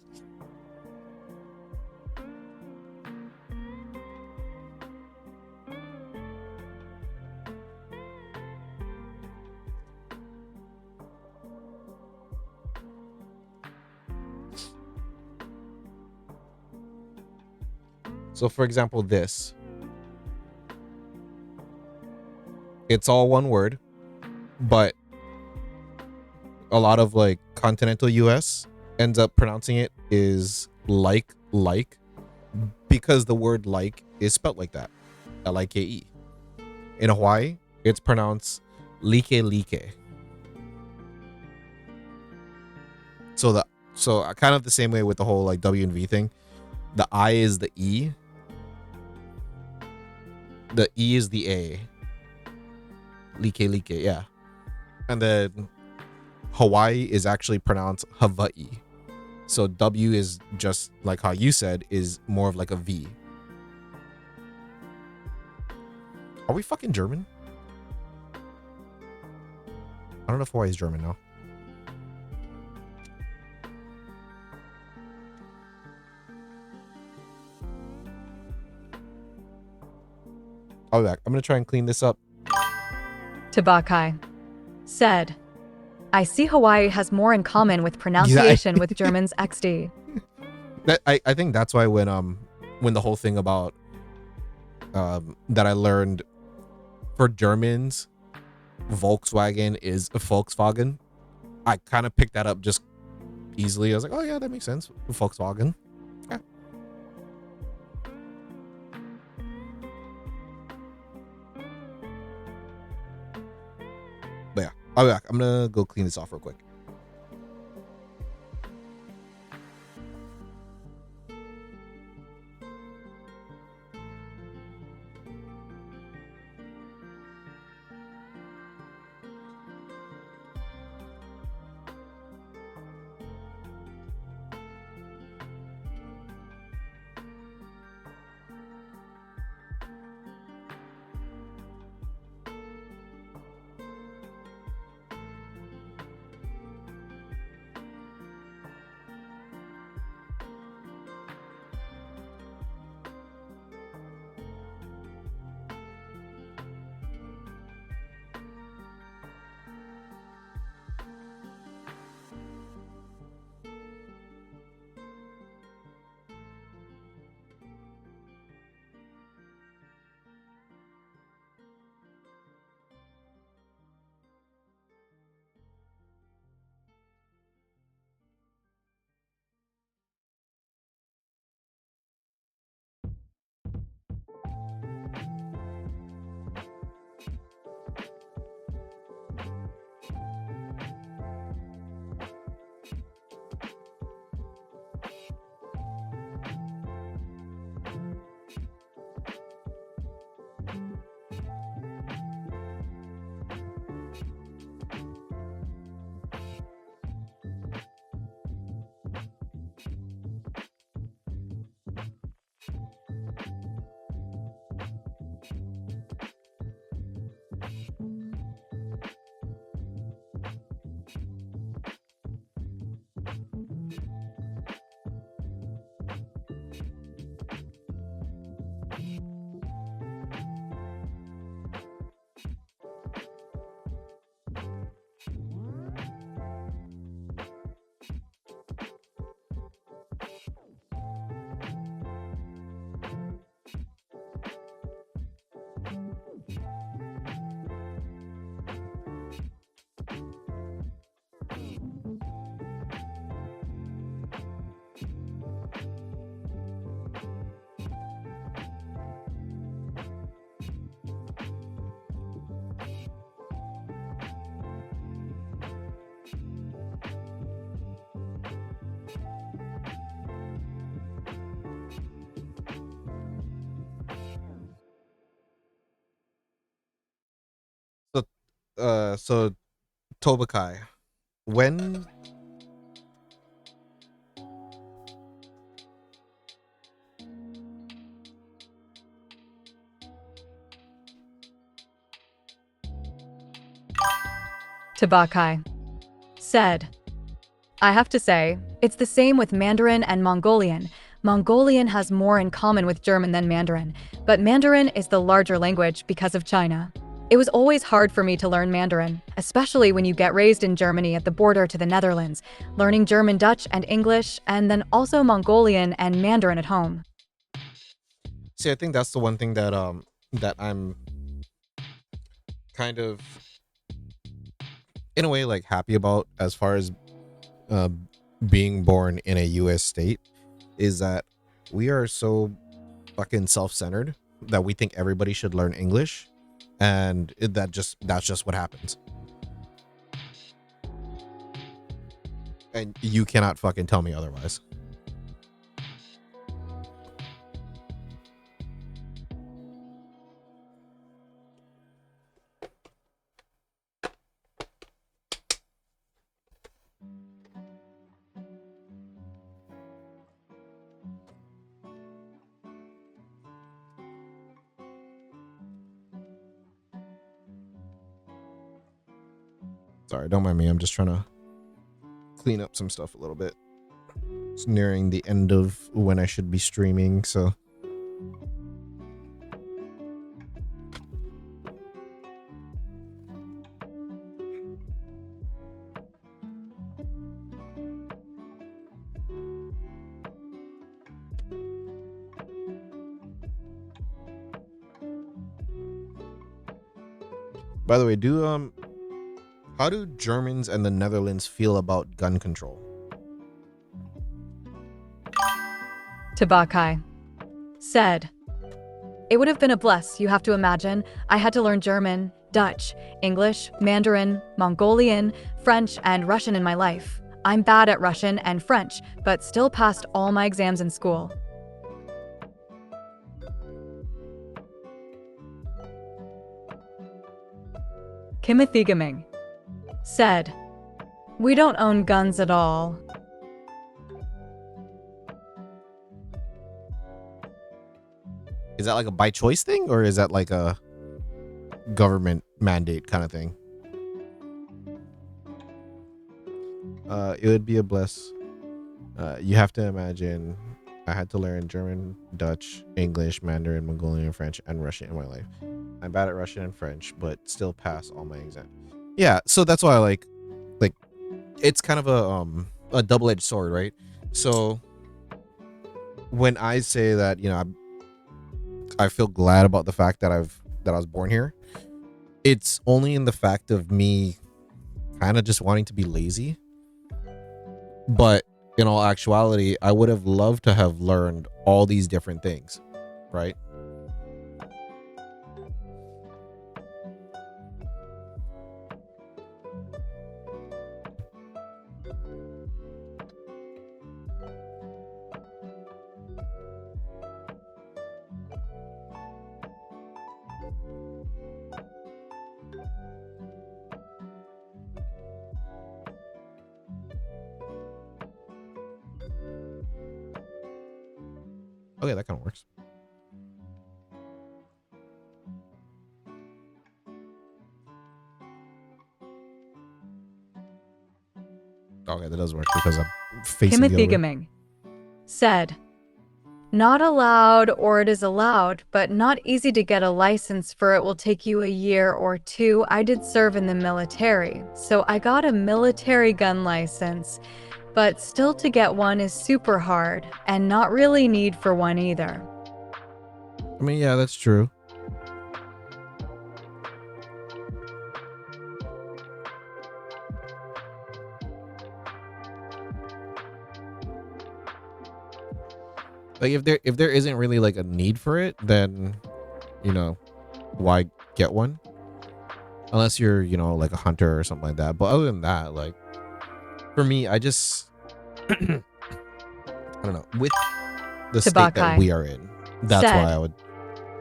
C: So for example, this. It's all one word, but a lot of like continental US ends up pronouncing it is like because the word like is spelled like that. Like. In Hawaii, it's pronounced like. So kind of the same way with the whole like W and V thing. The I is the E. The E is the A. Like, yeah. And then Hawaii is actually pronounced Hawaii. So W is just like how you said, is more of like a V. Are we fucking German? I don't know if Hawaii is German now. I'll be back. I'm gonna try and clean this up.
A: Tabakai said, I see Hawaii has more in common with pronunciation with German's XD.
C: I think that's why when the whole thing about that I learned for Germans, Volkswagen is a Volkswagen. I kind of picked that up just easily. I was like, oh yeah, that makes sense. Volkswagen. Yeah. But yeah, I'll be back. I'm gonna go clean this off real quick. So Tobakai, when
A: Tabakai said, I have to say, it's the same with Mandarin and Mongolian. Mongolian has more in common with German than Mandarin, but Mandarin is the larger language because of China. It was always hard for me to learn Mandarin, especially when you get raised in Germany at the border to the Netherlands, learning German, Dutch, and English, and then also Mongolian and Mandarin at home.
C: see, I think that's the one thing that I'm kind of in a way like happy about as far as uh, being born in a U.S. state is that we are so fucking self-centered that we think everybody should learn English, and that's just what happens. And you cannot fucking tell me otherwise. Sorry, don't mind me. I'm just trying to clean up some stuff a little bit. It's nearing the end of when I should be streaming, so. By the way, how do Germans and the Netherlands feel about gun control?
A: Tabakai said, it would have been a bless, you have to imagine. I had to learn German, Dutch, English, Mandarin, Mongolian, French, and Russian in my life. I'm bad at Russian and French, but still passed all my exams in school. Kimothy Gaming said, we don't own guns at all.
C: Is that like a by choice thing, or is that like a government mandate kind of thing? It would be a bless. You have to imagine I had to learn German, Dutch, English, Mandarin, Mongolian, French, and Russian in my life. I'm bad at Russian and French, but still pass all my exams. Yeah, so that's why I like it's kind of a double-edged sword, right? So when I say that, you know, I feel glad about the fact that I was born here, it's only in the fact of me kind of just wanting to be lazy. But in all actuality, I would have loved to have learned all these different things, right? Okay, that kind of works. Okay, that does work because I'm facing
A: Timothy
C: the other way.
A: Gaming said, not allowed, or it is allowed, but not easy to get a license for. It will take you a year or two. I did serve in the military, so I got a military gun license, but still to get one is super hard and not really need for one either.
C: I mean, yeah, that's true. Like if there isn't really like a need for it, then, you know, why get one? Unless you're, you know, like a hunter or something like that. But other than that, like for me, I just I don't know, with the state that
A: Tabakai
C: we are in, that's
A: said,
C: why I would.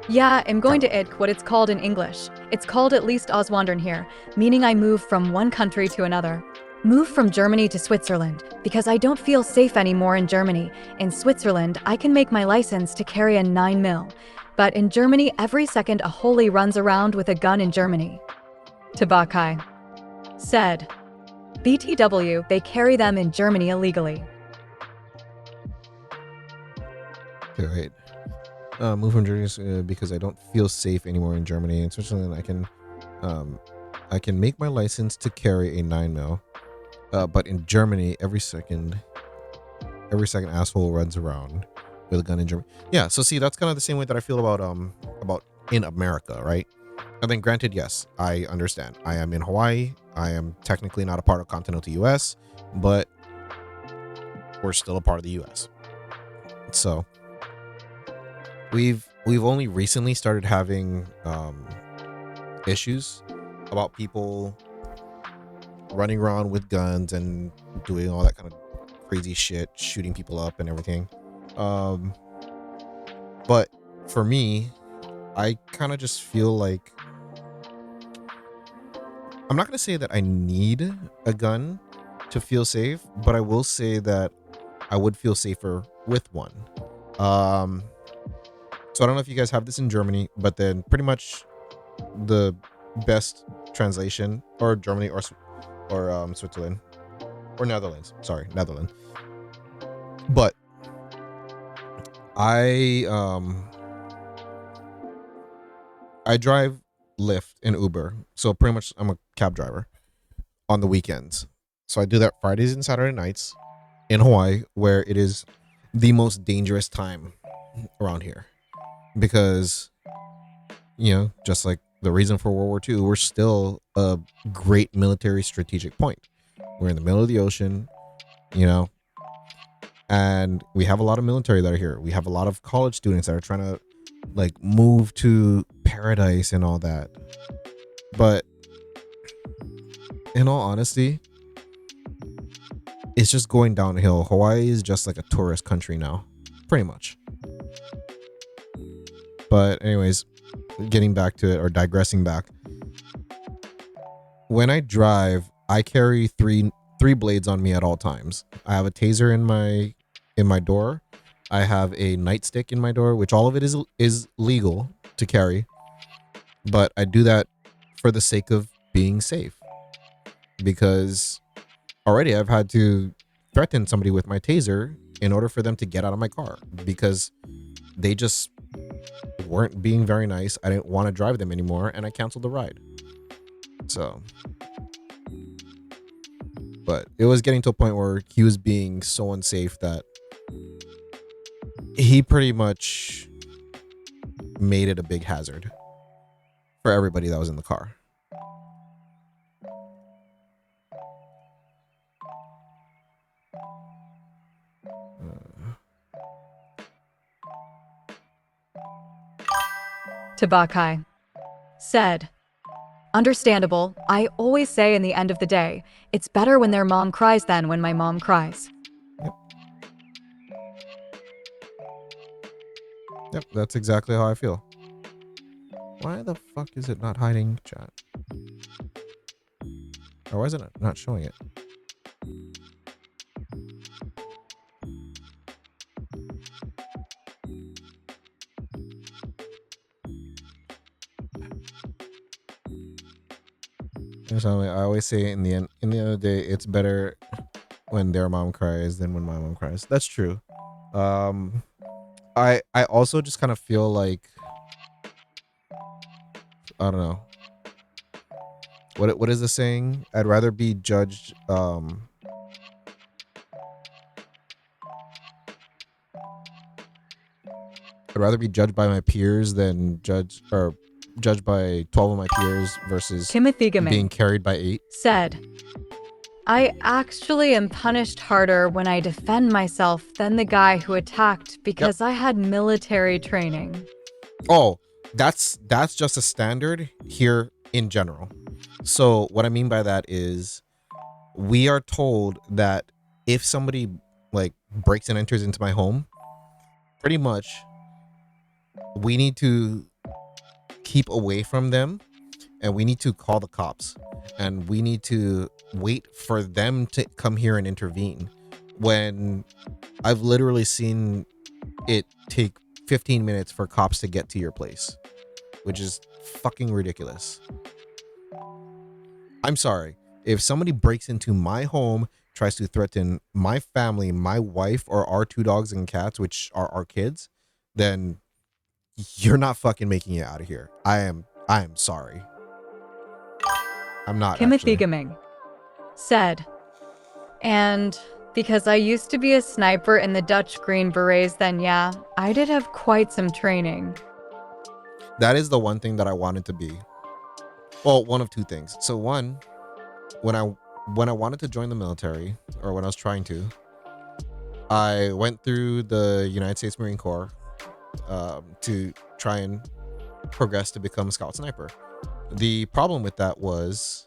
A: Yeah, I'm going to IDK what it's called in English. It's called at least Auswandern here, meaning I move from one country to another. Move from Germany to Switzerland, because I don't feel safe anymore in Germany. In Switzerland, I can make my license to carry a 9mm. But in Germany, every second a holy runs around with a gun in Germany. Tabakai said, BTW, they carry them in Germany illegally.
C: Okay, wait. Move from Germany because I don't feel safe anymore in Germany. In Switzerland, I can make my license to carry a 9mm. But in Germany, every second asshole runs around with a gun in Germany. Yeah, so see, that's kind of the same way that I feel about in America, right? I mean, granted, yes, I understand. I am in Hawaii. I am technically not a part of continental US, but we're still a part of the US. So we've only recently started having issues about people running around with guns and doing all that kind of crazy shit, shooting people up and everything. But for me, I kind of just feel like I'm not going to say that I need a gun to feel safe, but I will say that I would feel safer with one. So I don't know if you guys have this in Germany, but then pretty much the best translation, or Germany or Switzerland or Netherlands. Sorry, Netherlands. But I drive Lyft and Uber, so pretty much I'm a cab driver on the weekends. So I do that Fridays and Saturday nights in Hawaii, where it is the most dangerous time around here, because just like the reason for World War II, we're still a great military strategic point. We're in the middle of the ocean, and we have a lot of military that are here. We have a lot of college students that are trying to like move to paradise and all that. But in all honesty, it's just going downhill. Hawaii is just like a tourist country now, pretty much. But anyways, getting back to it, or digressing back, when I drive, I carry three blades on me at all times. I have a taser in my door. I have a nightstick in my door, which all of it is legal to carry, but I do that for the sake of being safe, because already I've had to threaten somebody with my taser in order for them to get out of my car, because they just weren't being very nice. I didn't want to drive them anymore, and I canceled the ride. So, but it was getting to a point where he was being so unsafe that he pretty much made it a big hazard for everybody that was in the car.
A: Tabakai said, understandable. I always say in the end of the day, it's better when their mom cries than when my mom cries.
C: Yep, that's exactly how I feel. Why the fuck is it not hiding chat? Or why is it not showing it? I always say in the end of the day, it's better when their mom cries than when my mom cries. That's true. I also just kind of feel like, I don't know. What is the saying? I'd rather be judged I'd rather be judged by my peers than judged by 12 of my peers versus
A: Timothy
C: being carried by 8.
A: Said, I actually am punished harder when I defend myself than the guy who attacked because I had military training.
C: Oh, that's just a standard here in general. So what I mean by that is, we are told that if somebody like breaks and enters into my home, pretty much we need to keep away from them, and we need to call the cops, and we need to wait for them to come here and intervene, when I've literally seen it take 15 minutes for cops to get to your place, which is fucking ridiculous. I'm sorry. If somebody breaks into my home, tries to threaten my family, my wife, or our 2 dogs and cats, which are our kids, then you're not fucking making it out of here. I am sorry. I'm not
A: Timothy
C: actually.
A: Gaming said, and because I used to be a sniper in the Dutch Green Berets, then yeah, I did have quite some training.
C: That is the one thing that I wanted to be. Well, one of 2 things. So one, when I wanted to join the military, or when I was trying to, I went through the United States Marine Corps to try and progress to become a scout sniper. The problem with that was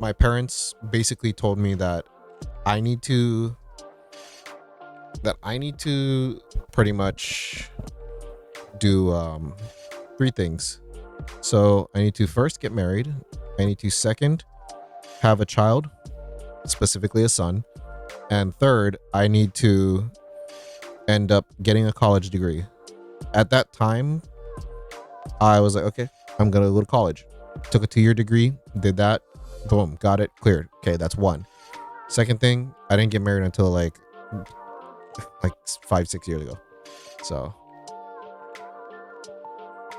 C: my parents basically told me that I need to pretty much do 3 things. So I need to first get married. I need to second have a child, specifically a son, and third, I need to end up getting a college degree. At that time, I was like, okay, I'm gonna go to college. Took a 2-year degree, did that, boom, got it, cleared. Okay, that's one. Second thing, I didn't get married until like 5-6 years ago. So,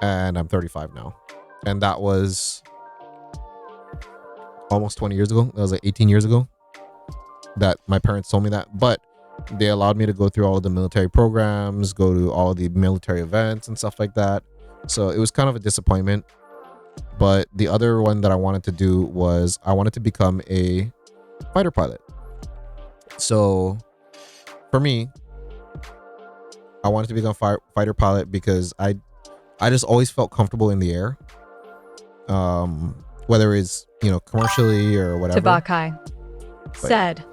C: and I'm 35 now, and that was almost 20 years ago. That was like 18 years ago that my parents told me that, but they allowed me to go through all of the military programs, go to all the military events and stuff like that. So it was kind of a disappointment. But the other one that I wanted to do was I wanted to become a fighter pilot. So for me, I wanted to become a fighter pilot because I just always felt comfortable in the air. Whether it's, commercially or whatever.
A: Tabakai said,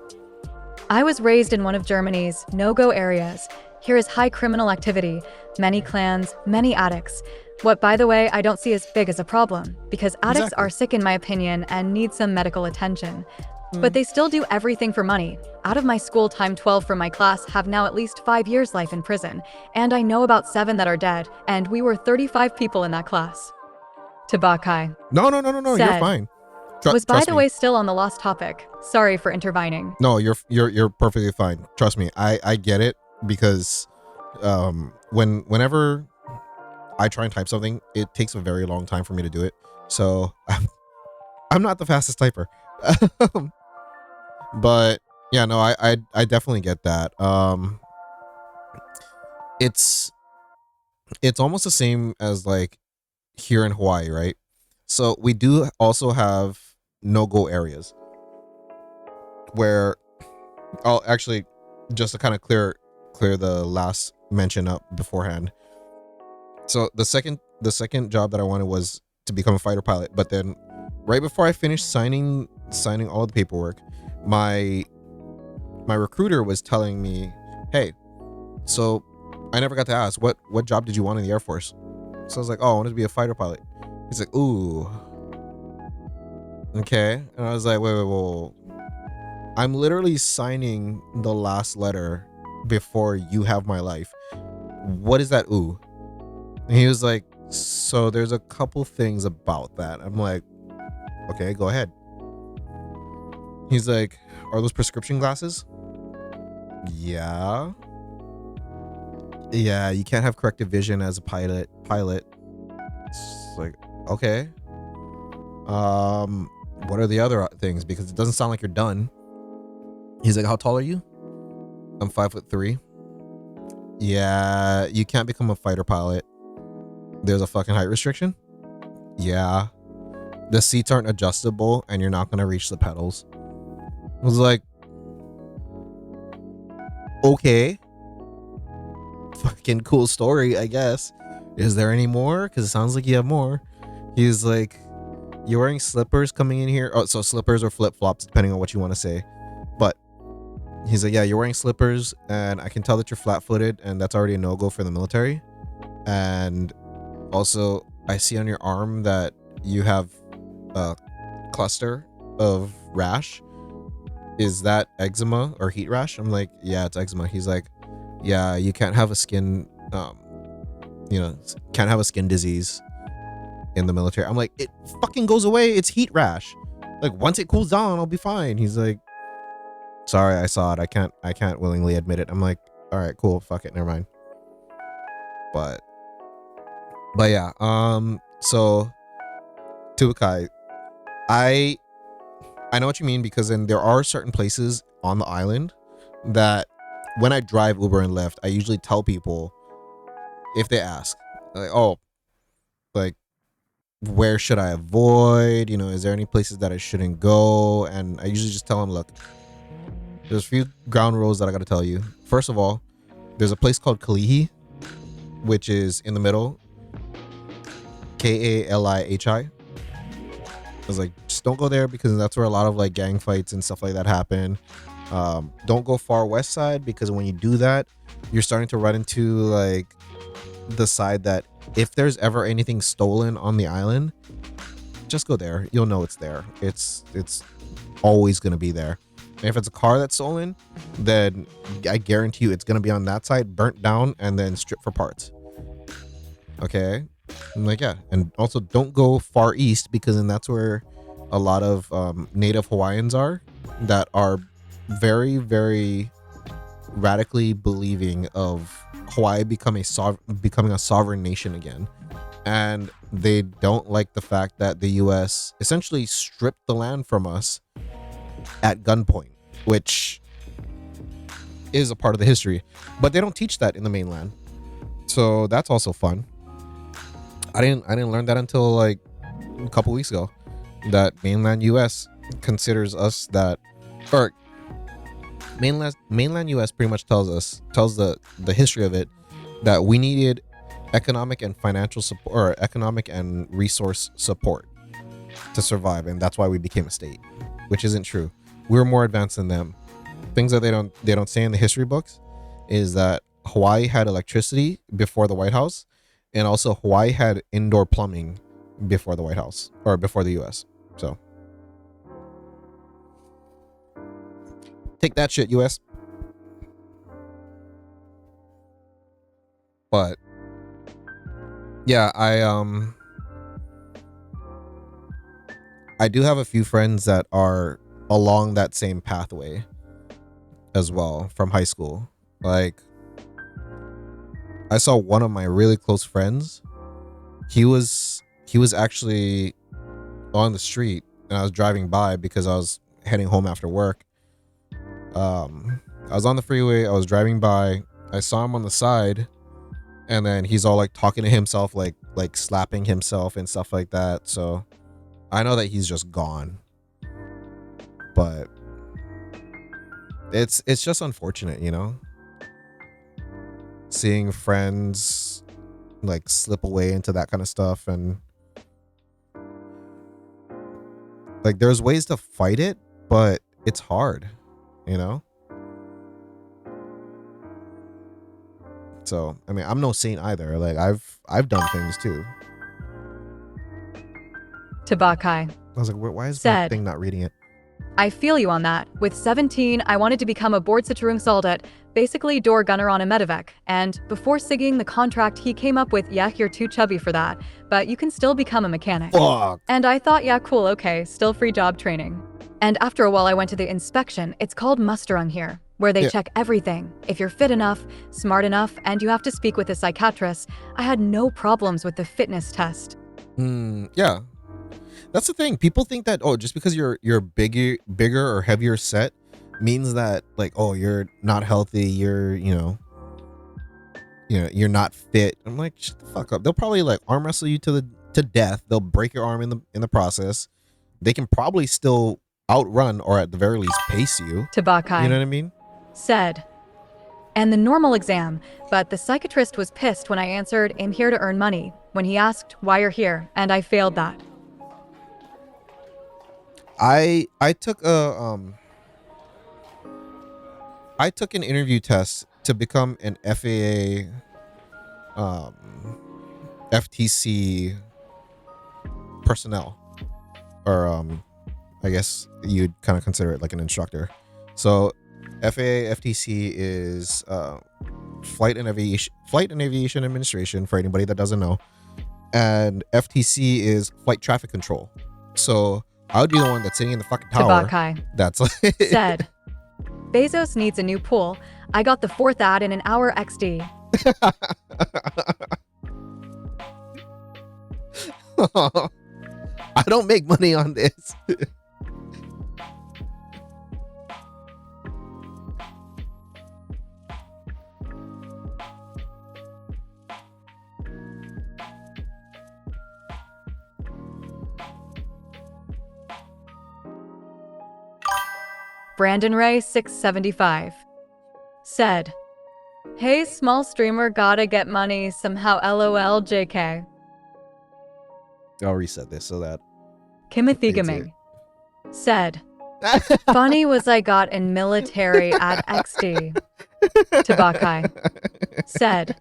A: I was raised in one of Germany's no-go areas. Here is high criminal activity, many clans, many addicts. What, by the way, I don't see as big as a problem, because addicts
C: Exactly.
A: are sick in my opinion and need some medical attention. But they still do everything for money. Out of my school time, 12 from my class have now at least 5 years life in prison, and I know about 7 that are dead, and we were 35 people in that class. Tabakai
C: No, you're
A: said,
C: fine.
A: was by
C: Trust
A: the
C: me.
A: way still on the lost topic. Sorry for intervening.
C: No, you're perfectly fine. Trust me. I get it, because whenever I try and type something, it takes a very long time for me to do it. So I'm not the fastest typer. But yeah, no, I definitely get that. It's almost the same as like here in Hawaii, right? So we do also have no-go areas where I'll actually, just to kind of clear the last mention up beforehand. So the second job that I wanted was to become a fighter pilot, but then right before I finished signing all the paperwork, my recruiter was telling me, hey, so I never got to ask, what job did you want in the Air Force? So I was like, oh, I wanted to be a fighter pilot. He's like, ooh, okay. And I was like, wait. I'm literally signing the last letter before you have my life. What is that? Ooh. And he was like, so there's a couple things about that. I'm like, okay, go ahead. He's like, are those prescription glasses? Yeah, you can't have corrective vision as a pilot. It's like, okay. What are the other things? Because it doesn't sound like you're done. He's like, how tall are you? I'm 5'3". Yeah, you can't become a fighter pilot. There's a fucking height restriction. Yeah, the seats aren't adjustable and you're not gonna reach the pedals. I was like, okay, fucking cool story, I guess. Is there any more? Because it sounds like you have more. He's like, you're wearing slippers coming in here. Oh, so slippers or flip-flops, depending on what you want to say. But he's like, yeah, you're wearing slippers, and I can tell that you're flat-footed, and that's already a no-go for the military. And also, I see on your arm that you have a cluster of rash. Is that eczema or heat rash? I'm like, yeah, it's eczema. He's like, yeah, you can't have a skin, can't have a skin disease in the military. I'm like, it fucking goes away. It's heat rash. Like, once it cools down, I'll be fine. He's like, sorry, I saw it. I can't willingly admit it. I'm like, all right, cool. Fuck it. Never mind. But yeah, so Tubakai, I know what you mean, because then there are certain places on the island that when I drive Uber and Lyft, I usually tell people, if they ask, like, oh, like, where should I avoid? Is there any places that I shouldn't go? And I usually just tell them, look, there's a few ground rules that I got to tell you. First of all, there's a place called Kalihi, which is in the middle. Kalihi. I was like, just don't go there, because that's where a lot of like gang fights and stuff like that happen. Don't go far west side, because when you do that, you're starting to run into like the side that if there's ever anything stolen on the island, just go there. You'll know it's there. It's always going to be there. And if it's a car that's stolen, then I guarantee you it's going to be on that side, burnt down, and then stripped for parts. Okay. I'm like, yeah. And also don't go far east, because then that's where a lot of native Hawaiians are that are very, very radically believing of Hawaii becoming a sovereign nation again. And they don't like the fact that the US essentially stripped the land from us at gunpoint, which is a part of the history. But they don't teach that in the mainland. So that's also fun. I didn't learn that until like a couple weeks ago, that mainland US considers us that, or mainland US pretty much tells the history of it, that we needed economic and financial support, or economic and resource support to survive, and that's why we became a state, which isn't true. We're more advanced than them. Things that they don't say in the history books is that Hawaii had electricity before the White House, and also Hawaii had indoor plumbing before the White House, or before the US. So take that shit, US. But yeah, I do have a few friends that are along that same pathway as well from high school. Like, I saw one of my really close friends. He was actually on the street, and I was driving by because I was heading home after work. I was on the freeway. I was driving by. I saw him on the side, and then he's all like talking to himself, like slapping himself and stuff like that. So I know that he's just gone. But it's just unfortunate, seeing friends like slip away into that kind of stuff. And like, there's ways to fight it, but it's hard, so I mean, I'm no saint either. Like, I've done things too.
A: Tabakai.
C: I was like, why is my
A: Said,
C: thing not reading it?
A: I feel you on that. With 17, I wanted to become a board Citroen soldat, basically door gunner on a medevac. And before sigging the contract he came up with, yeah, you're too chubby for that, but you can still become a mechanic.
C: Fuck.
A: And I thought, yeah, cool, okay, still free job training. And after a while I went to the inspection. It's called musterung here, where they check everything. If you're fit enough, smart enough, and you have to speak with a psychiatrist. I had no problems with the fitness test.
C: Yeah. That's the thing. People think that, just because you're bigger or heavier set means that, like, you're not healthy, you're not fit. I'm like, shut the fuck up. They'll probably like arm wrestle you to death. They'll break your arm in the process. They can probably still outrun, or at the very least pace you.
A: Tabakai.
C: You know what I mean?
A: Said. And the normal exam, but the psychiatrist was pissed when I answered, I'm here to earn money, when he asked why you're here, and I failed that.
C: I took an interview test to become an FAA FTC personnel, or I guess you'd kind of consider it like an instructor. So FAA FTC is Flight and Aviation Administration, for anybody that doesn't know, and FTC is Flight Traffic Control. So I would be the one that's sitting in the fucking tower.
A: Tabakai
C: That's like
A: said, Bezos needs a new pool. I got the 4th ad in an hour XD.
C: I don't make money on this.
A: Brandon Ray 675 said, hey, small streamer gotta get money somehow LOL JK.
C: I'll reset this so that
A: Kimothy Gaming said, funny was I got in military at XD. Tabakai said,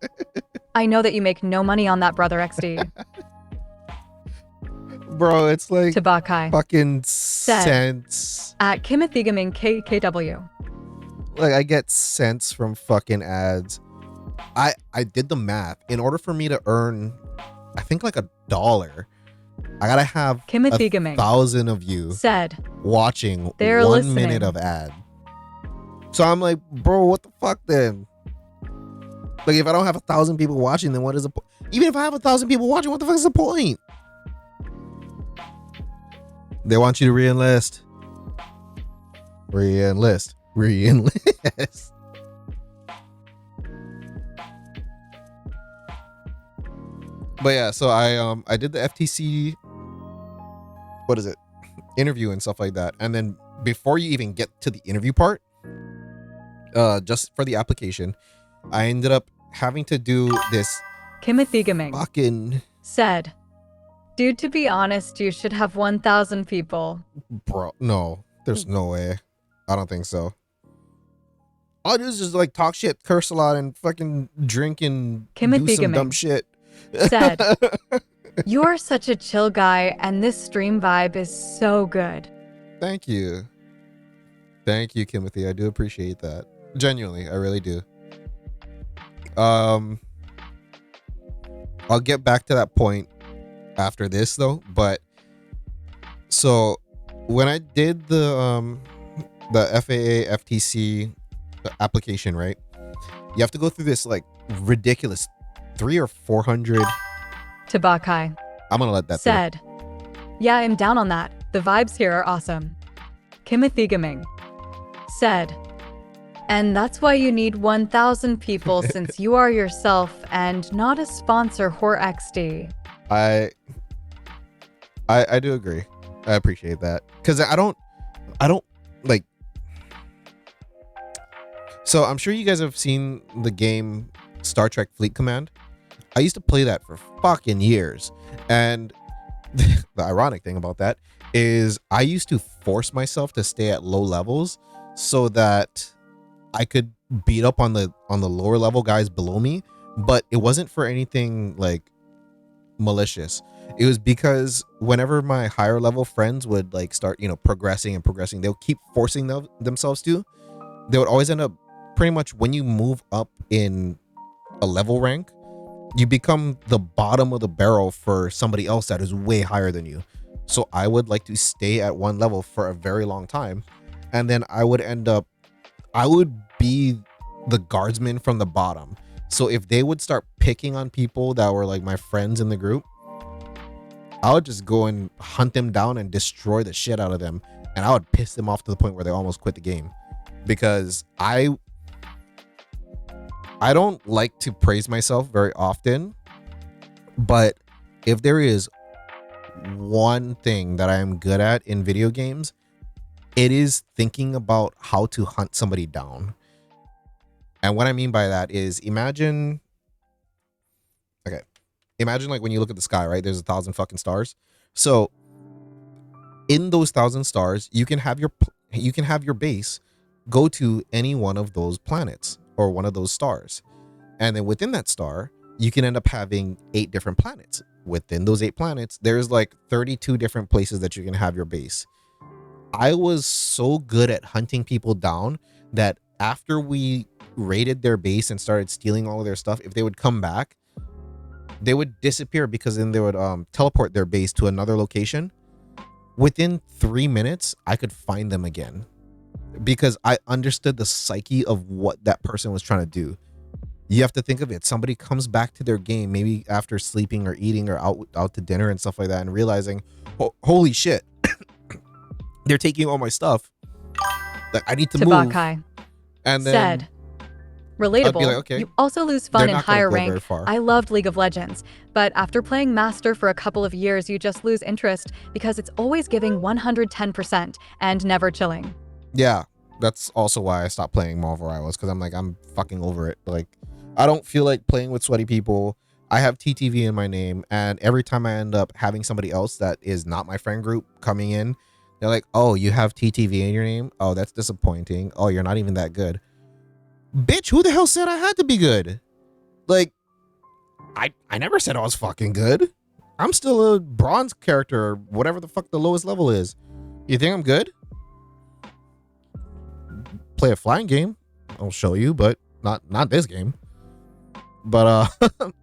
A: I know that you make no money on that, brother XD.
C: bro, it's like
A: Tabakai
C: fucking
A: said,
C: cents.
A: at Kimothy Gaming KKW.
C: Like I get cents from fucking ads. I did the math. In order for me to earn, I think like $1, I gotta have
A: Kimothy Gaming
C: 1,000 of you
A: said,
C: watching
A: they're
C: 1
A: listening.
C: minute of ad. So I'm like, bro, what the fuck then? Like if I don't have 1,000 people watching, then what is the point? Even if I have 1,000 people watching, what the fuck is the point? They want you to re-enlist. Re-enlist. Re-enlist. But yeah, so I did the FTC, what is it, interview and stuff like that. And then before you even get to the interview part, just for the application, I ended up having to do this
A: Kimothy Gaming
C: fucking
A: said, dude, to be honest, you should have 1,000 people.
C: bro. No, there's no way. I don't think so. All I do is just like talk shit, curse a lot, and fucking drink and
A: Kimothy
C: do some
A: Gaming
C: dumb shit.
A: said, you are such a chill guy, and this stream vibe is so good.
C: Thank you. Thank you, Timothy. I do appreciate that. Genuinely, I really do. I'll get back to that point after this though, but so when I did the FAA FTC application, right? You have to go through this like ridiculous 300 or 400.
A: Tabakai
C: I'm gonna let that
A: said, yeah, I'm down on that. The vibes here are awesome. Kimothy Gaming said, and that's why you need 1,000 people since you are yourself and not a sponsor whore XD.
C: I do agree. I appreciate that because I don't like. So I'm sure you guys have seen the game Star Trek Fleet Command. I used to play that for fucking years, and the ironic thing about that is I used to force myself to stay at low levels so that I could beat up on the lower level guys below me, but it wasn't for anything like malicious. It was because whenever my higher level friends would like start, progressing, they'll keep forcing themselves to. They would always end up pretty much when you move up in a level rank, you become the bottom of the barrel for somebody else that is way higher than you. So I would like to stay at one level for a very long time, and then I would be the guardsman from the bottom. So if they would start picking on people that were like my friends in the group, I would just go and hunt them down and destroy the shit out of them, and I would piss them off to the point where they almost quit the game. Because I don't like to praise myself very often, but if there is one thing that I am good at in video games, it is thinking about how to hunt somebody down. And what I mean by that is imagine like when you look at the sky, right? There's 1,000 fucking stars. So in those 1,000 stars, you can have your base go to any one of those planets or one of those stars. And then within that star, you can end up having 8 different planets. Within those 8 planets, there's like 32 different places that you can have your base. I was so good at hunting people down that after we raided their base and started stealing all of their stuff, if they would come back, they would disappear, because then they would teleport their base to another location. Within 3 minutes, I could find them again, because I understood the psyche of what that person was trying to do. You have to think of it. Somebody comes back to their game, maybe after sleeping or eating or out to dinner and stuff like that, and realizing, holy shit, they're taking all my stuff. Like, I need to move.
A: Tabakai
C: And then
A: said, relatable.
C: like, okay,
A: You also lose fun
C: they're
A: in
C: not gonna
A: higher
C: go very
A: rank.
C: far.
A: I loved League of Legends, but after playing Master for a couple of years, you just lose interest because it's always giving 110% and never chilling.
C: Yeah, that's also why I stopped playing Marvel Rivals, because I'm like, I'm fucking over it. Like, I don't feel like playing with sweaty people. I have TTV in my name, and every time I end up having somebody else that is not my friend group coming in, they're like, oh, you have TTV in your name? Oh, that's disappointing. Oh, you're not even that good. Bitch, who the hell said I had to be good? Like, I never said I was fucking good. I'm still a bronze character, or whatever the fuck the lowest level is. You think I'm good? Play a flying game, I'll show you, but not this game. But but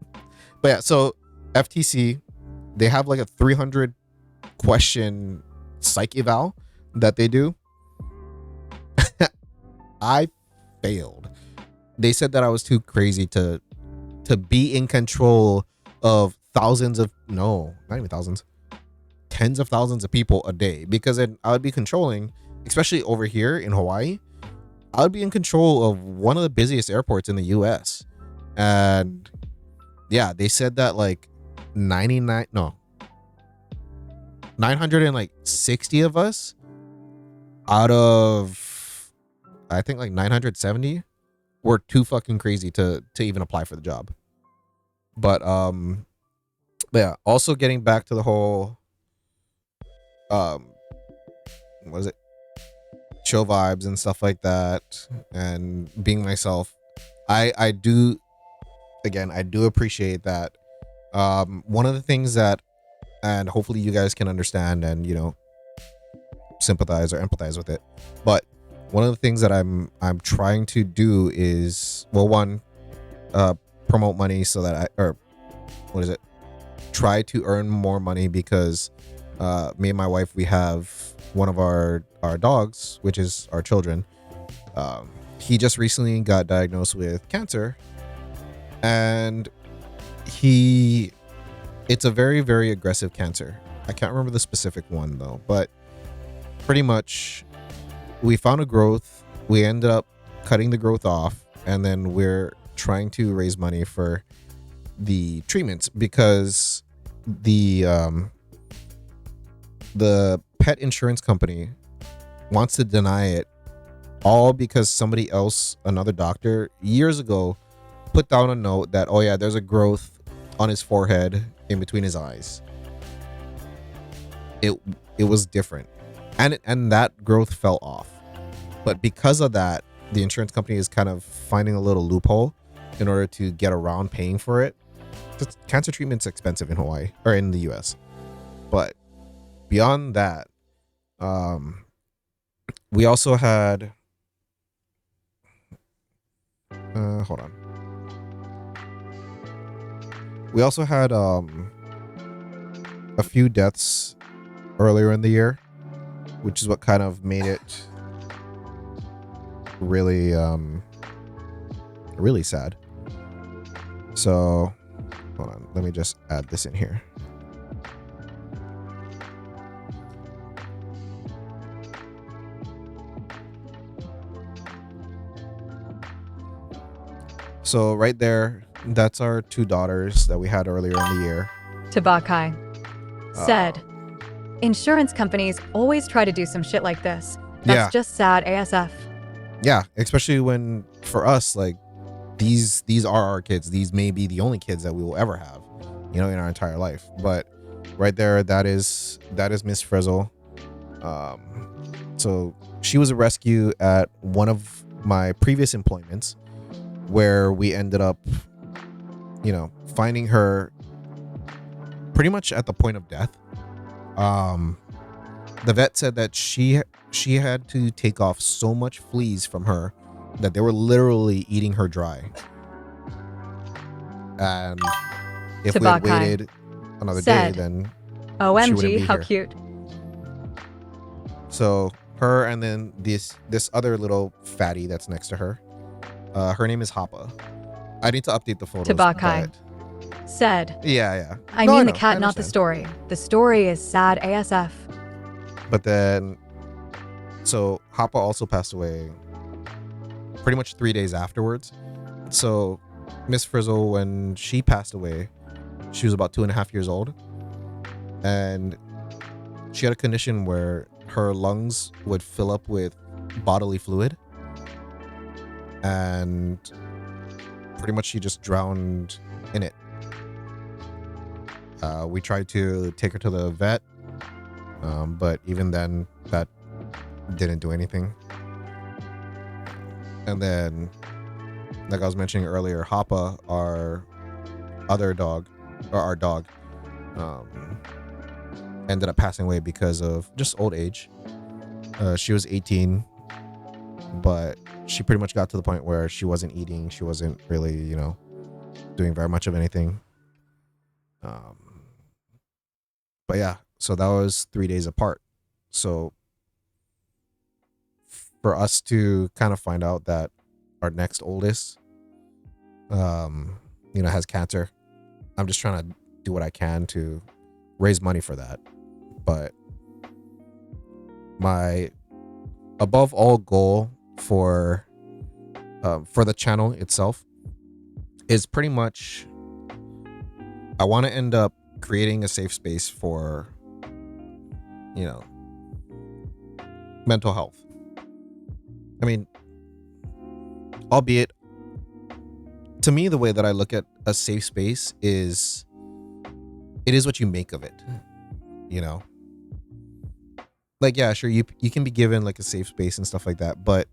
C: yeah, so FTC, they have like a 300 question psych eval that they do. I failed. They said that I was too crazy to be in control of thousands of, no, not even thousands, tens of thousands of people a day, because then I would be controlling, especially over here in Hawaii, I would be in control of one of the busiest airports in the US. And yeah, they said that like 960 of us out of, I think, like 970 were too fucking crazy to even apply for the job. But yeah, also getting back to the whole what is it, chill vibes and stuff like that, and being myself, I do appreciate that. One of the things that, and hopefully you guys can understand and, you know, sympathize or empathize with it, but one of the things that I'm trying to do is, well, one, promote money so that try to earn more money, because me and my wife, we have one of our dogs, which is our children. He just recently got diagnosed with cancer, and it's a very, very aggressive cancer. I can't remember the specific one though, but pretty much we found a growth. We ended up cutting the growth off, and then we're trying to raise money for the treatments, because the pet insurance company wants to deny it, all because somebody else, another doctor years ago, put down a note that, oh yeah, there's a growth on his forehead in between his eyes. It was different, and that growth fell off. But because of that, the insurance company is kind of finding a little loophole in order to get around paying for it. Cancer treatment's expensive in Hawaii, or in the US. But beyond that, we also had hold on. We also had a few deaths earlier in the year, which is what kind of made it really really sad. So hold on, let me just add this in here. So right there, that's our 2 daughters that we had earlier in the year.
A: Tabakai said, insurance companies always try to do some shit like this. That's just sad ASF.
C: Yeah, especially when, for us, like, these are our kids. These may be the only kids that we will ever have, you know, in our entire life. But right there, that is Miss Frizzle. So she was a rescue at one of my previous employments, where we ended up finding her pretty much at the point of death. The vet said that she had to take off so much fleas from her that they were literally eating her dry. And if we had
A: Tabakai
C: waited another
A: said,
C: day, then
A: OMG,
C: be
A: how
C: here.
A: cute.
C: So her and then this other little fatty that's next to her. Her name is Hoppa. I need to update the photos.
A: Tabakai
C: but
A: said,
C: yeah.
A: I
C: No,
A: mean
C: know,
A: the
C: I
A: cat, not the
C: understand.
A: story. The story is sad ASF.
C: But then, so Hoppa also passed away pretty much 3 days afterwards. So Miss Frizzle, when she passed away, she was about 2.5 years old. And she had a condition where her lungs would fill up with bodily fluid. And pretty much she just drowned in it. We tried to take her to the vet, but even then, that didn't do anything. And then, like I was mentioning earlier, Hoppa, our dog, ended up passing away because of just old age. She was 18, but she pretty much got to the point where she wasn't eating. She wasn't really, doing very much of anything. But yeah, so that was 3 days apart. So for us to kind of find out that our next oldest, has cancer, I'm just trying to do what I can to raise money for that. But my above all goal for the channel itself is pretty much, I want to end up creating a safe space for mental health. I mean, albeit, to me, the way that I look at a safe space is, it is what you make of it. Like, yeah, sure, you can be given like a safe space and stuff like that, but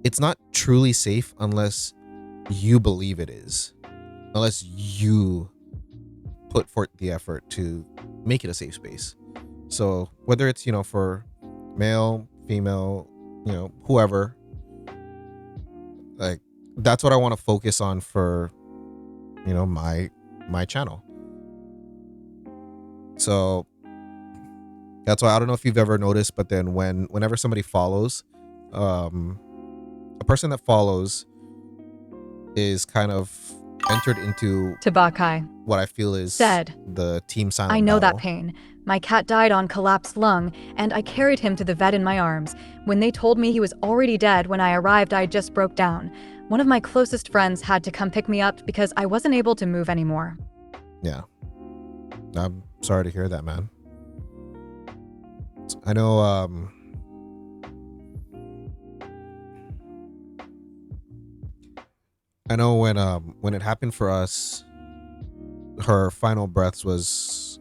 C: it's not truly safe unless you believe it is, unless you put forth the effort to make it a safe space. So whether it's for male, female, whoever, like, that's what I want to focus on for my channel. So that's why, I don't know if you've ever noticed, but then whenever somebody follows, a person that follows is kind of entered into
A: Tabakai
C: what I feel is
A: said,
C: the Team Silent
A: I know that
C: battle.
A: pain. My cat died on collapsed lung, and I carried him to the vet in my arms. When they told me he was already dead when I arrived, I just broke down. One of my closest friends had to come pick me up because I wasn't able to move anymore.
C: Yeah. I'm sorry to hear that, man. I know when it happened for us, her final breaths was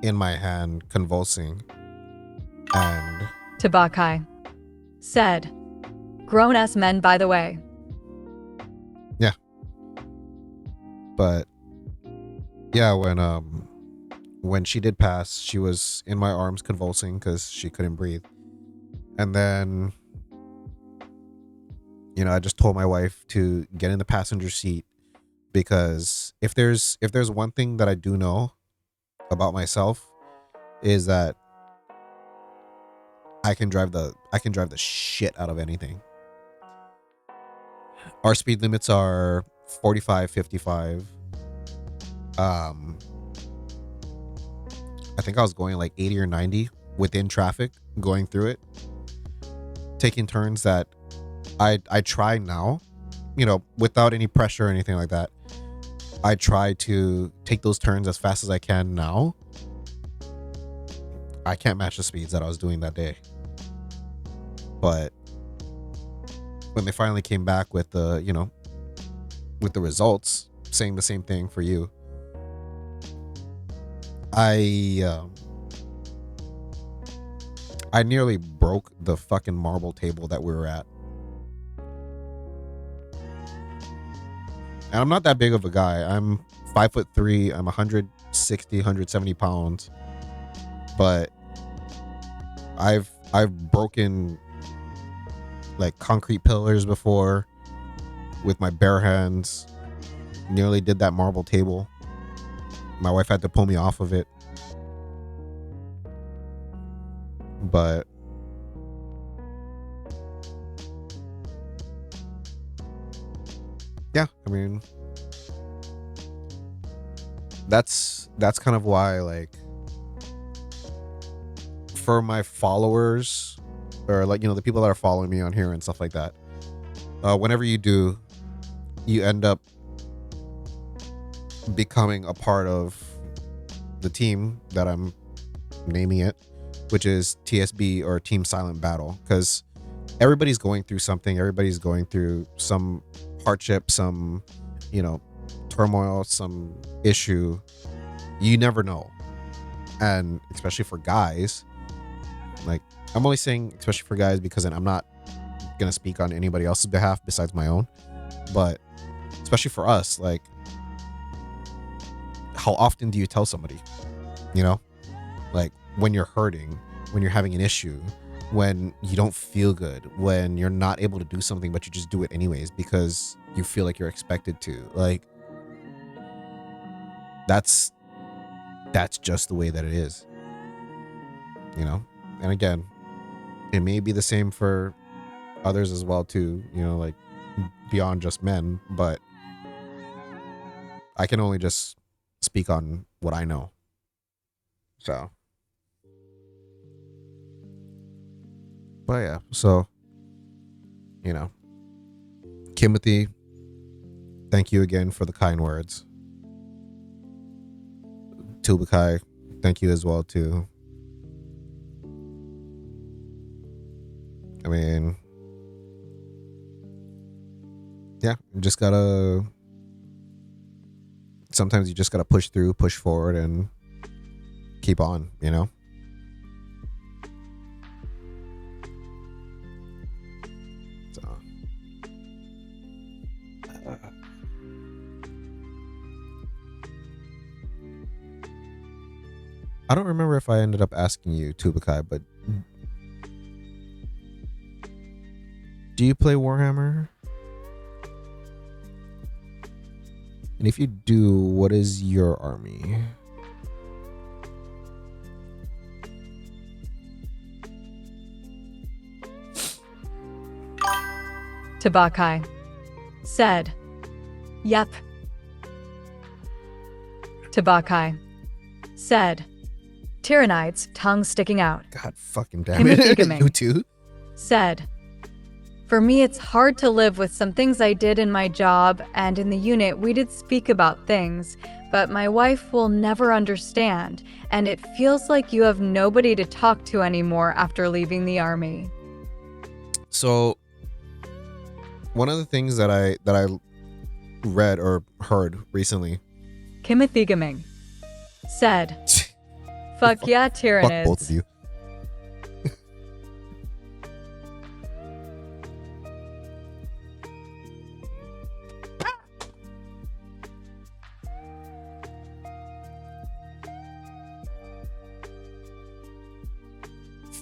C: in my hand, convulsing. And
A: Tabakai said, grown-ass men, by the way.
C: Yeah. But yeah, when she did pass, she was in my arms convulsing because she couldn't breathe. And then, I just told my wife to get in the passenger seat, because if there's one thing that I do know about myself, is that I can drive the shit out of anything. Our speed limits are 45, 55. I think I was going like 80 or 90 within traffic, going through it, taking turns that I try now, without any pressure or anything like that. I try to take those turns as fast as I can now. I can't match the speeds that I was doing that day. But when they finally came back with the, with the results saying the same thing for you, I nearly broke the fucking marble table that we were at. And I'm not that big of a guy. I'm 5'3". I'm 160, 170 pounds. But I've broken like concrete pillars before with my bare hands. Nearly did that marble table. My wife had to pull me off of it. But yeah, I mean, that's kind of why, like, for my followers, or like, you know, the people that are following me on here and stuff like that, whenever you do, you end up becoming a part of the team that I'm naming it, which is TSB, or Team Silent Battle, because everybody's going through something. Everybody's going through some hardship, some, you know, turmoil, some issue. You never know. And especially for guys, like, I'm only saying especially for guys because I'm not gonna speak on anybody else's behalf besides my own, but especially for us, like, how often do you tell somebody, you know, like, when you're hurting, when you're having an issue, when you don't feel good, when you're not able to do something but you just do it anyways because you feel like you're expected to? Like, that's just the way that it is, you know. And again, it may be the same for others as well too, you know, like beyond just men, but I can only just speak on what I know. So, but yeah, so, you know, Timothy, thank you again for the kind words. Tubakai, thank you as well too. I mean, yeah, sometimes you just gotta push through, push forward, and keep on, you know? So, I don't remember if I ended up asking you, Tubakai, but do you play Warhammer? And if you do, what is your army?
A: Tabakai said, "Yep." Tabakai said, "Tyranids, tongue sticking out."
C: God fucking damn it.
A: Hemithegaming.
C: You too?
A: Said, "For me, it's hard to live with some things I did in my job, and in the unit we did speak about things, but my wife will never understand, and it feels like you have nobody to talk to anymore after leaving the army."
C: So, one of the things that I read or heard recently.
A: Hemithegaming said, "Fuck yeah, Tyranids."
C: Fuck both of you.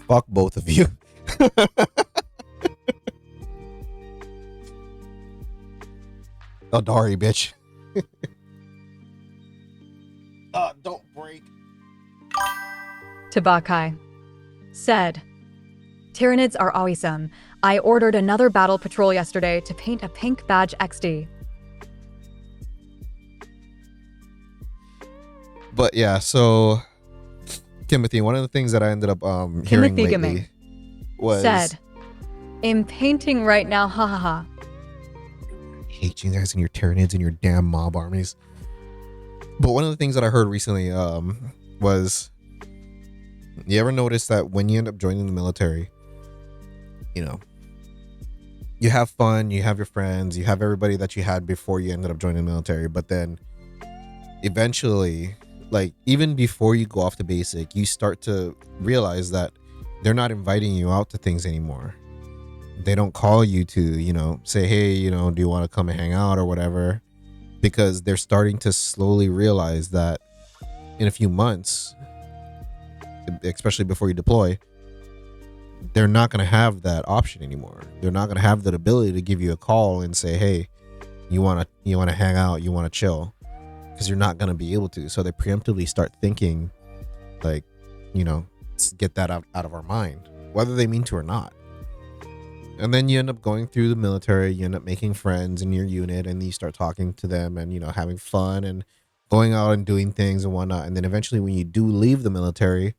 C: Fuck both of you. Eldari, bitch. Don't break.
A: Tabakai said, "Tyranids are awesome. I ordered another battle patrol yesterday to paint a pink badge XD."
C: But yeah, so Timothy, one of the things that I ended up hearing lately was
A: said, "I'm painting right now, ha ha ha."
C: I hate you guys and your Tyranids and your damn mob armies. But one of the things that I heard recently was, you ever notice that when you end up joining the military, you know, you have fun, you have your friends, you have everybody that you had before you ended up joining the military, but then eventually, like, even before you go off to basic, you start to realize that they're not inviting you out to things anymore. They don't call you to, you know, say, hey, you know, do you want to come and hang out or whatever? because they're starting to slowly realize that in a few months, especially before you deploy, they're not going to have that option anymore. They're not going to have that ability to give you a call and say, hey, you want to hang out, you want to chill, because you're not going to be able to. So they preemptively start thinking like, let's get that out of our mind, whether they mean to or not. And then you end up going through the military, you end up making friends in your unit, and you start talking to them and, having fun and going out and doing things and whatnot. And then eventually when you do leave the military,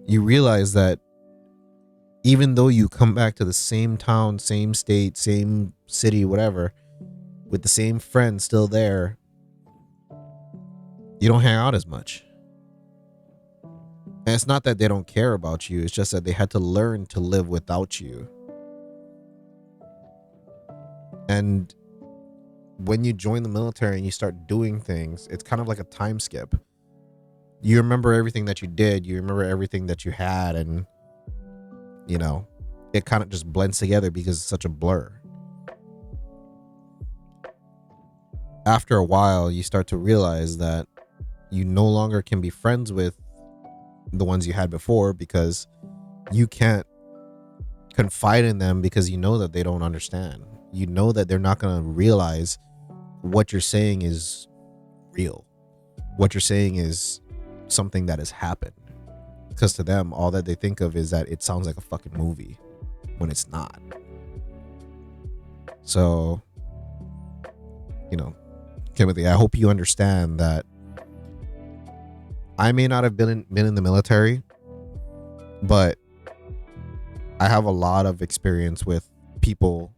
C: you realize that even though you come back to the same town, same state, same city, whatever, with the same friends still there, you don't hang out as much. And it's not that they don't care about you. It's just that they had to learn to live without you. And when you join the military and you start doing things, it's kind of like a time skip. You remember everything that you did. You remember everything that you had. And, it kind of just blends together because it's such a blur. After a while, you start to realize that you no longer can be friends with the ones you had before because you can't confide in them because you know that they don't understand. You know that they're not going to realize what you're saying is real. What you're saying is something that has happened. Because to them, all that they think of is that it sounds like a fucking movie when it's not. So, Timothy, I hope you understand that I may not have been in the military, but I have a lot of experience with people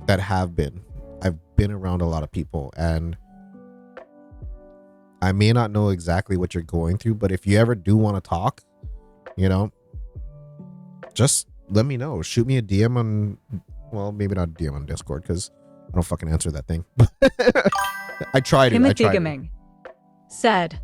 C: that have been. I've been around a lot of people, and I may not know exactly what you're going through, but if you ever do want to talk, just let me know. Shoot me a DM on, well, maybe not a DM on Discord because I don't fucking answer that thing. I tried to.
A: Timothy Gaming said,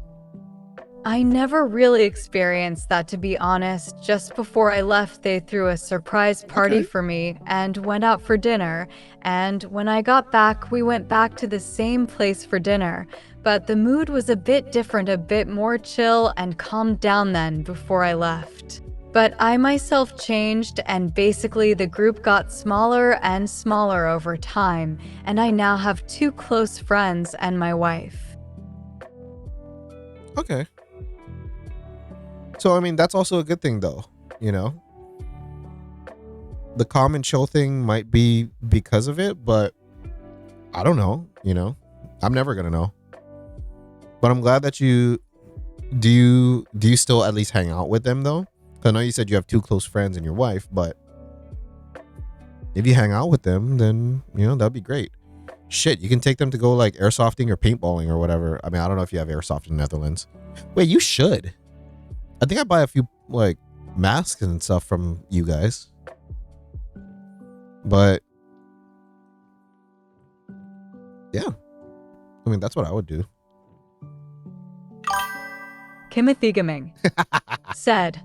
A: I never really experienced that, to be honest. Just before I left, they threw a surprise party for me and went out for dinner. And when I got back, we went back to the same place for dinner. But the mood was a bit different, a bit more chill and calmed down than before I left. But I myself changed, and basically the group got smaller and smaller over time, and I now have 2 close friends and my wife.
C: Okay. So, that's also a good thing, though, The calm and chill thing might be because of it, but I don't know, I'm never going to know. But I'm glad that do you still at least hang out with them, though? 'Cause I know you said you have 2 close friends and your wife, but if you hang out with them, then, that'd be great. Shit, you can take them to go like airsofting or paintballing or whatever. I don't know if you have airsoft in the Netherlands. Wait, you should. I think I buy a few like masks and stuff from you guys. But yeah, that's what I would do.
A: Timothy Gaming said,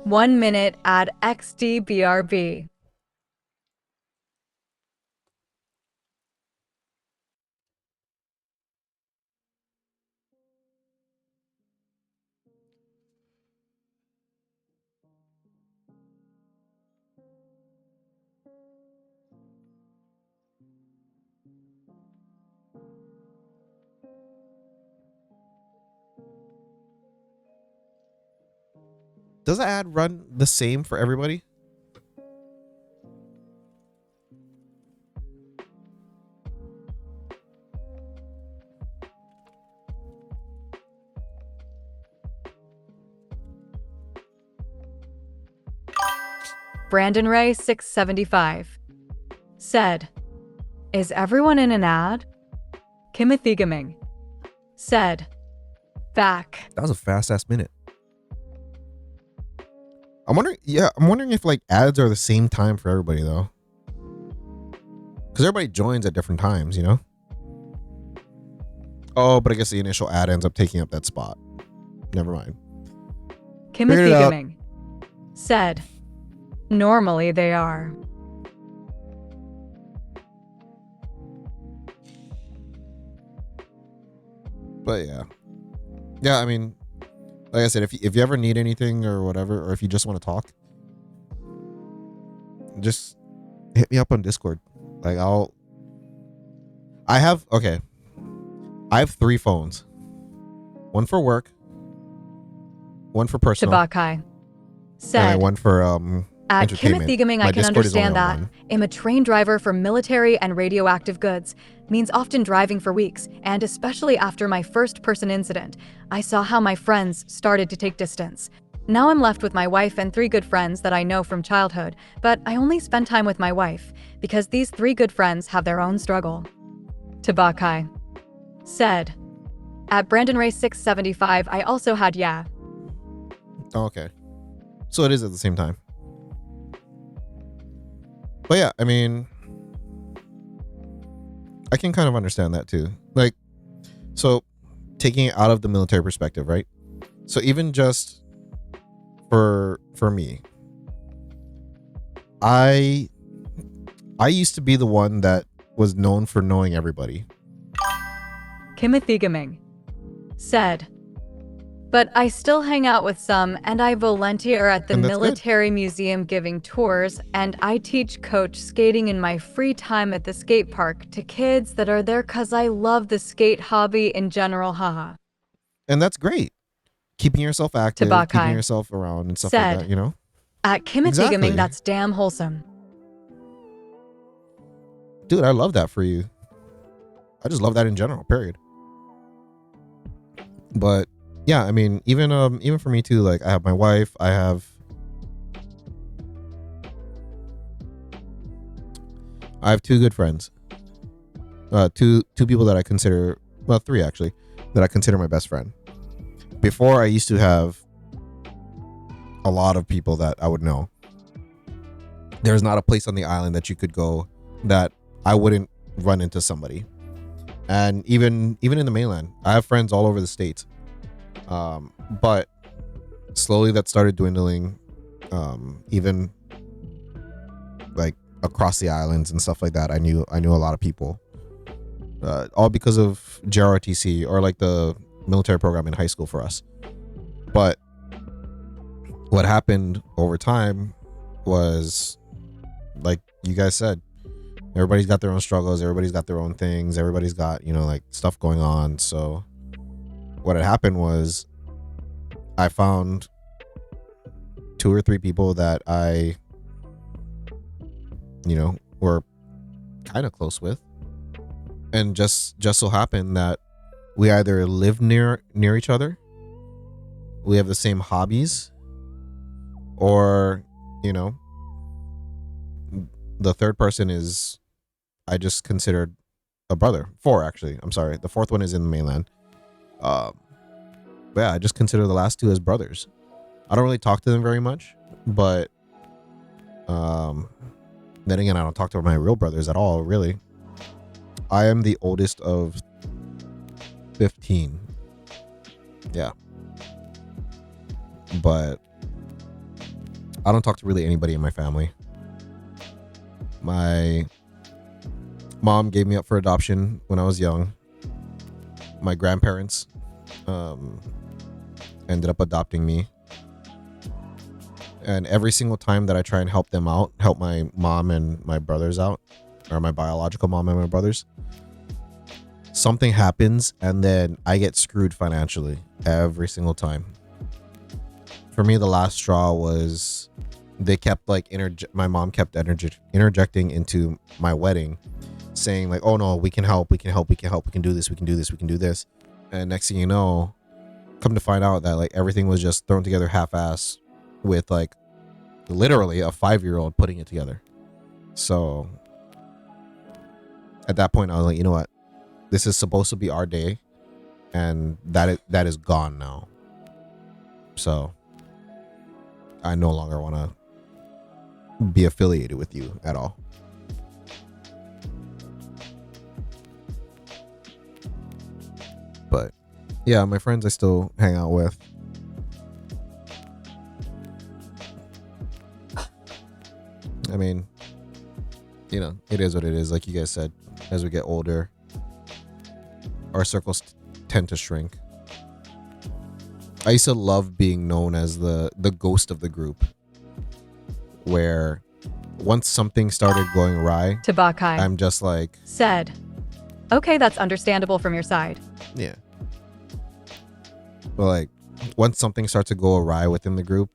A: 1 minute at XDBRB.
C: Does the ad run the same for everybody?
A: Brandon Ray 675 said, is everyone in an ad? Timothy Gaming said, back.
C: That was a fast ass minute. I'm wondering if like ads are the same time for everybody though. Because everybody joins at different times, Oh, but I guess the initial ad ends up taking up that spot. Never mind.
A: Timothy Gaming said, normally they are.
C: But yeah. I mean, like I said, if you ever need anything or whatever, or if you just want to talk, just hit me up on Discord. Like I have 3 phones. One for work, one for personal,
A: Tabakai
C: and
A: said,
C: then one for
A: At
C: entertainment.
A: Kimothigaming,
C: My
A: I can
C: Discord is only
A: understand
C: on
A: that.
C: one.
A: I'm a trained driver for military and radioactive goods. Means often driving for weeks, and especially after my first-person incident, I saw how my friends started to take distance. Now I'm left with my wife and 3 good friends that I know from childhood, but I only spend time with my wife, because these 3 good friends have their own struggle. Tabakai said, At Brandon Ray 675, I also had
C: Oh, okay. So it is at the same time. But yeah, I mean, I can kind of understand that too. Like, so taking it out of the military perspective, right? So even just for me, I used to be the one that was known for knowing everybody.
A: Kimothigaming said, But I still hang out with some, and I volunteer at the
C: And that's good.
A: military museum giving tours, and I teach coach skating in my free time at the skate park to kids that are there because I love the skate hobby in general, haha.
C: And that's great. Keeping yourself active,
A: Tabakai
C: keeping yourself around and stuff
A: said,
C: like that, you know?
A: At Kimothigaming,
C: Exactly.
A: that's damn wholesome.
C: Dude, I love that for you. I just love that in general, period. But yeah, I mean, even for me too, like I have my wife, I have two good friends. Two people that I consider, well, 3 actually, that I consider my best friend. Before, I used to have a lot of people that I would know. There's not a place on the island that you could go that I wouldn't run into somebody. And even in the mainland, I have friends all over the states. But slowly that started dwindling. Even like across the islands and stuff like that, I knew a lot of people. All because of JROTC, or like the military program in high school for us. But what happened over time was, like you guys said, everybody's got their own struggles, everybody's got their own things, everybody's got, like stuff going on. So what had happened was I found 2 or 3 people that I were kind of close with, and just so happened that we either live near each other, we have the same hobbies, or the third person is, I just considered a brother. 4 actually, I'm sorry, the 4th one is in the mainland. But yeah, I just consider the last 2 as brothers. I don't really talk to them very much, but then again, I don't talk to my real brothers at all, really. I am the oldest of 15. Yeah. But I don't talk to really anybody in my family. My mom gave me up for adoption when I was young. My grandparents ended up adopting me. And every single time that I try and help them out, help my mom and my brothers out, or my biological mom and my brothers, something happens and then I get screwed financially every single time. For me, the last straw was they kept like my mom kept interjecting into my wedding, saying like, oh no, we can help, we can do this. And next thing you know, come to find out that like everything was just thrown together half-ass with like literally a 5-year-old putting it together. So at that point I was like, you know what, this is supposed to be our day, and that is gone now. So I no longer want to be affiliated with you at all. But yeah, my friends I still hang out with. I mean, it is what it is. Like you guys said, as we get older, our circles tend to shrink. I used to love being known as the ghost of the group, where once something started going awry,
A: Tabakai
C: I'm just like,
A: said, okay, that's understandable from your side.
C: yeah. But like, once something starts to go awry within the group,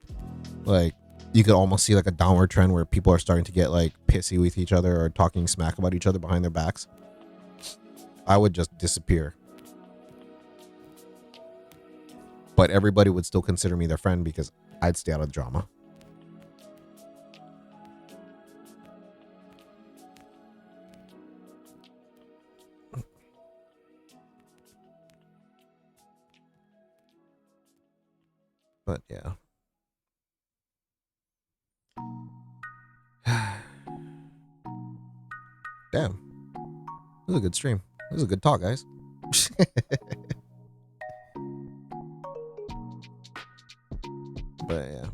C: like, you could almost see like a downward trend where people are starting to get like pissy with each other or talking smack about each other behind their backs. I would just disappear. But everybody would still consider me their friend because I'd stay out of the drama. But yeah. Damn. This was a good stream. This was a good talk, guys. But yeah.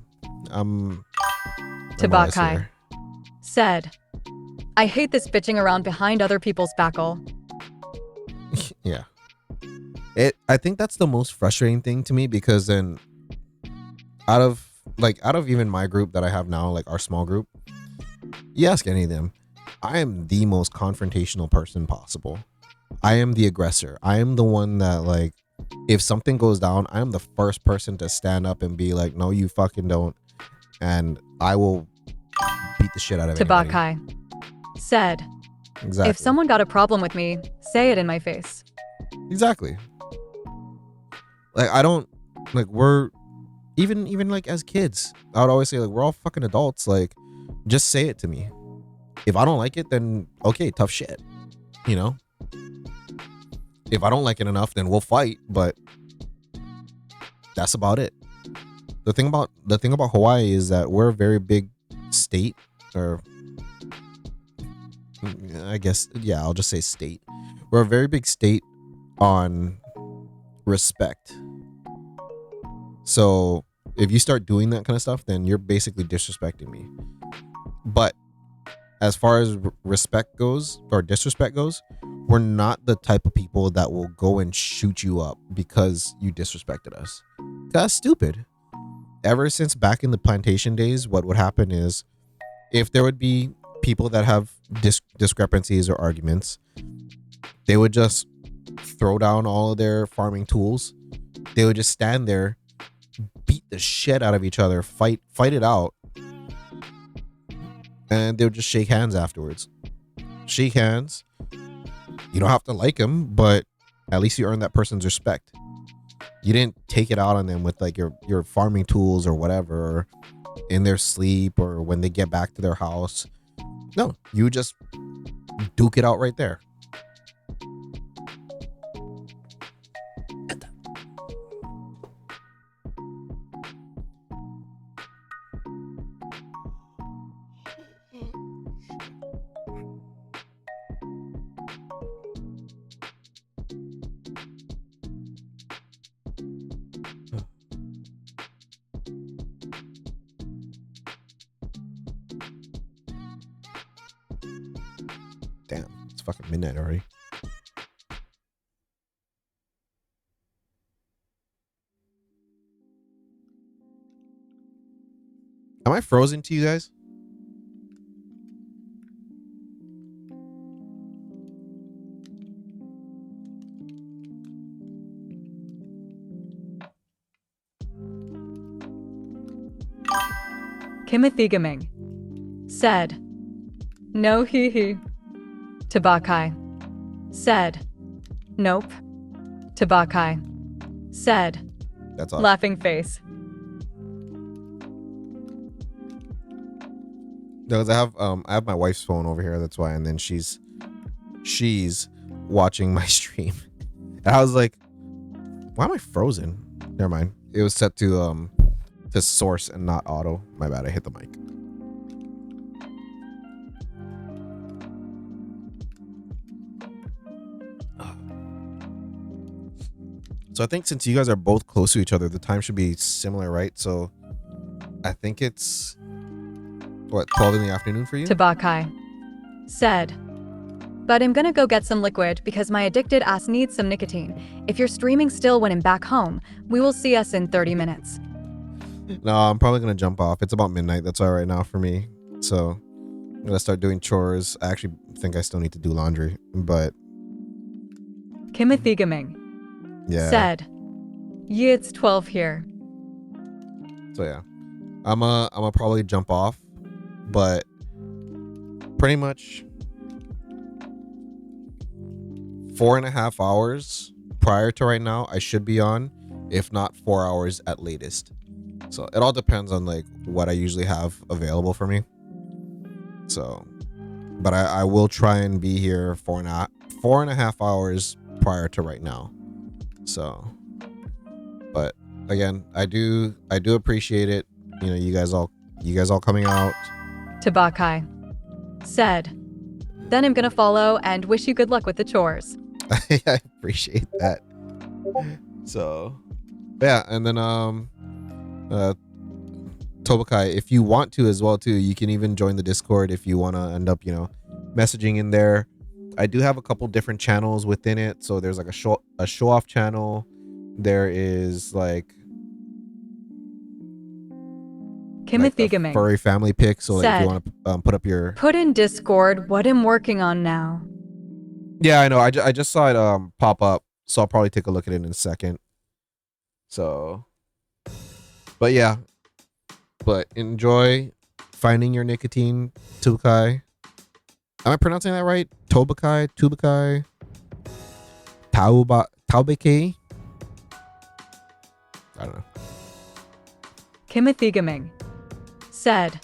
A: Tabakai said, I hate this bitching around behind other people's backle.
C: Yeah. I think that's the most frustrating thing to me, because then out of even my group that I have now, like our small group, you ask any of them, I am the most confrontational person possible. I am the aggressor. I am the one that, like, if something goes down, I am the first person to stand up and be like, no, you fucking don't. And I will beat the shit out of anybody.
A: Tabakai said,
C: Exactly.
A: if someone got a problem with me, say it in my face.
C: Exactly. Like, I don't, like, we're even like as kids, I would always say, like, we're all fucking adults. Like, just say it to me. If I don't like it, then okay, tough shit. You know? If I don't like it enough, then we'll fight, but that's about it. The thing about Hawaii is that we're a very big state, or I guess, yeah, I'll just say state. We're a very big state on respect. So if you start doing that kind of stuff, then you're basically disrespecting me. But as far as respect goes, or disrespect goes, we're not the type of people that will go and shoot you up because you disrespected us. That's stupid. Ever since back in the plantation days, what would happen is, if there would be people that have discrepancies or arguments, they would just throw down all of their farming tools. They would just stand there, beat the shit out of each other, fight it out, and they would just shake hands afterwards. Shake hands. You don't have to like them, but at least you earned that person's respect. You didn't take it out on them with like your farming tools or whatever, or in their sleep, or when they get back to their house. No, you just duke it out right there. Damn, it's fucking midnight already. Am I frozen to you guys?
A: Kimothy Gaming said, no hee hee. Tabakai said, nope. Tabakai said,
C: That's all.
A: laughing face.
C: Because I have my wife's phone over here, that's why, and then she's watching my stream. And I was like, why am I frozen? Never mind. It was set to source and not auto. My bad, I hit the mic. So I think since you guys are both close to each other, the time should be similar, right? So I think it's what, 12 in the afternoon for you?
A: Tabakai said, but I'm gonna go get some liquid because my addicted ass needs some nicotine. If you're streaming still when I'm back home, we will see us in 30 minutes.
C: No, I'm probably gonna jump off. It's about midnight. That's all right now for me. So I'm gonna start doing chores. I actually think I still need to do laundry, but
A: Timothy Gaming said, "Yeah, it's 12 here."
C: So yeah, I'm probably jump off, but pretty much 4.5 hours prior to right now, I should be on, if not 4 hours at latest. So it all depends on like what I usually have available for me. So, but I will try and be here 4.5 hours prior to right now. So, but again, I do appreciate it. You know, you guys all coming out.
A: Tabakai said, "Then I'm gonna follow and wish you good luck with the chores."
C: I appreciate that. So, yeah, and then Tobakai, if you want to as well too, you can even join the Discord if you want to end up, messaging in there. I do have a couple different channels within it. So there's like a show off channel. There is like
A: Timothy
C: like a
A: Gaming
C: furry family pic. So like, if
A: said,
C: you want to put up your
A: "Put in Discord what I'm working on now."
C: Yeah, I know. I just saw it pop up, so I'll probably take a look at it in a second. So, but yeah, but enjoy finding your nicotine, Tubakai. Am I pronouncing that right? Tubakai, Taubeke? I don't know.
A: Timothy Gaming said,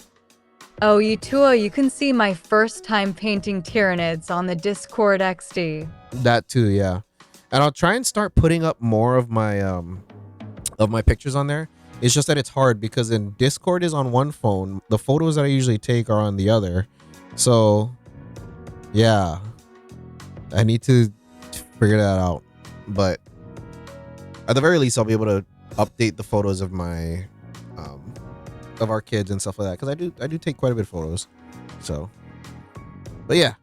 A: "Oh, you can see my first time painting Tyranids on the Discord XD."
C: That too, yeah. And I'll try and start putting up more of my pictures on there. It's just that it's hard because in Discord is on one phone. The photos that I usually take are on the other. So yeah, I need to figure that out. But at the very least, I'll be able to update the photos of my of our kids and stuff like that, because I do take quite a bit of photos. So, but yeah,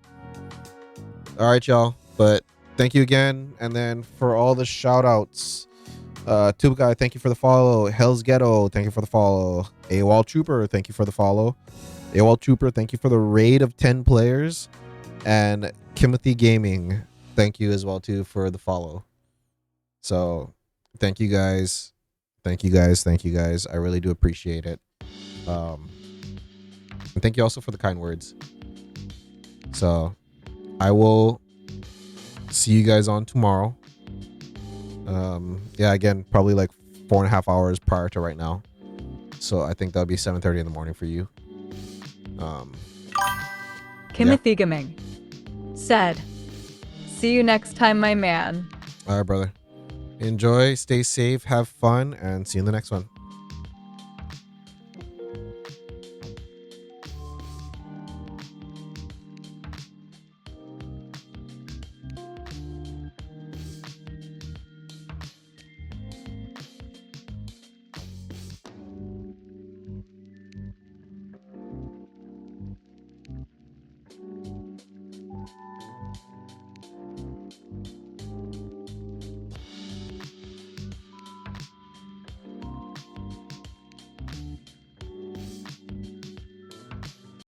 C: all right, y'all. But thank you again, and then for all the shout outs, Tube Guy, thank you for the follow. Hell's Ghetto, thank you for the follow. AWOL Trooper, thank you for the follow. AWOL Trooper, thank you for the raid of 10 players. And Timothy Gaming, thank you as well too for the follow. So thank you guys. Thank you guys. I really do appreciate it. And thank you also for the kind words. So I will see you guys on tomorrow. Yeah, again, probably like 4.5 hours prior to right now. So I think that'll be 7:30 in the morning for you.
A: Timothy Gaming said, "See you next time, my man."
C: All right, brother. Enjoy, stay safe, have fun, and see you in the next one.